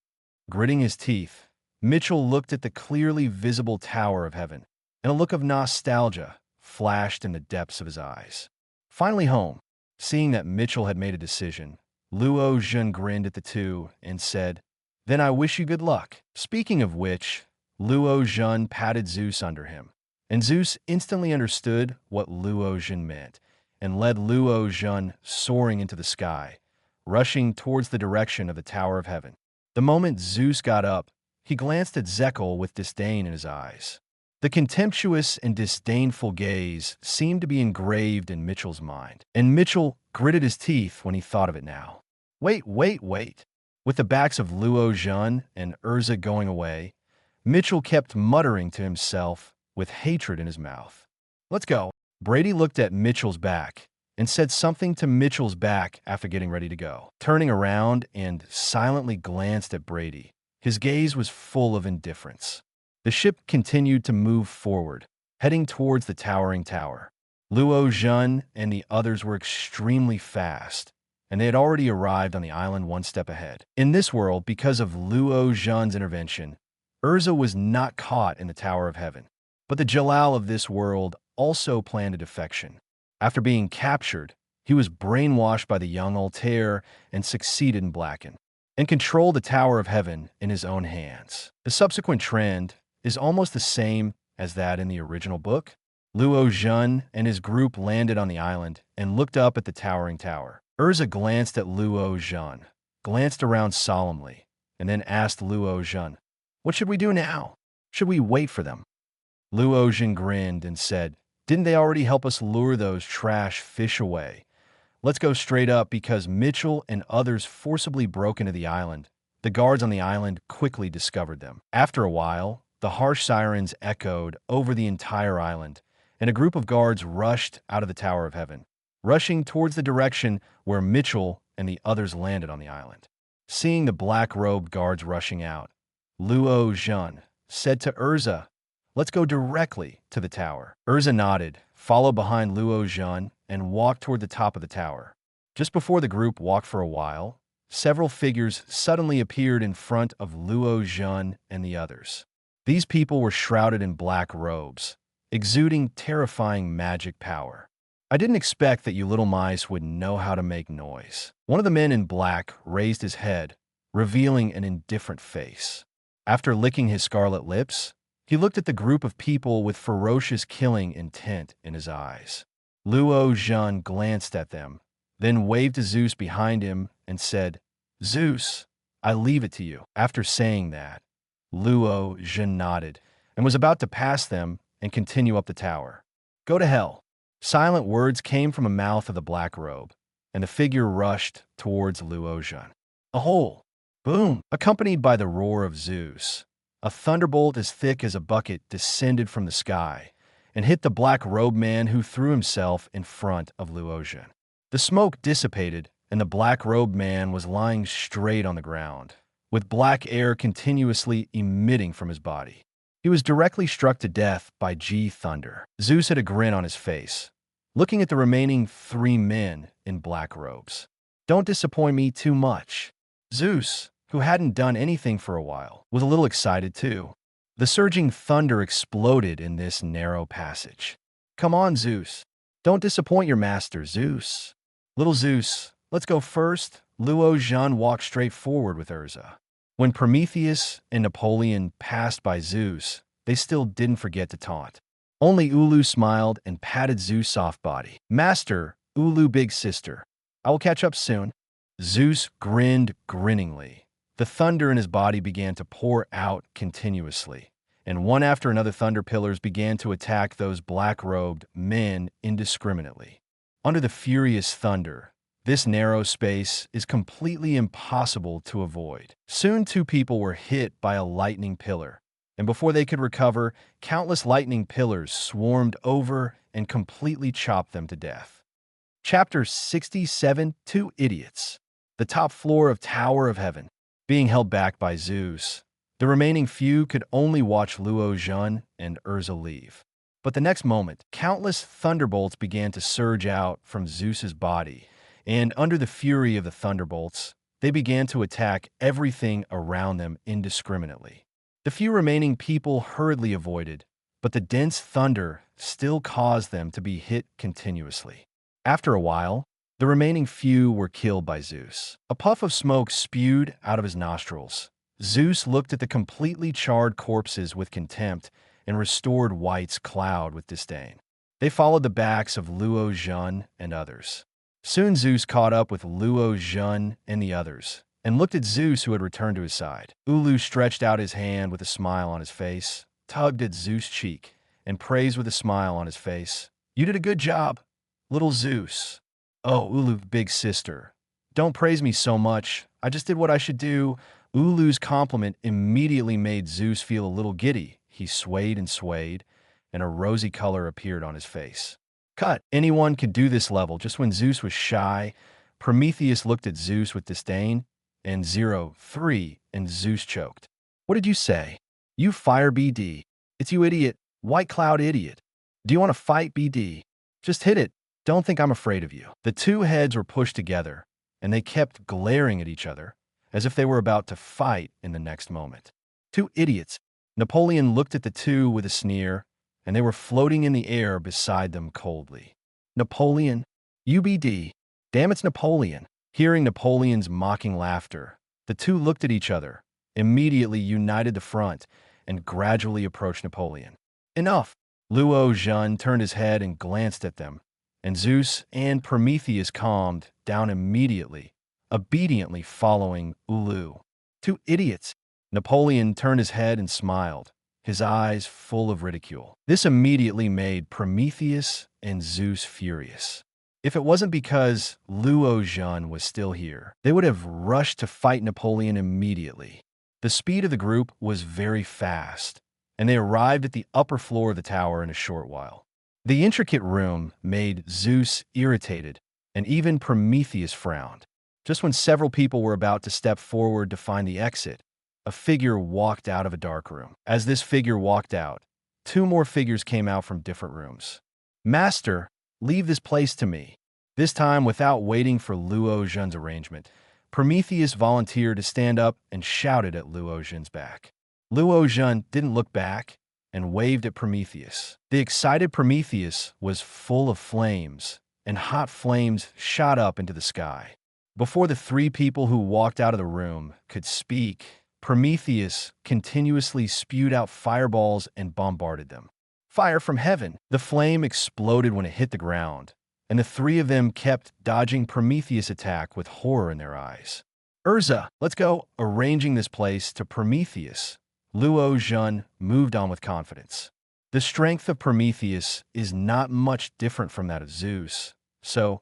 Gritting his teeth, Mitchell looked at the clearly visible Tower of Heaven, and a look of nostalgia flashed in the depths of his eyes. Finally home. Seeing that Mitchell had made a decision, Luo Zhen grinned at the two and said, "Then I wish you good luck." Speaking of which, Luo Zhen patted Zeus under him, and Zeus instantly understood what Luo Zhen meant and led Luo Zhen soaring into the sky, rushing towards the direction of the Tower of Heaven. The moment Zeus got up, he glanced at Zekel with disdain in his eyes. The contemptuous and disdainful gaze seemed to be engraved in Mitchell's mind, and Mitchell gritted his teeth when he thought of it now. Wait. With the backs of Luo Zhen and Erza going away, Mitchell kept muttering to himself with hatred in his mouth. "Let's go." Brady looked at Mitchell's back and said something to Mitchell's back after getting ready to go. Turning around and silently glanced at Brady, his gaze was full of indifference. The ship continued to move forward, heading towards the towering tower. Luo Zhen and the others were extremely fast, and they had already arrived on the island one step ahead. In this world, because of Luo Zhen's intervention, Erza was not caught in the Tower of Heaven. But the Jalal of this world also planned a defection. After being captured, he was brainwashed by the young Altair and succeeded in Blacken, and controlled the Tower of Heaven in his own hands. The subsequent trend is almost the same as that in the original book. Luo Zhen and his group landed on the island and looked up at the towering tower. Erza glanced at Luo Zhen, glanced around solemnly, and then asked Luo Zhen, "What should we do now? Should we wait for them?" Luo Zhen grinned and said, "Didn't they already help us lure those trash fish away? Let's go straight up." Because Mitchell and others forcibly broke into the island, the guards on the island quickly discovered them. After a while, the harsh sirens echoed over the entire island, and a group of guards rushed out of the Tower of Heaven, rushing towards the direction where Mitchell and the others landed on the island. Seeing the black-robed guards rushing out, Luo Zhen said to Erza, "Let's go directly to the tower." Erza nodded, followed behind Luo Zhen, and walked toward the top of the tower. Just before the group walked for a while, several figures suddenly appeared in front of Luo Zhen and the others. These people were shrouded in black robes, exuding terrifying magic power. "I didn't expect that you little mice would know how to make noise." One of the men in black raised his head, revealing an indifferent face. After licking his scarlet lips, he looked at the group of people with ferocious killing intent in his eyes. Luo Zhen glanced at them, then waved to Zeus behind him and said, "Zeus, I leave it to you." After saying that, Luo Zhen nodded and was about to pass them and continue up the tower. "Go to hell." Silent words came from the mouth of the black robe, and the figure rushed towards Luo Zhen. A hole! Boom! Accompanied by the roar of Zeus, a thunderbolt as thick as a bucket descended from the sky and hit the black-robed man, who threw himself in front of Luo Zhen. The smoke dissipated, and the black-robed man was lying straight on the ground, with black air continuously emitting from his body. He was directly struck to death by G Thunder. Zeus had a grin on his face, looking at the remaining 3 men in black robes. Don't disappoint me too much. Zeus, who hadn't done anything for a while, was a little excited too. The surging thunder exploded in this narrow passage. Come on, Zeus. Don't disappoint your master, Zeus. Little Zeus, let's go first. Luo Zhen walked straight forward with Erza. When Prometheus and Napoleon passed by Zeus, they still didn't forget to taunt. Only Ulu smiled and patted Zeus' soft body. Master, Ulu big sister, I will catch up soon. Zeus grinned grinningly. The thunder in his body began to pour out continuously, and one after another thunder pillars began to attack those black-robed men indiscriminately. Under the furious thunder, this narrow space is completely impossible to avoid. Soon 2 people were hit by a lightning pillar, and before they could recover, countless lightning pillars swarmed over and completely chopped them to death. Chapter 67, 2 Idiots. The top floor of Tower of Heaven. Being held back by Zeus, the remaining few could only watch Luo Zhen and Erza leave. But the next moment, countless thunderbolts began to surge out from Zeus's body, and under the fury of the thunderbolts, they began to attack everything around them indiscriminately. The few remaining people hurriedly avoided, but the dense thunder still caused them to be hit continuously. After a while, the remaining few were killed by Zeus. A puff of smoke spewed out of his nostrils. Zeus looked at the completely charred corpses with contempt and restored White's cloud with disdain. They followed the backs of Luo Zhen and others. Soon Zeus caught up with Luo Zhen and the others, and looked at Zeus, who had returned to his side. Ulu stretched out his hand with a smile on his face, tugged at Zeus' cheek, and praised with a smile on his face. You did a good job, little Zeus. Oh, Ulu, big sister, don't praise me so much. I just did what I should do. Ulu's compliment immediately made Zeus feel a little giddy. He swayed, and a rosy color appeared on his face. Cut. Anyone could do this level. Just when Zeus was shy, Prometheus looked at Zeus with disdain, and 0-3, and Zeus choked. What did you say? You fire BD. It's you idiot, White Cloud idiot. Do you want to fight BD? Just hit it. Don't think I'm afraid of you. The 2 heads were pushed together, and they kept glaring at each other, as if they were about to fight in the next moment. 2 idiots. Napoleon looked at the 2 with a sneer, and they were floating in the air beside them coldly. Napoleon? UBD. Damn, it's Napoleon. Hearing Napoleon's mocking laughter, the 2 looked at each other, immediately united the front, and gradually approached Napoleon. Enough! Luo Zhen turned his head and glanced at them, and Zeus and Prometheus calmed down immediately, obediently following Ulu. 2 idiots! Napoleon turned his head and smiled, his eyes full of ridicule. This immediately made Prometheus and Zeus furious. If it wasn't because Luo Zhen was still here, they would have rushed to fight Napoleon immediately. The speed of the group was very fast, and they arrived at the upper floor of the tower in a short while. The intricate room made Zeus irritated, and even Prometheus frowned. Just when several people were about to step forward to find the exit, a figure walked out of a dark room. As this figure walked out, 2 more figures came out from different rooms. Master, leave this place to me. This time, without waiting for Luo Zhen's arrangement, Prometheus volunteered to stand up and shouted at Luo Zhen's back. Luo Zhen didn't look back and waved at Prometheus. The excited Prometheus was full of flames, and hot flames shot up into the sky. Before the 3 people who walked out of the room could speak, Prometheus continuously spewed out fireballs and bombarded them. Fire from heaven! The flame exploded when it hit the ground, and the 3 of them kept dodging Prometheus' attack with horror in their eyes. Erza, let's go! Arranging this place to Prometheus, Luo Zhen moved on with confidence. The strength of Prometheus is not much different from that of Zeus, so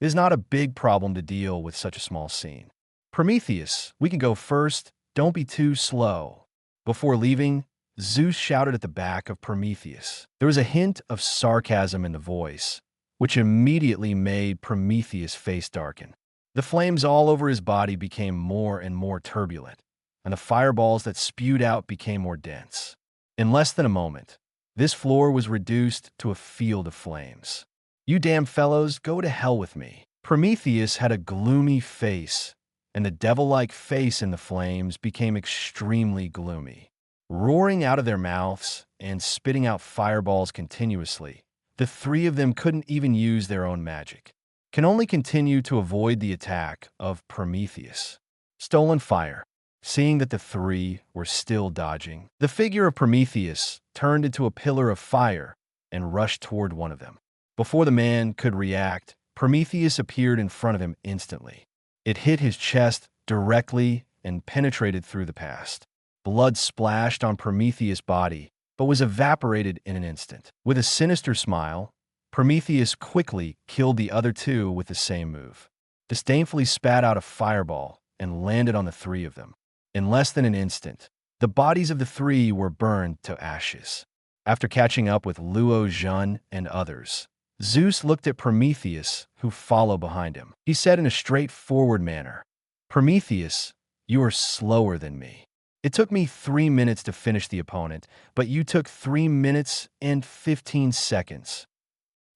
it is not a big problem to deal with such a small scene. Prometheus, we can go first. Don't be too slow. Before leaving, Zeus shouted at the back of Prometheus. There was a hint of sarcasm in the voice, which immediately made Prometheus' face darken. The flames all over his body became more and more turbulent, and the fireballs that spewed out became more dense. In less than a moment, this floor was reduced to a field of flames. You damn fellows, go to hell with me. Prometheus had a gloomy face, and the devil-like face in the flames became extremely gloomy. Roaring out of their mouths and spitting out fireballs continuously, the three of them couldn't even use their own magic, can only continue to avoid the attack of Prometheus. Stolen fire. Seeing that the three were still dodging, the figure of Prometheus turned into a pillar of fire and rushed toward one of them. Before the man could react, Prometheus appeared in front of him instantly. It hit his chest directly and penetrated through the past. Blood splashed on Prometheus' body, but was evaporated in an instant. With a sinister smile, Prometheus quickly killed the other two with the same move. Disdainfully spat out a fireball and landed on the three of them. In less than an instant, the bodies of the three were burned to ashes. After catching up with Luo Zhen and others, Zeus looked at Prometheus, who followed behind him. He said in a straightforward manner, "Prometheus, you are slower than me. It took me 3 minutes to finish the opponent, but you took 3 minutes and 15 seconds.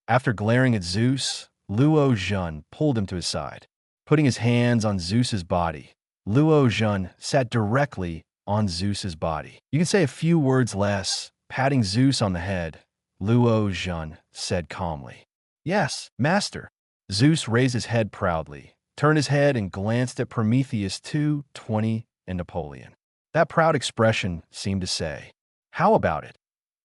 After glaring at Zeus, Luo Zhen pulled him to his side. Putting his hands on Zeus's body, Luo Zhen sat directly on Zeus's body. You can say a few words less. Patting Zeus on the head, Luo Zhen said calmly, "Yes, master." Zeus raised his head proudly, turned his head and glanced at Prometheus 220 and Napoleon. That proud expression seemed to say, "How about it?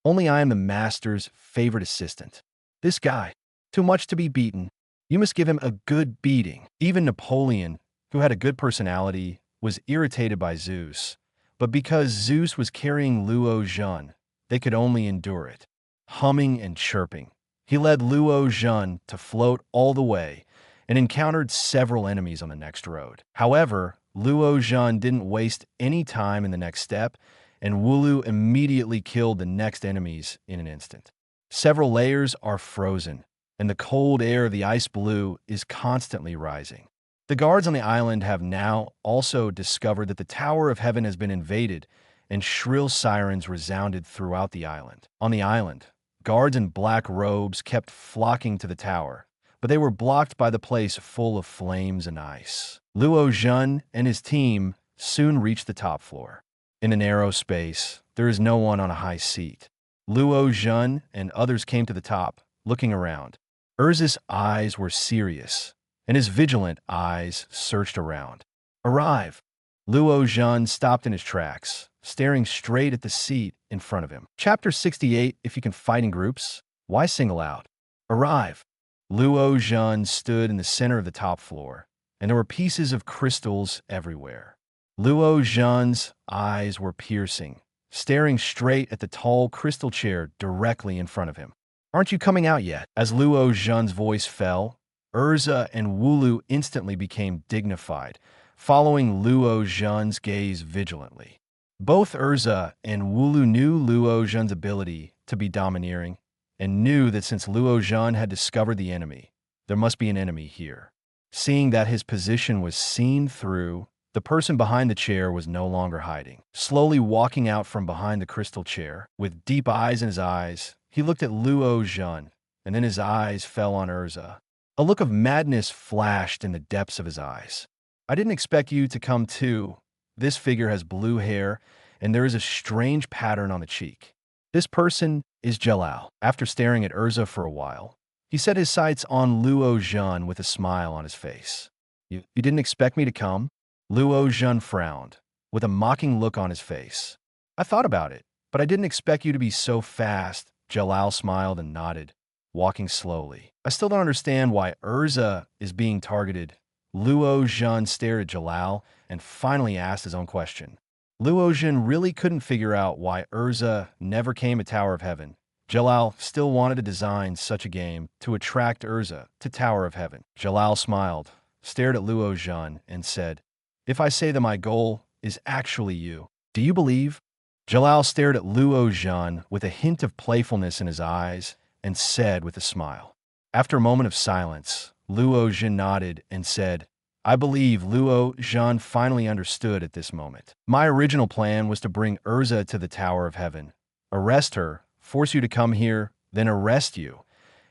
Only I am the master's favorite assistant. This guy, too much to be beaten. You must give him a good beating." Even Napoleon, who had a good personality, was irritated by Zeus, but because Zeus was carrying Luo Zhen, they could only endure it. Humming and chirping, he led Luo Zhen to float all the way and encountered several enemies on the next road. However, Luo Zhen didn't waste any time in the next step, and Wulu immediately killed the next enemies in an instant. Several layers are frozen, and the cold air of the ice blue is constantly rising. The guards on the island have now also discovered that the Tower of Heaven has been invaded, and shrill sirens resounded throughout the island. On the island, guards in black robes kept flocking to the tower, but they were blocked by the place full of flames and ice. Luo Zhen and his team soon reached the top floor. In a narrow space, there is no one on a high seat. Luo Zhen and others came to the top, looking around. Erza's eyes were serious, and his vigilant eyes searched around. "Arrive!" Luo Zhen stopped in his tracks, staring straight at the seat in front of him. Chapter 68, If you can fight in groups, why single out? Arrive! Luo Zhen stood in the center of the top floor, and there were pieces of crystals everywhere. Luo Zhen's eyes were piercing, staring straight at the tall crystal chair directly in front of him. "Aren't you coming out yet?" As Luo Zhen's voice fell, Erza and Wulu instantly became dignified, following Luo Zhen's gaze vigilantly. Both Erza and Wulu knew Luo Zhen's ability to be domineering, and knew that since Luo Zhen had discovered the enemy, there must be an enemy here. Seeing that his position was seen through, the person behind the chair was no longer hiding. Slowly walking out from behind the crystal chair, with deep eyes in his eyes, he looked at Luo Zhen, and then his eyes fell on Erza. A look of madness flashed in the depths of his eyes. "I didn't expect you to come too. This figure has blue hair, and there is a strange pattern on the cheek. This person is Jalal." After staring at Erza for a while, he set his sights on Luo Zhen with a smile on his face. You didn't expect me to come?" Luo Zhen frowned, with a mocking look on his face. "I thought about it, but I didn't expect you to be so fast." Jalal smiled and nodded, walking slowly. "I still don't understand why Erza is being targeted." Luo Zhen stared at Jalal and finally asked his own question. Luo Zhen really couldn't figure out why Erza never came at Tower of Heaven. Jalal still wanted to design such a game to attract Erza to Tower of Heaven. Jalal smiled, stared at Luo Zhen, and said, "If I say that my goal is actually you, do you believe?" Jalal stared at Luo Zhen with a hint of playfulness in his eyes and said with a smile. After a moment of silence, Luo Zhen nodded and said, "I believe Luo Zhen finally understood at this moment. My original plan was to bring Erza to the Tower of Heaven, arrest her, force you to come here, then arrest you,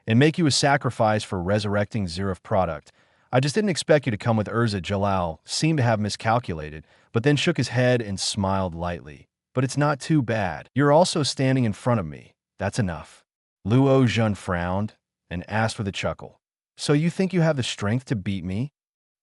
and make you a sacrifice for resurrecting Zerif product. I just didn't expect you to come with Erza. Jalal seemed to have miscalculated, but then shook his head and smiled lightly. But it's not too bad. You're also standing in front of me. That's enough. Luo Zhen frowned and asked with a chuckle. So you think you have the strength to beat me?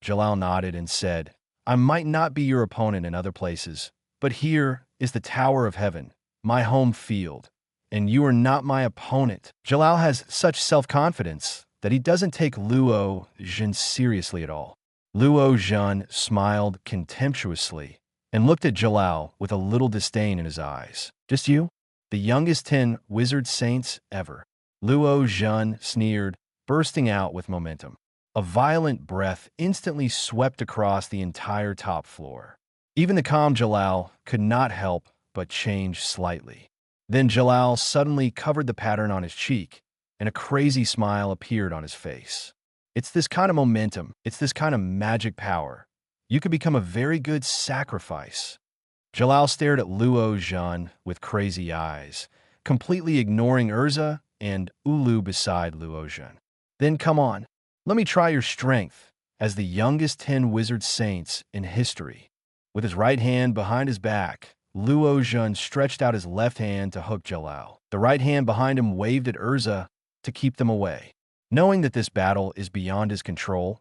Jalal nodded and said, I might not be your opponent in other places, but here is the Tower of Heaven, my home field, and you are not my opponent. Jalal has such self-confidence that he doesn't take Luo Zhen seriously at all. Luo Zhen smiled contemptuously and looked at Jalal with a little disdain in his eyes. Just you? The youngest 10 wizard saints ever. Luo Zhen sneered, bursting out with momentum. A violent breath instantly swept across the entire top floor. Even the calm Jalal could not help but change slightly. Then Jalal suddenly covered the pattern on his cheek, and a crazy smile appeared on his face. It's this kind of momentum, it's this kind of magic power. You could become a very good sacrifice. Jalal stared at Luo Zhen with crazy eyes, completely ignoring Erza and Ulu beside Luo Zhen. Then come on. Let me try your strength as the youngest 10 wizard saints in history. With his right hand behind his back, Luo Zhen stretched out his left hand to hook Jalal. The right hand behind him waved at Erza to keep them away. Knowing that this battle is beyond his control,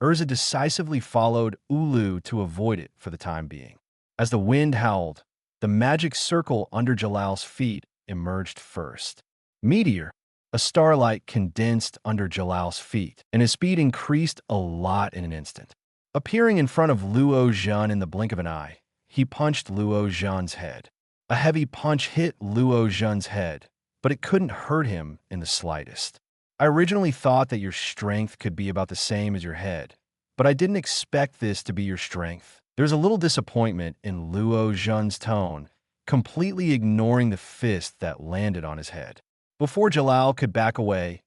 Erza decisively followed Ulu to avoid it for the time being. As the wind howled, the magic circle under Jalal's feet emerged first. Meteor. A starlight condensed under Jalal's feet, and his speed increased a lot in an instant. Appearing in front of Luo Zhen in the blink of an eye, he punched Luo Zhen's head. A heavy punch hit Luo Zhen's head, but it couldn't hurt him in the slightest. I originally thought that your strength could be about the same as your head, but I didn't expect this to be your strength. There's a little disappointment in Luo Zhen's tone, completely ignoring the fist that landed on his head. Before Jalal could back away,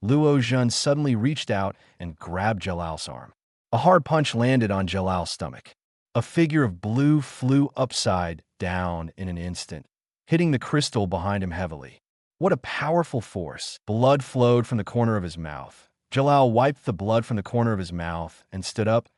Luo Zhen suddenly reached out and grabbed Jalal's arm. A hard punch landed on Jalal's stomach. A figure of blue flew upside down in an instant, hitting the crystal behind him heavily. What a powerful force! Blood flowed from the corner of his mouth. Jalal wiped the blood from the corner of his mouth and stood up,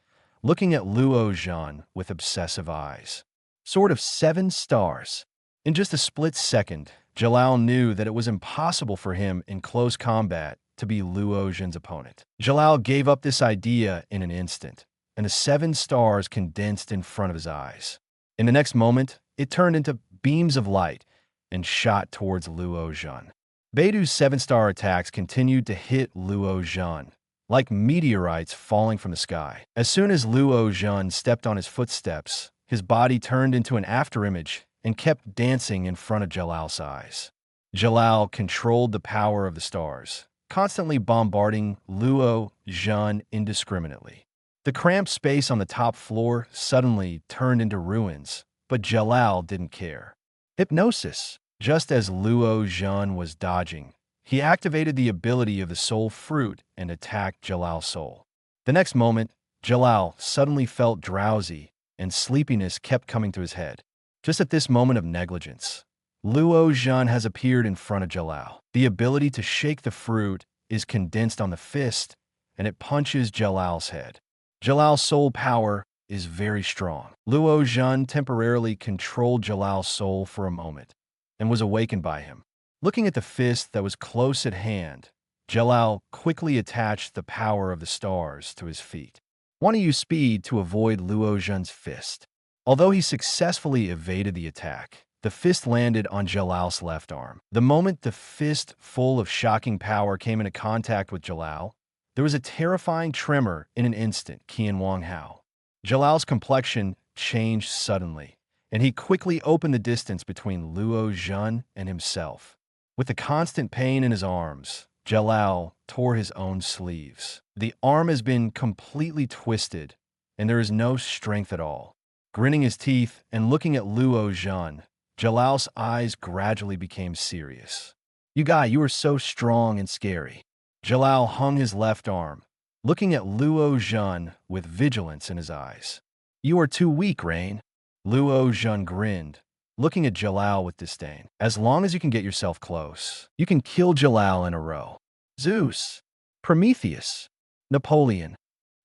looking at Luo Zhen with obsessive eyes. Sword of 7 stars. In just a split second, Jalal knew that it was impossible for him in close combat to be Luo Zhen's opponent. Jalal gave up this idea in an instant, and the 7 stars condensed in front of his eyes. In the next moment, it turned into beams of light and shot towards Luo Zhen. Beidu's 7-star attacks continued to hit Luo Zhen, like meteorites falling from the sky. As soon as Luo Zhen stepped on his footsteps, his body turned into an afterimage and kept dancing in front of Jalal's eyes. Jalal controlled the power of the stars, constantly bombarding Luo Zhen indiscriminately. The cramped space on the top floor suddenly turned into ruins, but Jalal didn't care. Hypnosis. Just as Luo Zhen was dodging, he activated the ability of the soul fruit and attacked Jalal's soul. The next moment, Jalal suddenly felt drowsy, and sleepiness kept coming to his head. Just at this moment of negligence, Luo Zhen has appeared in front of Jalal. The ability to shake the fruit is condensed on the fist, and it punches Jalal's head. Jalal's soul power is very strong. Luo Zhen temporarily controlled Jalal's soul for a moment, and was awakened by him. Looking at the fist that was close at hand, Jalal quickly attached the power of the stars to his feet. Want to use speed to avoid Luo Zhen's fist. Although he successfully evaded the attack, the fist landed on Jalal's left arm. The moment the fist full of shocking power came into contact with Jalal, there was a terrifying tremor in an instant. Qian Wang Hao. Jalal's complexion changed suddenly, and he quickly opened the distance between Luo Zhen and himself. With the constant pain in his arms, Jalal tore his own sleeves. The arm has been completely twisted, and there is no strength at all. Grinning his teeth and looking at Luo Zhen, Jalal's eyes gradually became serious. You are so strong and scary. Jalal hung his left arm, looking at Luo Zhen with vigilance in his eyes. You are too weak, Rain. Luo Zhen grinned, looking at Jalal with disdain. As long as you can get yourself close, you can kill Jalal in a row. Zeus, Prometheus, Napoleon.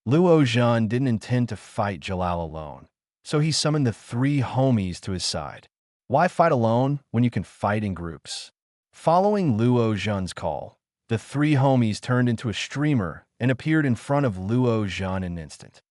Luo Zhen didn't intend to fight Jalal alone, so he summoned the 3 homies to his side. Why fight alone when you can fight in groups? Following Luo Zhen's call, the 3 homies turned into a streamer and appeared in front of Luo Zhen in an instant.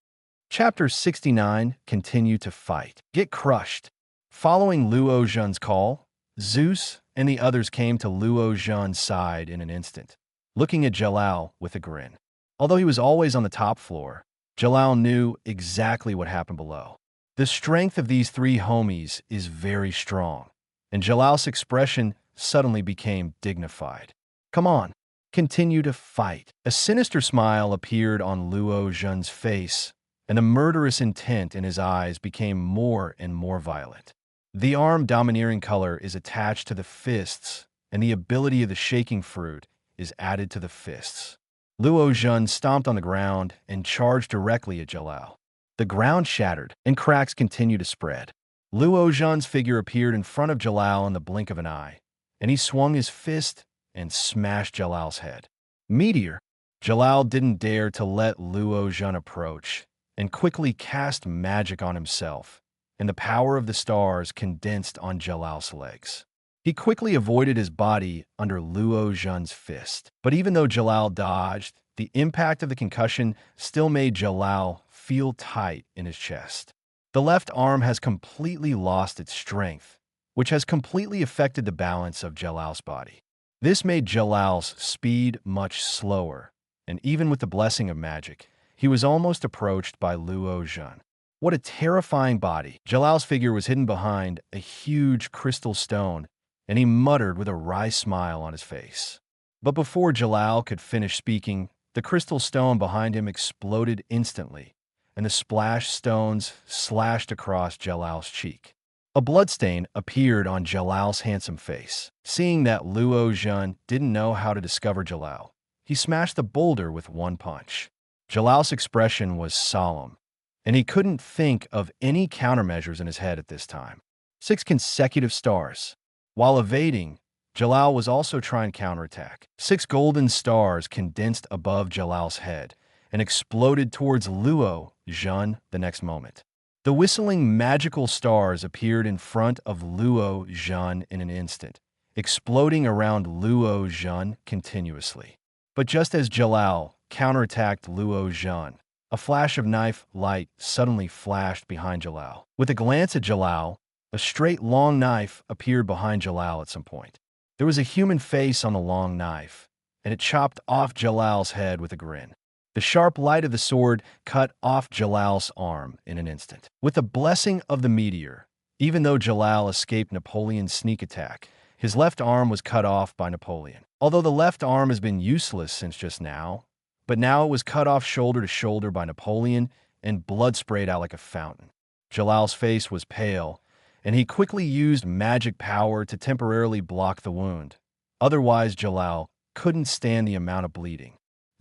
Chapter 69, Continue to Fight. Get crushed. Following Luo Zhen's call, Zeus and the others came to Luo Zhen's side in an instant, looking at Jalal with a grin. Although he was always on the top floor, Jalal knew exactly what happened below. The strength of these 3 homies is very strong, and Jalal's expression suddenly became dignified. Come on, continue to fight. A sinister smile appeared on Luo Zhen's face, and the murderous intent in his eyes became more and more violent. The arm domineering color is attached to the fists, and the ability of the shaking fruit is added to the fists. Luo Zhen stomped on the ground and charged directly at Jalal. The ground shattered, and cracks continued to spread. Luo Zhen's figure appeared in front of Jalal in the blink of an eye, and he swung his fist and smashed Jalal's head. Meteor! Jalal didn't dare to let Luo Zhen approach, and quickly cast magic on himself, and the power of the stars condensed on Jalal's legs. He quickly avoided his body under Luo Zhen's fist, but even though Jalal dodged, the impact of the concussion still made Jalal feel tight in his chest. The left arm has completely lost its strength, which has completely affected the balance of Jalal's body. This made Jalal's speed much slower, and even with the blessing of magic, he was almost approached by Luo Zhen. What a terrifying body! Jalal's figure was hidden behind a huge crystal stone, and he muttered with a wry smile on his face. But before Jalal could finish speaking, the crystal stone behind him exploded instantly, and the splash stones slashed across Jalal's cheek. A bloodstain appeared on Jalal's handsome face. Seeing that Luo Zhen didn't know how to discover Jalal, he smashed the boulder with one punch. Jalal's expression was solemn, and he couldn't think of any countermeasures in his head at this time. 6 consecutive stars. While evading, Jalal was also trying to counterattack. 6 golden stars condensed above Jalal's head and exploded towards Luo Zhen the next moment. The whistling magical stars appeared in front of Luo Zhen in an instant, exploding around Luo Zhen continuously. But just as Jalal counterattacked Luo Zhen, a flash of knife light suddenly flashed behind Jalal. With a glance at Jalal, a straight long knife appeared behind Jalal at some point. There was a human face on the long knife, and it chopped off Jalal's head with a grin. The sharp light of the sword cut off Jalal's arm in an instant. With the blessing of the meteor, even though Jalal escaped Napoleon's sneak attack, his left arm was cut off by Napoleon. Although the left arm has been useless since just now, but now it was cut off shoulder to shoulder by Napoleon, and blood sprayed out like a fountain. Jalal's face was pale, and he quickly used magic power to temporarily block the wound. Otherwise, Jalal couldn't stand the amount of bleeding.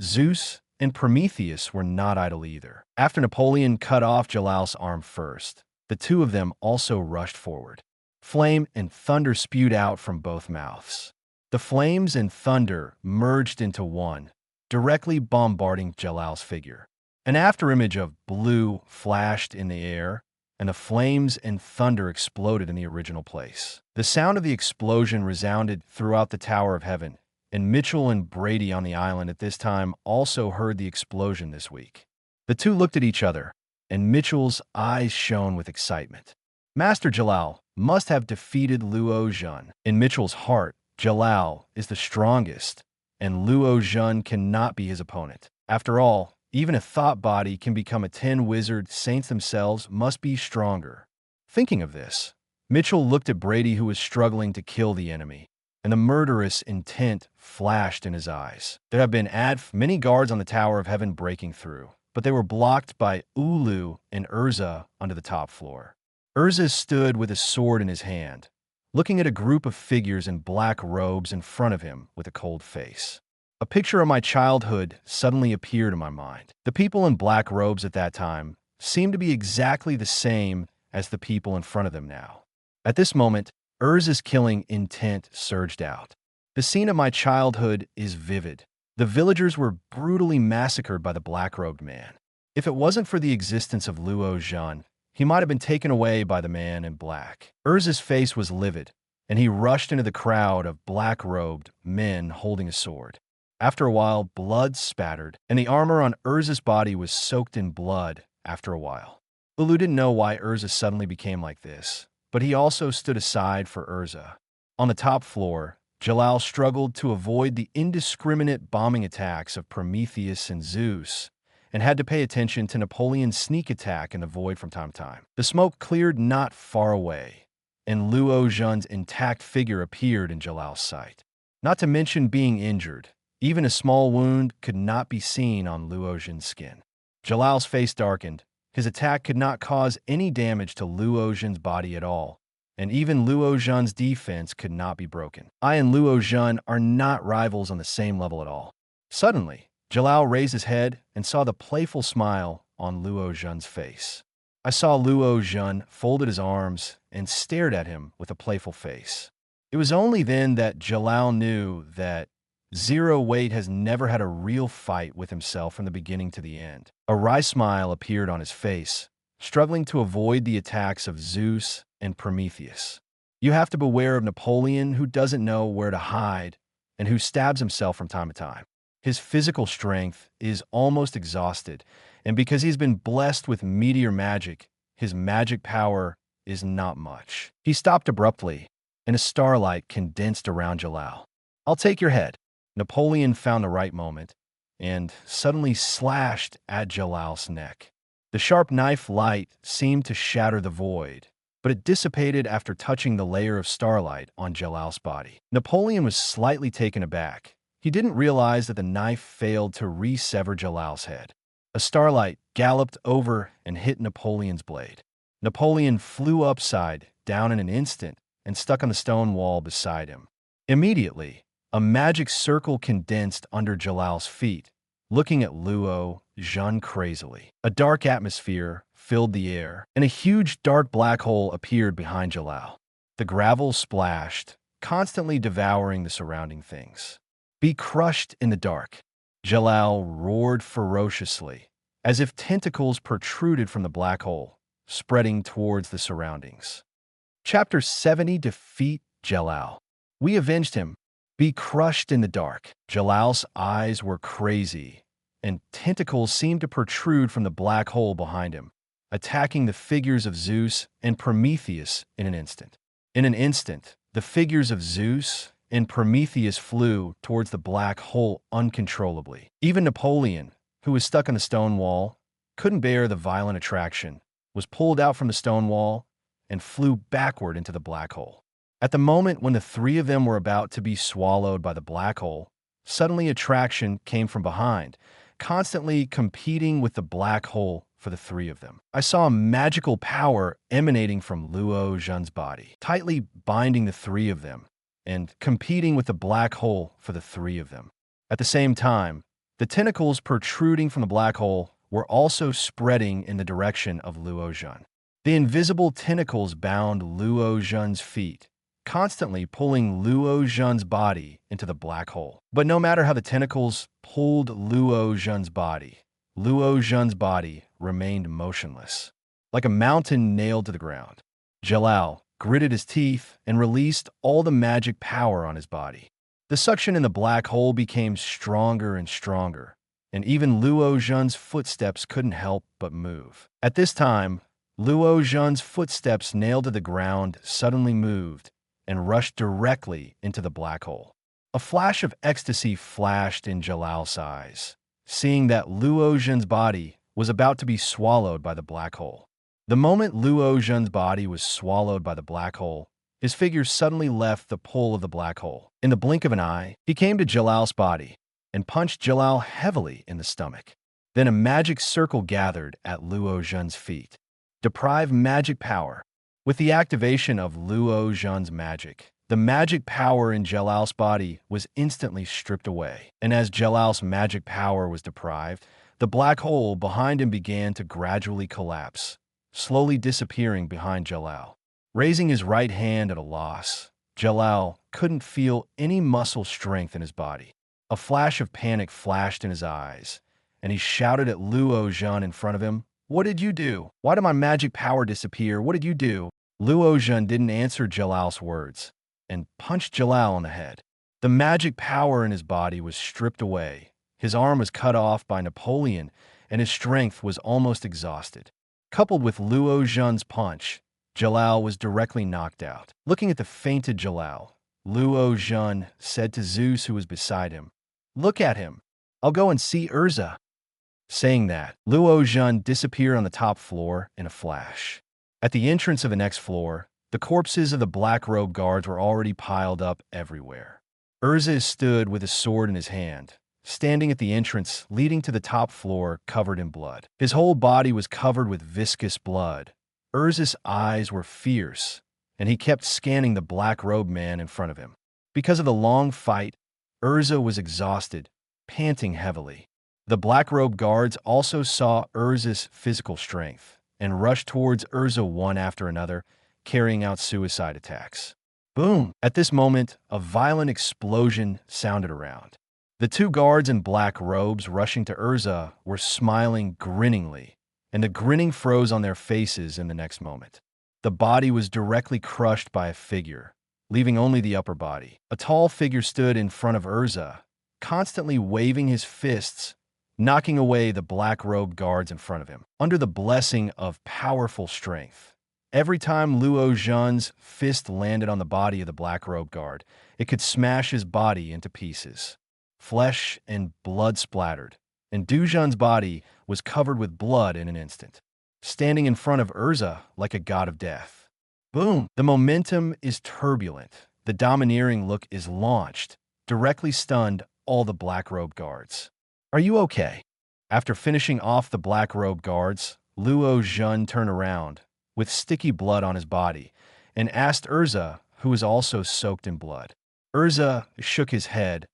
Zeus and Prometheus were not idle either. After Napoleon cut off Jalal's arm first, the 2 of them also rushed forward. Flame and thunder spewed out from both mouths. The flames and thunder merged into one, directly bombarding Jalal's figure. An afterimage of blue flashed in the air, and the flames and thunder exploded in the original place. The sound of the explosion resounded throughout the Tower of Heaven, and Mitchell and Brady on the island at this time also heard the explosion this week. The 2 looked at each other, and Mitchell's eyes shone with excitement. Master Jalal must have defeated Luo Zhen. In Mitchell's heart, Jalal is the strongest, and Luo Zhen cannot be his opponent. After all, even a thought body can become a 10 wizard. Saints themselves must be stronger. Thinking of this, Mitchell looked at Brady, who was struggling to kill the enemy, and the murderous intent flashed in his eyes. There have been many guards on the Tower of Heaven breaking through, but they were blocked by Ulu and Erza under the top floor. Erza stood with a sword in his hand, looking at a group of figures in black robes in front of him with a cold face. A picture of my childhood suddenly appeared in my mind. The people in black robes at that time seemed to be exactly the same as the people in front of them now. At this moment, Erza's killing intent surged out. The scene of my childhood is vivid. The villagers were brutally massacred by the black-robed man. If it wasn't for the existence of Luo Zhen, he might have been taken away by the man in black. Erza's face was livid, and he rushed into the crowd of black-robed men holding a sword. After a while, blood spattered, and the armor on Erza's body was soaked in blood after a while. Ulu didn't know why Erza suddenly became like this, but he also stood aside for Erza. On the top floor, Jalal struggled to avoid the indiscriminate bombing attacks of Prometheus and Zeus, and had to pay attention to Napoleon's sneak attack in the void from time to time. The smoke cleared not far away, and Luo Zhen's intact figure appeared in Jalal's sight. Not to mention being injured, even a small wound could not be seen on Luo Zhen's skin. Jalal's face darkened. His attack could not cause any damage to Luo Zhen's body at all, and even Luo Zhen's defense could not be broken. I and Luo Zhen are not rivals on the same level at all. Suddenly, Jalal raised his head and saw the playful smile on Luo Zhen's face. I saw Luo Zhen folded his arms and stared at him with a playful face. It was only then that Jalal knew that Zero Weight has never had a real fight with himself from the beginning to the end. A wry smile appeared on his face, struggling to avoid the attacks of Zeus and Prometheus. You have to beware of Napoleon, who doesn't know where to hide and who stabs himself from time to time. His physical strength is almost exhausted, and because he's been blessed with meteor magic, his magic power is not much. He stopped abruptly, and a starlight condensed around Jalal. "I'll take your head." Napoleon found the right moment and suddenly slashed at Jalal's neck. The sharp knife light seemed to shatter the void, but it dissipated after touching the layer of starlight on Jalal's body. Napoleon was slightly taken aback. He didn't realize that the knife failed to re-sever Jalal's head. A starlight galloped over and hit Napoleon's blade. Napoleon flew upside down in an instant and stuck on the stone wall beside him. Immediately, a magic circle condensed under Jalal's feet, looking at Luo Zhen crazily. A dark atmosphere filled the air, and a huge dark black hole appeared behind Jalal. The gravel splashed, constantly devouring the surrounding things. "Be crushed in the dark." Jalal roared ferociously, as if tentacles protruded from the black hole, spreading towards the surroundings. Chapter 70. Defeat Jalal. We avenged him. Be crushed in the dark. Jalal's eyes were crazy, and tentacles seemed to protrude from the black hole behind him, attacking the figures of Zeus and Prometheus in an instant. In an instant, the figures of Zeus and Prometheus flew towards the black hole uncontrollably. Even Napoleon, who was stuck on the stone wall, couldn't bear the violent attraction, was pulled out from the stone wall, and flew backward into the black hole. At the moment when the three of them were about to be swallowed by the black hole, suddenly attraction came from behind, constantly competing with the black hole for the three of them. I saw a magical power emanating from Luo Zhen's body, tightly binding the three of them, and competing with the black hole for the three of them. At the same time, the tentacles protruding from the black hole were also spreading in the direction of Luo Zhen. The invisible tentacles bound Luo Zhen's feet, constantly pulling Luo Zhen's body into the black hole. But no matter how the tentacles pulled Luo Zhen's body remained motionless, like a mountain nailed to the ground. Jalal gritted his teeth and released all the magic power on his body. The suction in the black hole became stronger and stronger, and even Luo Zhen's footsteps couldn't help but move. At this time, Luo Zhen's footsteps nailed to the ground suddenly moved and rushed directly into the black hole. A flash of ecstasy flashed in Jalal's eyes, seeing that Luo Zhen's body was about to be swallowed by the black hole. The moment Luo Zhen's body was swallowed by the black hole, his figure suddenly left the pull of the black hole. In the blink of an eye, he came to Jalal's body and punched Jalal heavily in the stomach. Then a magic circle gathered at Luo Zhen's feet. Deprive magic power. With the activation of Luo Zhen's magic, the magic power in Jalal's body was instantly stripped away. And as Jalal's magic power was deprived, the black hole behind him began to gradually collapse, slowly disappearing behind Jalal. Raising his right hand at a loss, Jalal couldn't feel any muscle strength in his body. A flash of panic flashed in his eyes, and he shouted at Luo Zhen in front of him. What did you do? Why did my magic power disappear? What did you do? Luo Zhen didn't answer Jalal's words and punched Jalal on the head. The magic power in his body was stripped away. His arm was cut off by Napoleon, and his strength was almost exhausted. Coupled with Luo Zhen's punch, Jalal was directly knocked out. Looking at the fainted Jalal, Luo Zhen said to Zeus, who was beside him, "Look at him. I'll go and see Erza." Saying that, Luo Zhen disappeared on the top floor in a flash. At the entrance of the next floor, the corpses of the black-robed guards were already piled up everywhere. Erza stood with his sword in his hand, standing at the entrance leading to the top floor covered in blood. His whole body was covered with viscous blood. Erza's eyes were fierce, and he kept scanning the black-robed man in front of him. Because of the long fight, Erza was exhausted, panting heavily. The black-robed guards also saw Erza's physical strength and rushed towards Erza one after another, carrying out suicide attacks. Boom! At this moment, a violent explosion sounded around. The two guards in black robes rushing to Erza were smiling grinningly, and the grinning froze on their faces in the next moment. The body was directly crushed by a figure, leaving only the upper body. A tall figure stood in front of Erza, constantly waving his fists, knocking away the black-robed guards in front of him. Under the blessing of powerful strength, every time Luo Zhen's fist landed on the body of the black-robed guard, it could smash his body into pieces. Flesh and blood splattered, and Du Zhen's body was covered with blood in an instant, standing in front of Erza like a god of death. Boom! The momentum is turbulent. The domineering look is launched, directly stunned all the black-robed guards. Are you okay? After finishing off the black-robed guards, Luo Zhen turned around, with sticky blood on his body, and asked Erza, who was also soaked in blood. Erza shook his head,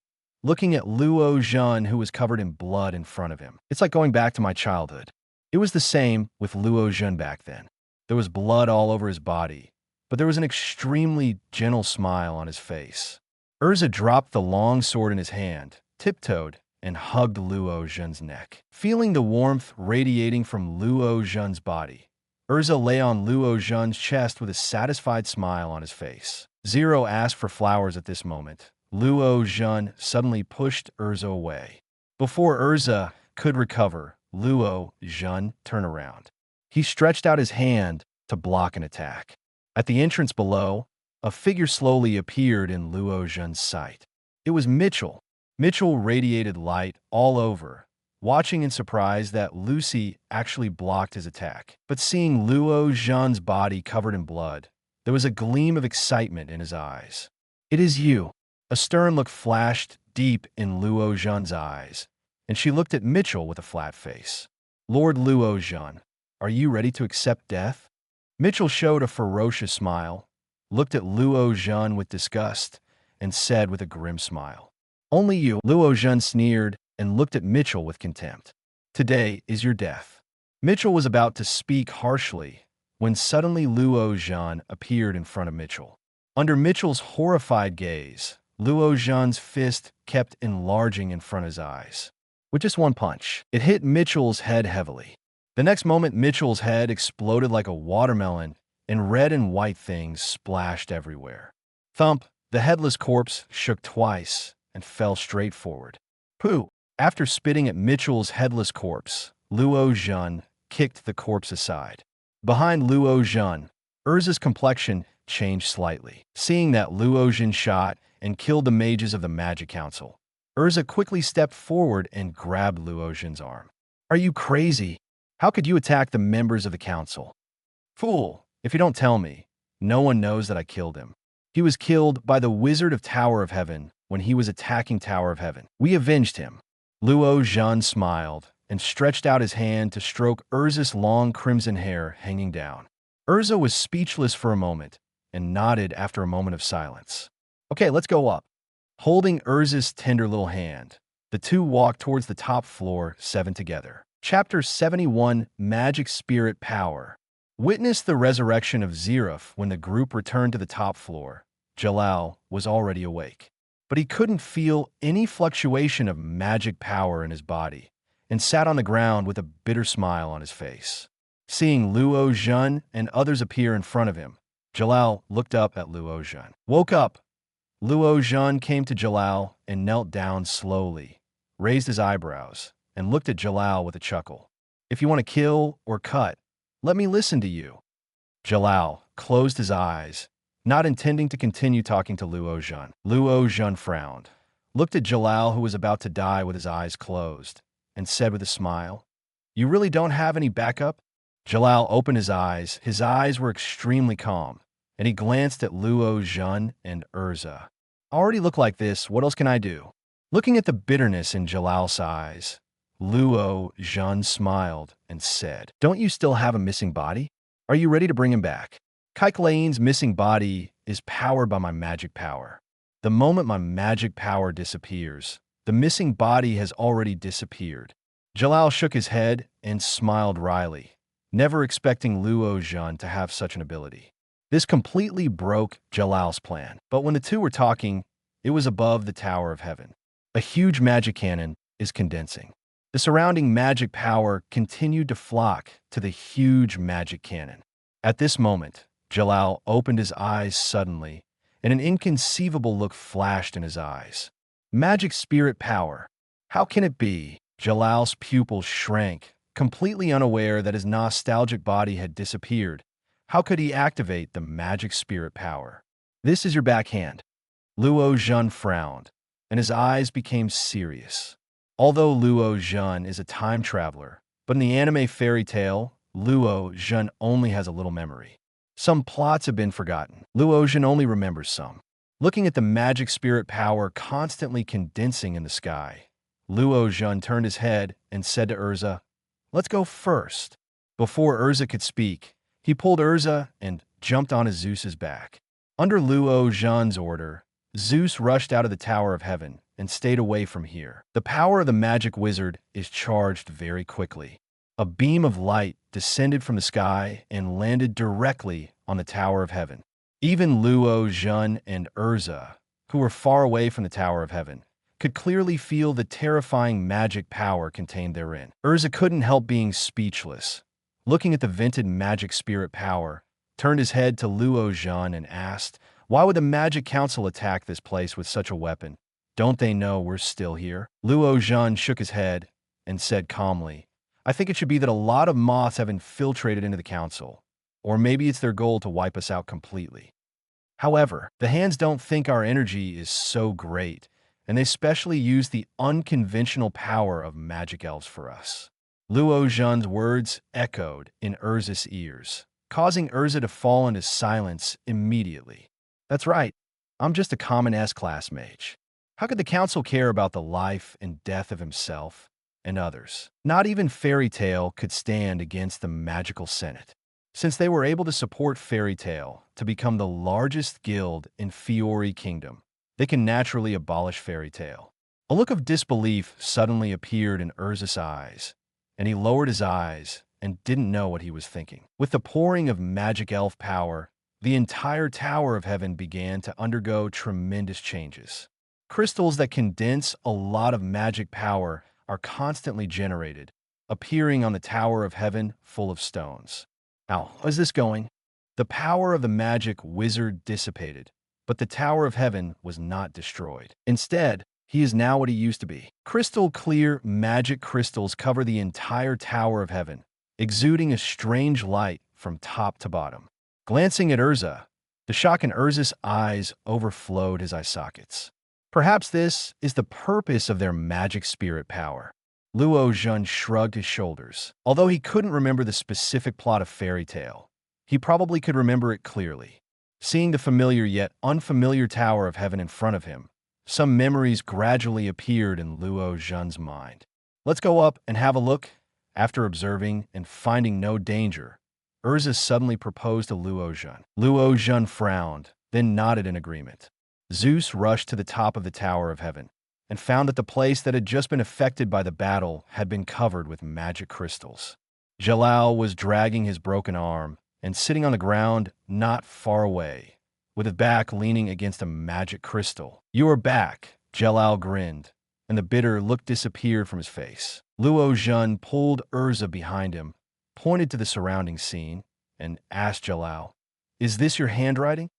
looking at Luo Zhen, who was covered in blood in front of him. It's like going back to my childhood. It was the same with Luo Zhen back then. There was blood all over his body, but there was an extremely gentle smile on his face. Erza dropped the long sword in his hand, tiptoed, and hugged Luo Zhen's neck. Feeling the warmth radiating from Luo Zhen's body, Erza lay on Luo Zhen's chest with a satisfied smile on his face. Zero asked for flowers at this moment. Luo Zhen suddenly pushed Erza away. Before Erza could recover, Luo Zhen turned around. He stretched out his hand to block an attack. At the entrance below, a figure slowly appeared in Luo Zhen's sight. It was Mitchell. Mitchell radiated light all over, watching in surprise that Lucy actually blocked his attack. But seeing Luo Zhen's body covered in blood, there was a gleam of excitement in his eyes. "It is you." A stern look flashed deep in Luo Zhen's eyes, and she looked at Mitchell with a flat face. "Lord Luo Zhen, are you ready to accept death?" Mitchell showed a ferocious smile, looked at Luo Zhen with disgust, and said with a grim smile, "Only you." Luo Zhen sneered and looked at Mitchell with contempt. "Today is your death." Mitchell was about to speak harshly when suddenly Luo Zhen appeared in front of Mitchell. Under Mitchell's horrified gaze, Luo Zhen's fist kept enlarging in front of his eyes. With just one punch, it hit Mitchell's head heavily. The next moment, Mitchell's head exploded like a watermelon, and red and white things splashed everywhere. Thump! The headless corpse shook twice and fell straight forward. Pooh! After spitting at Mitchell's headless corpse, Luo Zhen kicked the corpse aside. Behind Luo Zhen, Erza's complexion changed slightly. Seeing that Luo Zhen shot and killed the mages of the Magic Council, Erza quickly stepped forward and grabbed Luo Zhen's arm. "Are you crazy? How could you attack the members of the council?" "Fool! If you don't tell me, no one knows that I killed him. He was killed by the Wizard of Tower of Heaven when he was attacking Tower of Heaven. We avenged him." Luo Zhen smiled and stretched out his hand to stroke Erza's long crimson hair hanging down. Erza was speechless for a moment and nodded after a moment of silence. "Okay, let's go up." Holding Erza's tender little hand, the two walked towards the top floor 7 together. Chapter 71, Magic Spirit Power. Witness the resurrection of Zeruf when the group returned to the top floor. Jalal was already awake, but he couldn't feel any fluctuation of magic power in his body, and sat on the ground with a bitter smile on his face. Seeing Luo Zhen and others appear in front of him, Jalal looked up at Luo Zhen. "Woke up!" Luo Zhen came to Jalal and knelt down slowly, raised his eyebrows, and looked at Jalal with a chuckle. "If you want to kill or cut, let me listen to you." Jalal closed his eyes, not intending to continue talking to Luo Zhen. Luo Zhen frowned, looked at Jalal, who was about to die with his eyes closed, and said with a smile, "You really don't have any backup?" Jalal opened his eyes. His eyes were extremely calm, and he glanced at Luo Zhen and Erza. "I already look like this. What else can I do?" Looking at the bitterness in Jalal's eyes, Luo Zhen smiled and said, "Don't you still have a missing body? Are you ready to bring him back?" Kaiklain's missing body is powered by my magic power. The moment my magic power disappears, the missing body has already disappeared. Jalal shook his head and smiled wryly, never expecting Luo Zhen to have such an ability. This completely broke Jalal's plan. But when the two were talking, it was above the Tower of Heaven. A huge magic cannon is condensing. The surrounding magic power continued to flock to the huge magic cannon. At this moment, Jalal opened his eyes suddenly, and an inconceivable look flashed in his eyes. Magic spirit power. How can it be? Jalal's pupils shrank, completely unaware that his nostalgic body had disappeared. How could he activate the magic spirit power? "This is your backhand." Luo Zhen frowned, and his eyes became serious. Although Luo Zhen is a time traveler, but in the anime fairy tale, Luo Zhen only has a little memory. Some plots have been forgotten. Luo Zhen only remembers some. Looking at the magic spirit power constantly condensing in the sky, Luo Zhen turned his head and said to Erza, "Let's go first." Before Erza could speak, he pulled Erza and jumped onto Zeus's back. Under Luo Zhen's order, Zeus rushed out of the Tower of Heaven and stayed away from here. The power of the magic wizard is charged very quickly. A beam of light descended from the sky and landed directly on the Tower of Heaven. Even Luo Zhen and Erza, who were far away from the Tower of Heaven, could clearly feel the terrifying magic power contained therein. Erza couldn't help being speechless. Looking at the vented magic spirit power, turned his head to Luo Zhen and asked, "Why would the Magic Council attack this place with such a weapon? Don't they know we're still here?" Luo Zhen shook his head and said calmly, "I think it should be that a lot of moths have infiltrated into the council, or maybe it's their goal to wipe us out completely. However, the hands don't think our energy is so great, and they specially use the unconventional power of magic elves for us." Luo Zhen's words echoed in Erza's ears, causing Erza to fall into silence immediately. "That's right, I'm just a common S-class mage. How could the council care about the life and death of himself and others? Not even Fairy Tail could stand against the magical senate. Since they were able to support Fairy Tail to become the largest guild in Fiori Kingdom, they can naturally abolish Fairy Tail." A look of disbelief suddenly appeared in Erza's eyes, and he lowered his eyes and didn't know what he was thinking. With the pouring of magic elf power, the entire Tower of Heaven began to undergo tremendous changes. Crystals that condense a lot of magic power are constantly generated, appearing on the Tower of Heaven full of stones. How is this going? The power of the magic wizard dissipated, but the Tower of Heaven was not destroyed. Instead, he is now what he used to be. Crystal clear magic crystals cover the entire Tower of Heaven, exuding a strange light from top to bottom. Glancing at Erza, the shock in Erza's eyes overflowed his eye sockets. Perhaps this is the purpose of their magic spirit power. Luo Zhen shrugged his shoulders. Although he couldn't remember the specific plot of Fairy Tail, he probably could remember it clearly. Seeing the familiar yet unfamiliar Tower of Heaven in front of him, some memories gradually appeared in Luo Zhen's mind. "Let's go up and have a look." After observing and finding no danger, Erza suddenly proposed to Luo Zhen. Luo Zhen frowned, then nodded in agreement. Zeus rushed to the top of the Tower of Heaven and found that the place that had just been affected by the battle had been covered with magic crystals. Jalal was dragging his broken arm and sitting on the ground not far away, with his back leaning against a magic crystal. "You are back," Jalal grinned, and the bitter look disappeared from his face. Luo Zhen pulled Erza behind him, pointed to the surrounding scene, and asked Jalal, "Is this your handwriting?"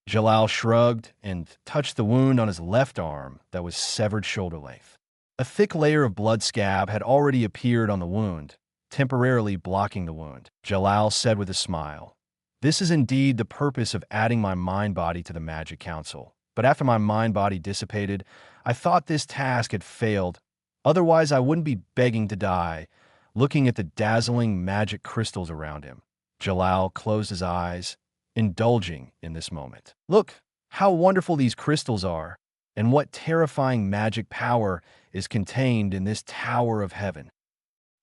Jalal shrugged and touched the wound on his left arm that was severed shoulder length. A thick layer of blood scab had already appeared on the wound, temporarily blocking the wound. Jalal said with a smile, "This is indeed the purpose of adding my mind-body to the Magic Council. But after my mind-body dissipated, I thought this task had failed. Otherwise, I wouldn't be begging to die." Looking at the dazzling magic crystals around him, Jalal closed his eyes, indulging in this moment. "Look, how wonderful these crystals are, and what terrifying magic power is contained in this Tower of Heaven."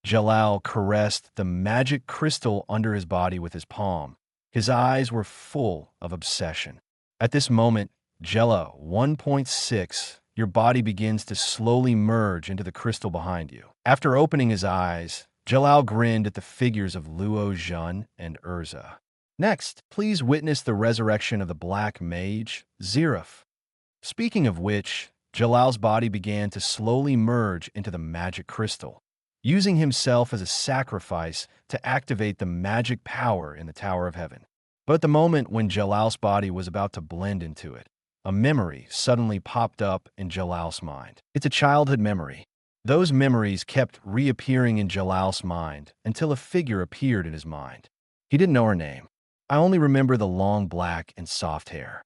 Jalal caressed the magic crystal under his body with his palm. His eyes were full of obsession. At this moment, Jella 1.6, your body begins to slowly merge into the crystal behind you. After opening his eyes, Jalal grinned at the figures of Luo Zhen and Erza. "Next, please witness the resurrection of the Black Mage, Zirif." Speaking of which, Jalal's body began to slowly merge into the magic crystal, using himself as a sacrifice to activate the magic power in the Tower of Heaven. But at the moment when Jalal's body was about to blend into it, a memory suddenly popped up in Jalal's mind. It's a childhood memory. Those memories kept reappearing in Jalal's mind until a figure appeared in his mind. He didn't know her name. "I only remember the long black and soft hair."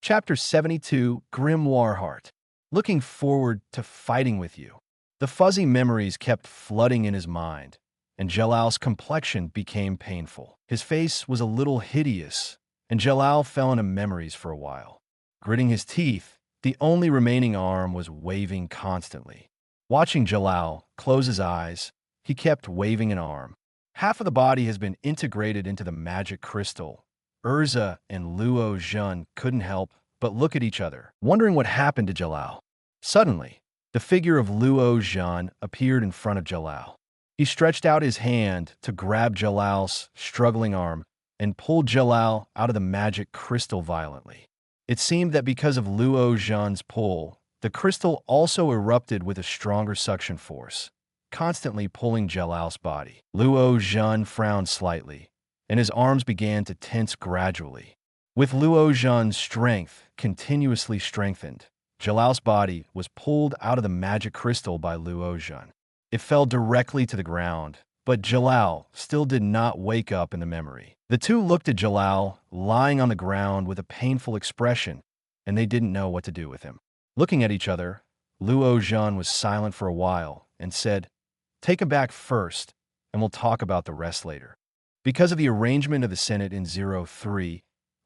Chapter 72, Grimoire Heart. Looking forward to fighting with you. The fuzzy memories kept flooding in his mind, and Jalal's complexion became painful. His face was a little hideous, and Jalal fell into memories for a while. Gritting his teeth, the only remaining arm was waving constantly. Watching Jalal close his eyes, he kept waving an arm. Half of the body has been integrated into the magic crystal. Erza and Luo Zhen couldn't help but look at each other, wondering what happened to Jalal. Suddenly, the figure of Luo Zhen appeared in front of Jalal. He stretched out his hand to grab Jalal's struggling arm and pulled Jalal out of the magic crystal violently. It seemed that because of Luo Zhen's pull, the crystal also erupted with a stronger suction force, constantly pulling Jalal's body. Luo Zhen frowned slightly, and his arms began to tense gradually. With Luo Zhen's strength continuously strengthened, Jalal's body was pulled out of the magic crystal by Luo Zhen. It fell directly to the ground, but Jalal still did not wake up in the memory. The two looked at Jalal lying on the ground with a painful expression, and they didn't know what to do with him. Looking at each other, Luo Zhen was silent for a while and said, "Take him back first, and we'll talk about the rest later." Because of the arrangement of the Senate in 03,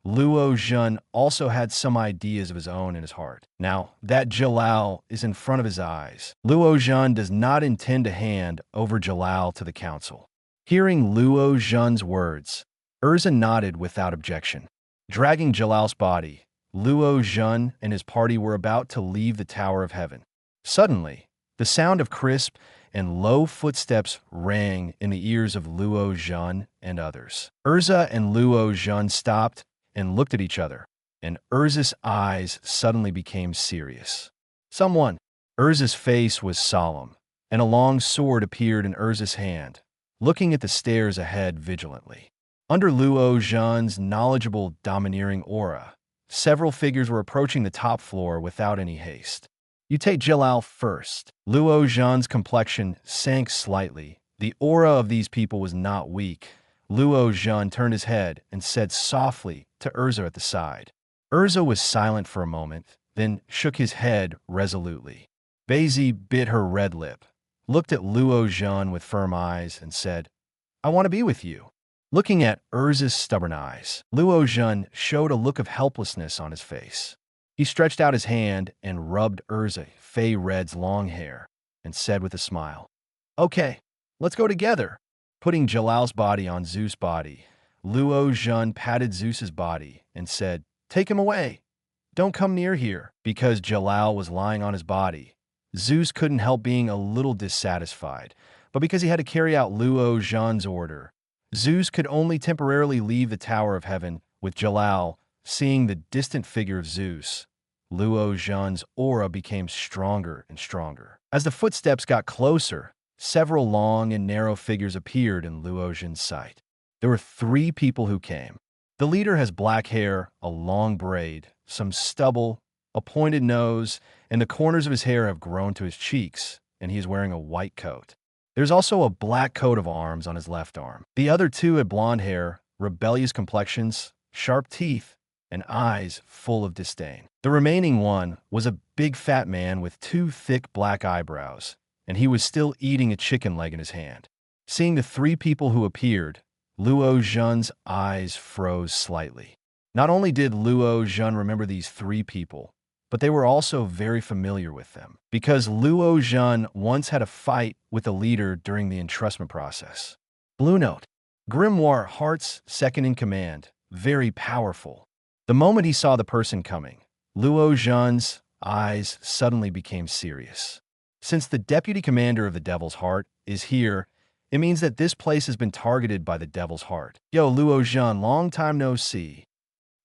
Luo Zhen also had some ideas of his own in his heart. Now that Jalal is in front of his eyes, Luo Zhen does not intend to hand over Jalal to the council. Hearing Luo Zhen's words, Erza nodded without objection. Dragging Jalal's body, Luo Zhen and his party were about to leave the Tower of Heaven. Suddenly, the sound of crisp and low footsteps rang in the ears of Luo Zhen and others. Erza and Luo Zhen stopped and looked at each other, and Erza's eyes suddenly became serious. "Someone." Erza's face was solemn, and a long sword appeared in Erza's hand, looking at the stairs ahead vigilantly. Under Luo Zhen's knowledgeable, domineering aura, several figures were approaching the top floor without any haste. "You take Jalal first." Luo Zhen's complexion sank slightly. The aura of these people was not weak. Luo Zhen turned his head and said softly to Erza at the side. Erza was silent for a moment, then shook his head resolutely. Baizi bit her red lip, looked at Luo Zhen with firm eyes, and said, "I want to be with you." Looking at Erza's stubborn eyes, Luo Zhen showed a look of helplessness on his face. He stretched out his hand and rubbed Erza Fey Red's long hair and said with a smile, "Okay, let's go together." Putting Jalal's body on Zeus' body, Luo Zhen patted Zeus's body and said, "Take him away. Don't come near here." Because Jalal was lying on his body, Zeus couldn't help being a little dissatisfied, but because he had to carry out Luo Zhen's order, Zeus could only temporarily leave the Tower of Heaven with Jalal seeing the distant figure of Zeus. Luo Zhen's aura became stronger and stronger. As the footsteps got closer, several long and narrow figures appeared in Luo Zhen's sight. There were 3 people who came. The leader has black hair, a long braid, some stubble, a pointed nose, and the corners of his hair have grown to his cheeks, and he is wearing a white coat. There's also a black coat of arms on his left arm. The other 2 had blonde hair, rebellious complexions, sharp teeth, and eyes full of disdain. The remaining one was a big fat man with 2 thick black eyebrows, and he was still eating a chicken leg in his hand. Seeing the 3 people who appeared, Luo Zhen's eyes froze slightly. Not only did Luo Zhen remember these 3 people, but they were also very familiar with them, because Luo Zhen once had a fight with the leader during the entrustment process. Blue Note. Grimoire Heart's second in command, very powerful. The moment he saw the person coming, Luo Zhen's eyes suddenly became serious. Since the deputy commander of the Devil's Heart is here, it means that this place has been targeted by the Devil's Heart. Yo, Luo Zhen, long time no see.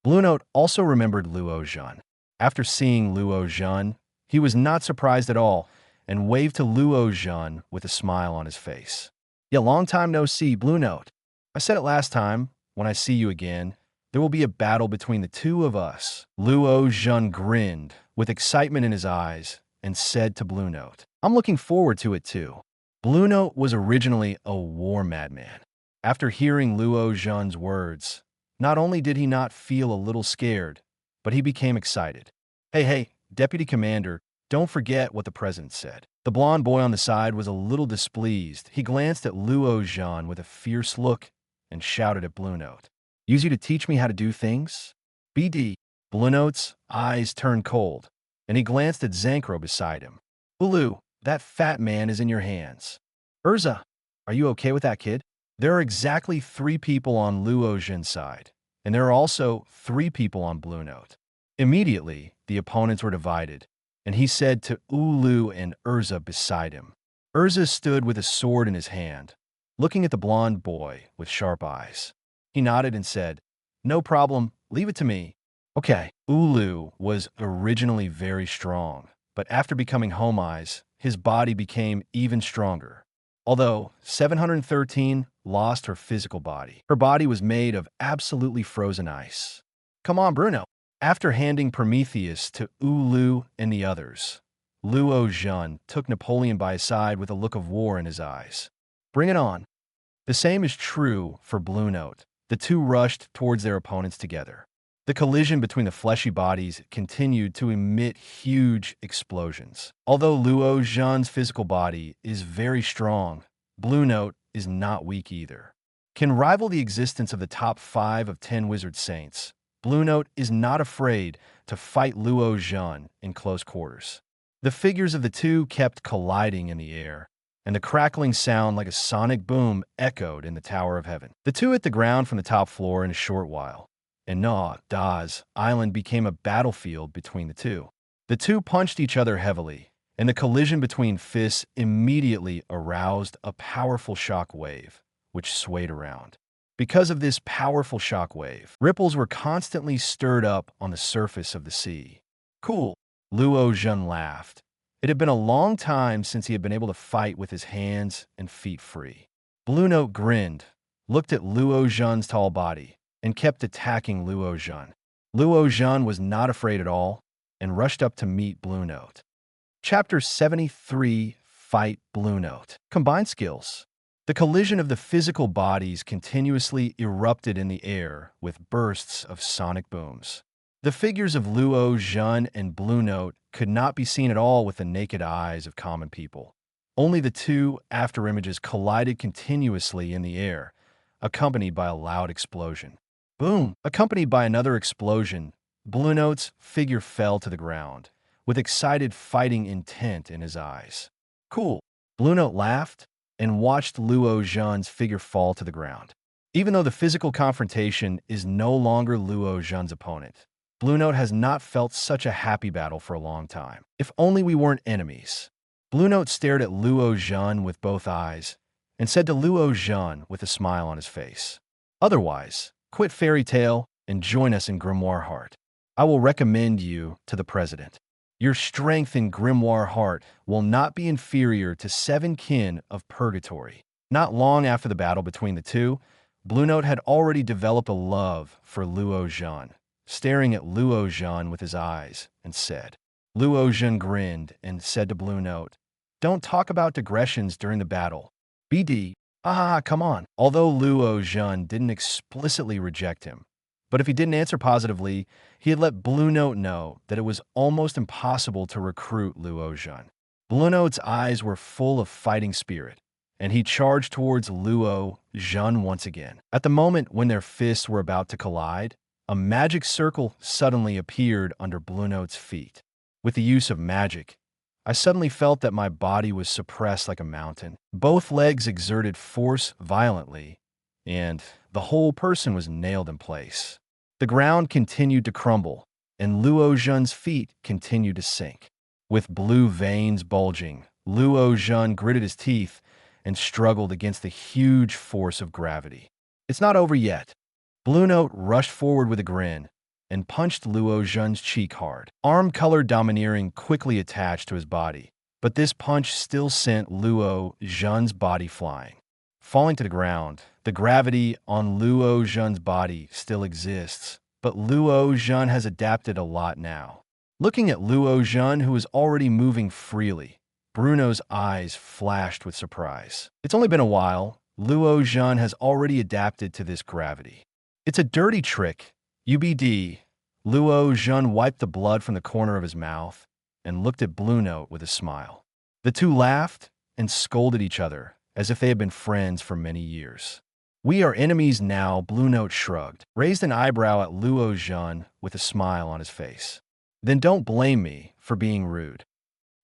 Blue Note also remembered Luo Zhen. After seeing Luo Zhen, he was not surprised at all and waved to Luo Zhen with a smile on his face. Yeah, long time no see, Blue Note. I said it last time, when I see you again, there will be a battle between the 2 of us. Luo Zhen grinned with excitement in his eyes and said to Blue Note, I'm looking forward to it too. Blue Note was originally a war madman. After hearing Luo Zhen's words, not only did he not feel a little scared, but he became excited. Hey, Deputy Commander, don't forget what the President said. The blonde boy on the side was a little displeased. He glanced at Luo Zhen with a fierce look and shouted at Blue Note, Use you to teach me how to do things? BD. Blue Note's eyes turned cold, and he glanced at Zankro beside him. Ulu, that fat man is in your hands. Erza, are you okay with that kid? There are exactly 3 people on Luo Zhen's side, and there are also 3 people on Blue Note. Immediately, the opponents were divided, and he said to Ulu and Erza beside him. Erza stood with a sword in his hand, looking at the blonde boy with sharp eyes. He nodded and said, No problem, leave it to me. Okay, Ulu was originally very strong, but after becoming Home Eyes, his body became even stronger. Although 713 lost her physical body, her body was made of absolutely frozen ice. Come on, Bruno. After handing Prometheus to Ulu and the others, Luo Zhen took Napoleon by his side with a look of war in his eyes. Bring it on. The same is true for Blue Note. The 2 rushed towards their opponents together. The collision between the fleshy bodies continued to emit huge explosions. Although Luo Zhen's physical body is very strong, Blue Note is not weak either. Can rival the existence of the top 5 of 10 Wizard Saints, Blue Note is not afraid to fight Luo Zhen in close quarters. The figures of the 2 kept colliding in the air, and the crackling sound like a sonic boom echoed in the Tower of Heaven. The 2 hit the ground from the top floor in a short while, and Daz Island became a battlefield between the 2. The 2 punched each other heavily, and the collision between fists immediately aroused a powerful shock wave, which swayed around. Because of this powerful shock wave, ripples were constantly stirred up on the surface of the sea. Cool, Luo Zhen laughed. It had been a long time since he had been able to fight with his hands and feet free. Blue Note grinned, looked at Luo Zhen's tall body, and kept attacking Luo Zhen. Luo Zhen was not afraid at all and rushed up to meet Blue Note. Chapter 73, Fight Blue Note. Combined skills. The collision of the physical bodies continuously erupted in the air with bursts of sonic booms. The figures of Luo Zhen and Blue Note could not be seen at all with the naked eyes of common people. Only the 2 afterimages collided continuously in the air, accompanied by a loud explosion. Boom! Accompanied by another explosion, Blue Note's figure fell to the ground, with excited fighting intent in his eyes. Cool! Blue Note laughed and watched Luo Zhen's figure fall to the ground. Even though the physical confrontation is no longer Luo Zhen's opponent, Blue Note has not felt such a happy battle for a long time. If only we weren't enemies. Blue Note stared at Luo Zhen with both eyes and said to Luo Zhen with a smile on his face, Otherwise, quit fairy tale and join us in Grimoire Heart. I will recommend you to the president. Your strength and grimoire heart will not be inferior to 7 kin of purgatory. Not long after the battle between the two, Blue Note had already developed a love for Luo Zhen, staring at Luo Zhen with his eyes, and said. Luo Zhen grinned and said to Blue Note, "Don't talk about digressions during the battle. BD, come on." Although Luo Zhen didn't explicitly reject him, but if he didn't answer positively, he had let Blue Note know that it was almost impossible to recruit Luo Zhen. Blue Note's eyes were full of fighting spirit, and he charged towards Luo Zhen once again. At the moment when their fists were about to collide, a magic circle suddenly appeared under Blue Note's feet. With the use of magic, I suddenly felt that my body was suppressed like a mountain. Both legs exerted force violently, and the whole person was nailed in place. The ground continued to crumble, and Luo Zhen's feet continued to sink. With blue veins bulging, Luo Zhen gritted his teeth and struggled against the huge force of gravity. It's not over yet. Blue Note rushed forward with a grin and punched Luo Zhen's cheek hard. Arm-color domineering quickly attached to his body, but this punch still sent Luo Zhen's body flying. Falling to the ground, the gravity on Luo Zhen's body still exists, but Luo Zhen has adapted a lot now. Looking at Luo Zhen, who is already moving freely, Bruno's eyes flashed with surprise. It's only been a while. Luo Zhen has already adapted to this gravity. It's a dirty trick. UBD. Luo Zhen wiped the blood from the corner of his mouth and looked at Blue Note with a smile. The two laughed and scolded each other as if they had been friends for many years. We are enemies now, Blue Note shrugged, raised an eyebrow at Luo Zhen with a smile on his face. Then don't blame me for being rude.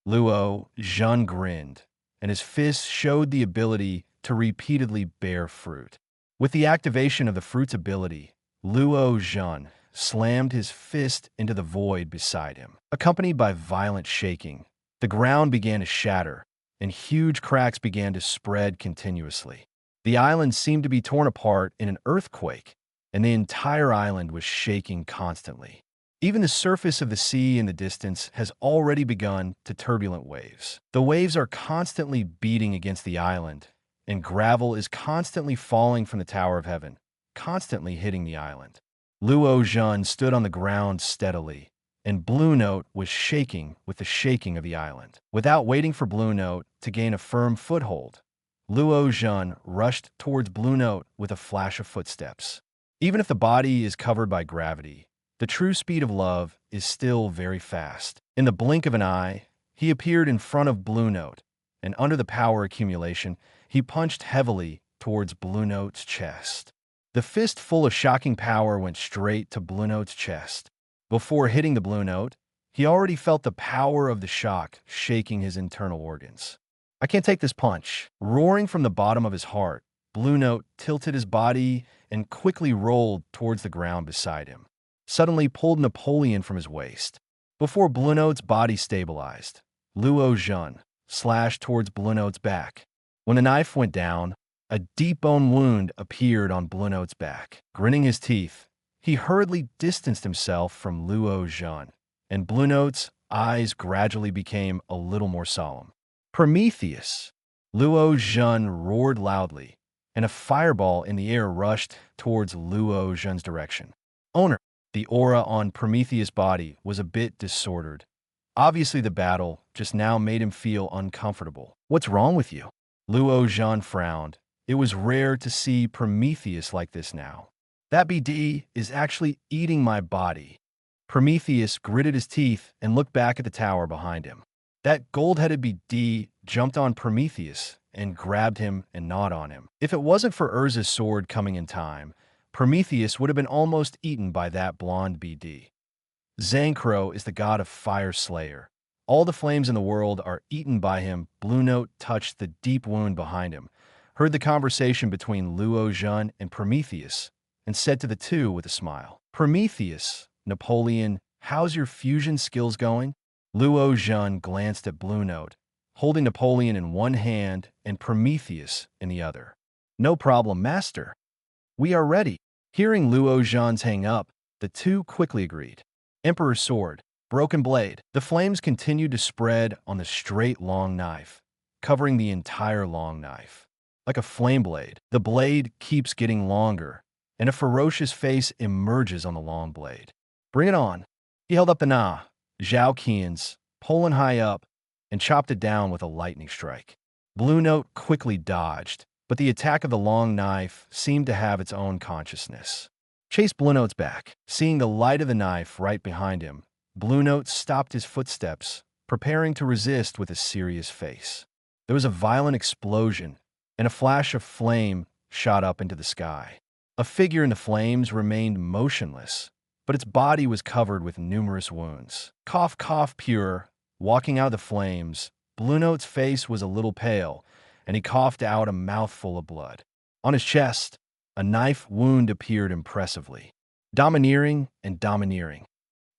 Luo Zhen grinned, and his fists showed the ability to repeatedly bear fruit. With the activation of the fruit's ability, Luo Zhen slammed his fist into the void beside him. Accompanied by violent shaking, the ground began to shatter, and huge cracks began to spread continuously. The island seemed to be torn apart in an earthquake, and the entire island was shaking constantly. Even the surface of the sea in the distance has already begun to turbulent waves. The waves are constantly beating against the island, and gravel is constantly falling from the Tower of Heaven, constantly hitting the island. Luo Zhen stood on the ground steadily, and Blue Note was shaking with the shaking of the island. Without waiting for Blue Note to gain a firm foothold, Luo Zhen rushed towards Blue Note with a flash of footsteps. Even if the body is covered by gravity, the true speed of love is still very fast. In the blink of an eye, he appeared in front of Blue Note, and under the power accumulation, he punched heavily towards Blue Note's chest. The fist full of shocking power went straight to Blue Note's chest. Before hitting the Blue Note, he already felt the power of the shock shaking his internal organs. I can't take this punch. Roaring from the bottom of his heart, Blue Note tilted his body and quickly rolled towards the ground beside him. Suddenly pulled Napoleon from his waist. Before Blue Note's body stabilized, Luo Zhen slashed towards Blue Note's back. When the knife went down, a deep bone wound appeared on Blue Note's back. Grinning his teeth, he hurriedly distanced himself from Luo Zhen, and Blue Note's eyes gradually became a little more solemn. Prometheus! Luo Zhen roared loudly, and a fireball in the air rushed towards Luo Zhen's direction. Owner! The aura on Prometheus' body was a bit disordered. Obviously, the battle just now made him feel uncomfortable. What's wrong with you? Luo Zhen frowned. It was rare to see Prometheus like this now. That BD is actually eating my body. Prometheus gritted his teeth and looked back at the tower behind him. That gold-headed BD jumped on Prometheus and grabbed him and gnawed on him. If it wasn't for Erza's sword coming in time, Prometheus would have been almost eaten by that blonde BD. Zancro is the god of fire slayer. All the flames in the world are eaten by him. Blue Note touched the deep wound behind him, heard the conversation between Luo Zhen and Prometheus, and said to the two with a smile, Prometheus, Napoleon, how's your fusion skills going? Luo Zhen glanced at Blue Note, holding Napoleon in one hand and Prometheus in the other. No problem, master. We are ready. Hearing Luo Zhen's hang up, the two quickly agreed. Emperor's sword, broken blade. The flames continued to spread on the straight long knife, covering the entire long knife. Like a flame blade, the blade keeps getting longer, and a ferocious face emerges on the long blade. Bring it on. He held up the Zhao Qian's, pulling high up, and chopped it down with a lightning strike. Blue Note quickly dodged, but the attack of the long knife seemed to have its own consciousness. Chased Blue Note's back. Seeing the light of the knife right behind him, Blue Note stopped his footsteps, preparing to resist with a serious face. There was a violent explosion, and a flash of flame shot up into the sky. A figure in the flames remained motionless, but its body was covered with numerous wounds. Cough, cough, pure. Walking out of the flames, Blue Note's face was a little pale, and he coughed out a mouthful of blood. On his chest, a knife wound appeared impressively. Domineering and domineering.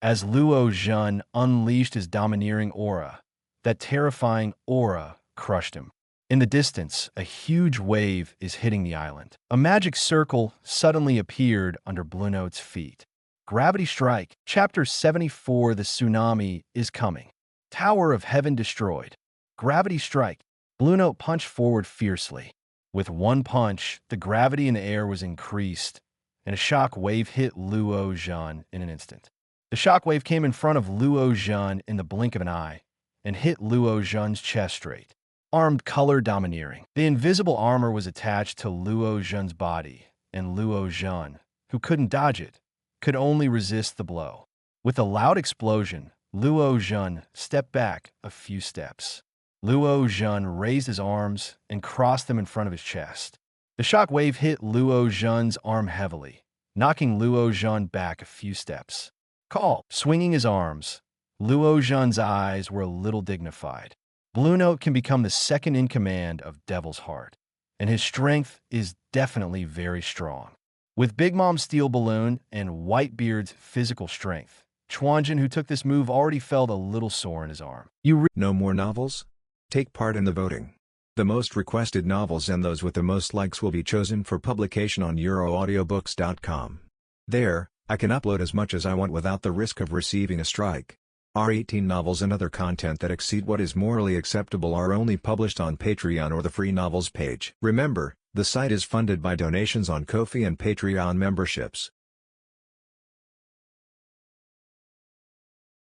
As Luo Zhen unleashed his domineering aura, that terrifying aura crushed him. In the distance, a huge wave is hitting the island. A magic circle suddenly appeared under Blue Note's feet. Gravity Strike. Chapter 74. The tsunami is coming. Tower of Heaven destroyed. Gravity Strike. Blue Note punched forward fiercely. With one punch, the gravity in the air was increased, and a shock wave hit Luo Zhen in an instant. The shock wave came in front of Luo Zhen in the blink of an eye, and hit Luo Zhen's chest straight. Armed color domineering. The invisible armor was attached to Luo Zhen's body, and Luo Zhen, who couldn't dodge it, could only resist the blow. With a loud explosion, Luo Zhen stepped back a few steps. Luo Zhen raised his arms and crossed them in front of his chest. The shock wave hit Luo Zhen's arm heavily, knocking Luo Zhen back a few steps. Call. Swinging his arms, Luo Zhen's eyes were a little dignified. Blue Note can become the second in command of Devil's Heart, and his strength is definitely very strong. With Big Mom's steel balloon and Whitebeard's physical strength, Chuanjin, who took this move, already felt a little sore in his arm. No more novels? Take part in the voting. The most requested novels and those with the most likes will be chosen for publication on euroaudiobooks.com. There, I can upload as much as I want without the risk of receiving a strike. Our 18 novels and other content that exceed what is morally acceptable are only published on Patreon or the free novels page. Remember, the site is funded by donations on Ko-fi and Patreon memberships.